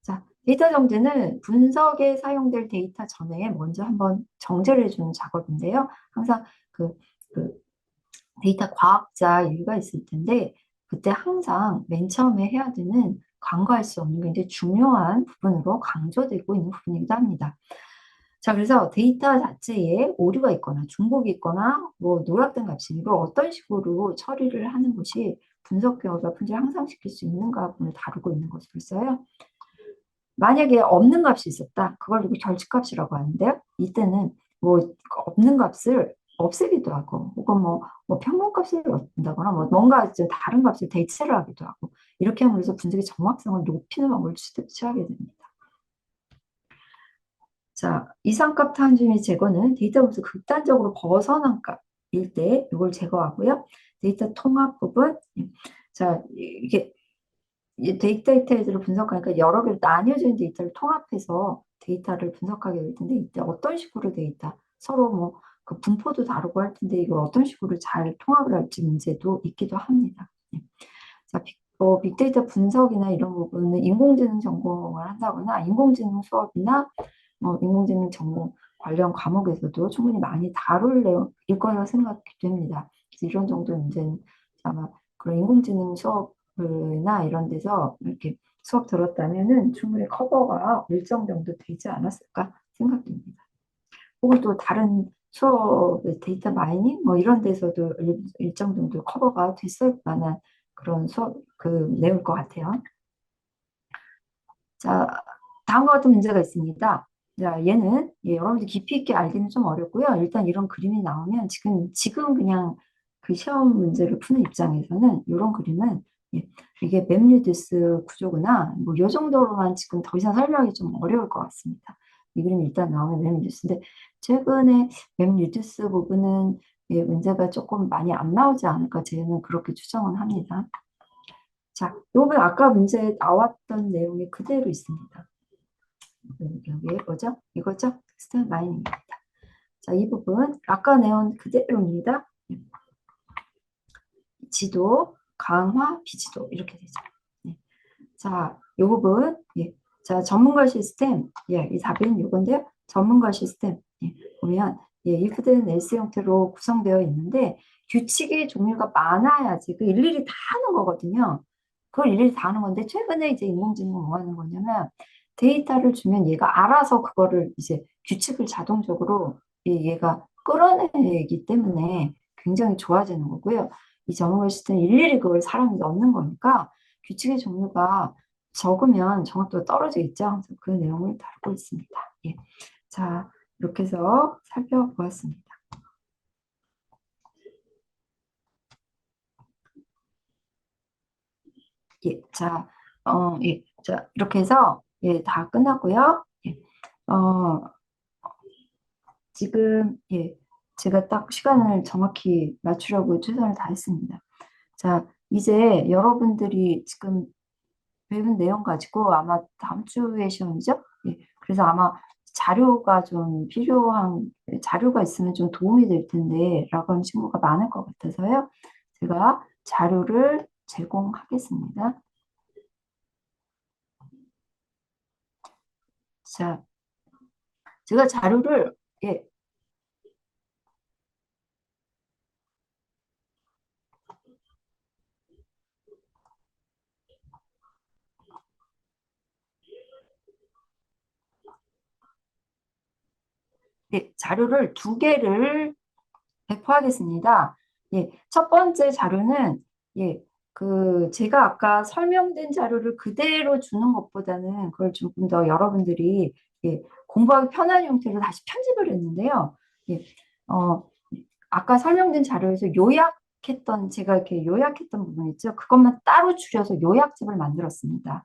자, 데이터 정제는 분석에 사용될 데이터 전에 먼저 한번 정제를 해주는 작업인데요. 항상 그 데이터 과학자 일가 있을 텐데 그때 항상 맨 처음에 해야 되는 간과할 수 없는 굉장히 중요한 부분으로 강조되고 있는 부분이기도 합니다. 자, 그래서 데이터 자체에 오류가 있거나 중복이 있거나 뭐 누락된 값이 이걸 어떤 식으로 처리를 하는 것이 분석 결과 품질을 향상시킬 수 있는가 부분을 다루고 있는 것으로 써요. 만약에 없는 값이 있었다. 그걸 우리 결집값이라고 하는데요. 이때는 뭐 없는 값을 없애기도 하고 혹은 뭐 평균값을 얻는다거나 뭐 뭔가 이제 다른 값을 대체를 하기도 하고 이렇게 함으로써 분석의 정확성을 높이는 방법을 취하게 됩니다. 자, 이상값 탄주 및 제거는 데이터부터 극단적으로 벗어난 값일 때 이걸 제거하고요. 데이터 통합 부분. 자, 이게 데이터를 분석하니까 여러 개로 나뉘어진 데이터를 통합해서 데이터를 분석하게 될 텐데 이때 어떤 식으로 데이터 서로 뭐 그 분포도 다르고 할 텐데 이걸 어떤 식으로 잘 통합을 할지 문제도 있기도 합니다. 자, 빅데이터 분석이나 이런 부분은 인공지능 전공을 한다거나 인공지능 수업이나 인공지능 전공 관련 과목에서도 충분히 많이 다룰 내용일 거라고 생각이 됩니다. 그래서 이런 정도 문제는 아마 그런 인공지능 수업이나 이런 데서 이렇게 수업 들었다면은 충분히 커버가 일정 정도 되지 않았을까 생각됩니다. 혹은 또 다른 수업 데이터 마이닝 뭐 이런 데서도 일정 정도 커버가 됐을 만한 그런 수업 내용일 것 같아요. 자, 다음과 같은 문제가 있습니다. 자, 얘는 여러분들 깊이 있게 알기는 좀 어렵고요. 일단 이런 그림이 나오면 지금 그냥 그 시험 문제를 푸는 입장에서는 이런 그림은 예, 이게 맵리드스 구조구나. 뭐 이 정도로만 지금 더 이상 설명이 좀 어려울 것 같습니다. 이 그림이 일단 나오면 맵리드스인데 최근에 맵리드스 부분은 예, 문제가 조금 많이 안 나오지 않을까 저는 그렇게 추정은 합니다. 자, 요번 아까 문제에 나왔던 내용이 그대로 있습니다. 여기 뭐죠? 이거죠? 스텝 라인입니다. 자, 이 부분 아까 내용 그대로입니다. 지도, 강화, 비지도 이렇게 되죠. 네. 자, 이 부분 예. 자, 전문가 시스템 예, 이 답은 이건데요. 전문가 시스템 예, 보면 예, if된 else 형태로 구성되어 있는데 규칙의 종류가 많아야지 그 일일이 다 하는 거거든요. 그걸 일일이 다 하는 건데 최근에 이제 인공지능은 뭐 하는 거냐면 데이터를 주면 얘가 알아서 그거를 이제 규칙을 자동적으로 얘가 끌어내기 때문에 굉장히 좋아지는 거고요. 이 전문가 시스템 일일이 그걸 사람이 넣는 거니까 규칙의 종류가 적으면 정확도가 떨어지겠죠. 그래서 그 내용을 다루고 있습니다. 예. 자, 이렇게 해서 살펴보았습니다. 예, 자, 예, 자, 이렇게 해서 예, 다 끝났고요. 예, 어, 지금 예, 제가 딱 시간을 정확히 맞추려고 최선을 다했습니다. 자, 이제 여러분들이 지금 배운 내용 가지고 아마 다음 주에 시험이죠? 예, 그래서 아마 자료가 좀 필요한, 자료가 있으면 좀 도움이 될 텐데, 라고 하는 친구가 많을 것 같아서요. 제가 자료를 제공하겠습니다. 자, 제가 자료를, 예, 예, 자료를 두 개를 배포하겠습니다. 예, 첫 번째 자료는 예, 그 제가 아까 설명된 자료를 그대로 주는 것보다는 그걸 조금 더 여러분들이 예, 공부하기 편한 형태로 다시 편집을 했는데요. 예, 어, 아까 설명된 자료에서 요약했던 제가 이렇게 요약했던 부분 있죠. 그것만 따로 줄여서 요약집을 만들었습니다.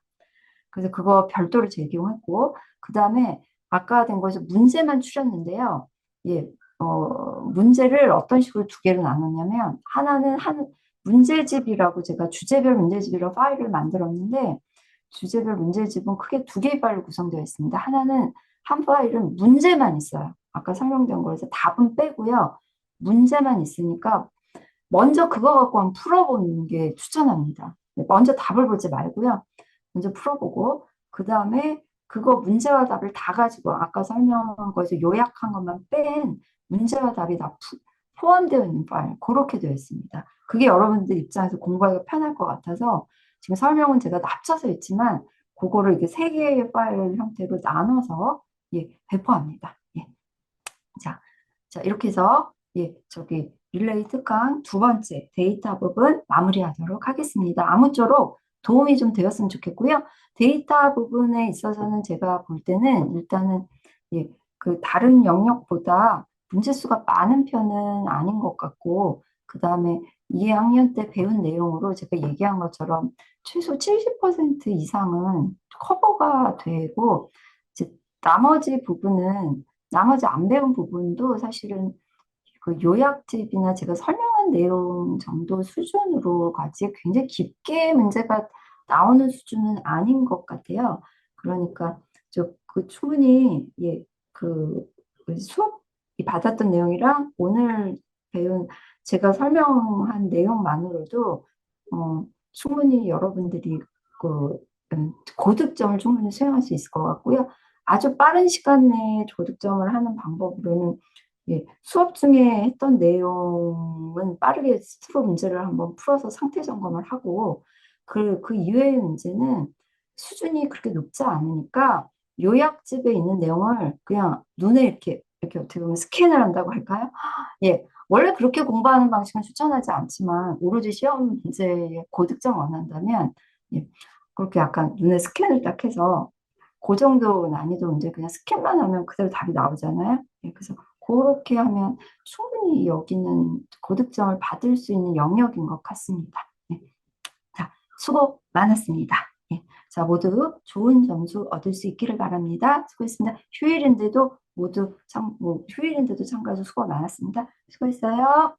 그래서 그거 별도로 제공했고, 그 다음에 아까 된 거에서 문제만 추렸는데요. 예, 문제를 어떤 식으로 두 개로 나눴냐면, 하나는 문제집이라고 제가 주제별 문제집이라고 파일을 만들었는데, 주제별 문제집은 크게 두 개의 파일로 구성되어 있습니다. 하나는 한 파일은 문제만 있어요. 아까 설명된 거에서 답은 빼고요. 문제만 있으니까 먼저 그거 갖고 한번 풀어보는 게 추천합니다. 먼저 답을 보지 말고요. 먼저 풀어보고 그 다음에 그거 문제와 답을 다 가지고 아까 설명한 거에서 요약한 것만 뺀 문제와 답이 다 포함되어 있는 파일 그렇게 되어 있습니다. 그게 여러분들 입장에서 공부하기가 편할 것 같아서 지금 설명은 제가 합쳐서 있지만 그거를 이렇게 세 개의 파일 형태로 나눠서 예, 배포합니다. 예. 자, 자, 이렇게 해서 예, 저기 릴레이 특강 두 번째 데이터 부분 마무리하도록 하겠습니다. 아무쪼록 도움이 좀 되었으면 좋겠고요. 데이터 부분에 있어서는 제가 볼 때는 일단은 예, 그 다른 영역보다 문제수가 많은 편은 아닌 것 같고 그다음에 2학년 때 배운 내용으로 제가 얘기한 것처럼 최소 70% 이상은 커버가 되고 이제 나머지 부분은 나머지 안 배운 부분도 사실은 그 요약집이나 제가 설명한 내용 정도 수준으로 가지 굉장히 깊게 문제가 나오는 수준은 아닌 것 같아요. 그러니까 그 충분히 예, 그 수업 받았던 내용이랑 오늘 배운 제가 설명한 내용만으로도 충분히 여러분들이 그 고득점을 충분히 수행할 수 있을 것 같고요. 아주 빠른 시간 내에 고득점을 하는 방법으로는 예, 수업 중에 했던 내용은 빠르게 스스로 문제를 한번 풀어서 상태 점검을 하고 그 이외의 문제는 수준이 그렇게 높지 않으니까 요약집에 있는 내용을 그냥 눈에 이렇게 어떻게 보면 스캔을 한다고 할까요? 예, 원래 그렇게 공부하는 방식은 추천하지 않지만 오로지 시험 문제에 고득점 원한다면 예, 그렇게 약간 눈에 스캔을 딱 해서 그 정도 난이도 문제 그냥 스캔만 하면 그대로 답이 나오잖아요. 예, 그래서 그렇게 하면 충분히 여기는 고득점을 받을 수 있는 영역인 것 같습니다. 네. 자, 수고 많았습니다. 예. 자, 모두 좋은 점수 얻을 수 있기를 바랍니다. 수고했습니다. 휴일인데도 모두 휴일인데도 참가해서 수고 많았습니다. 수고했어요.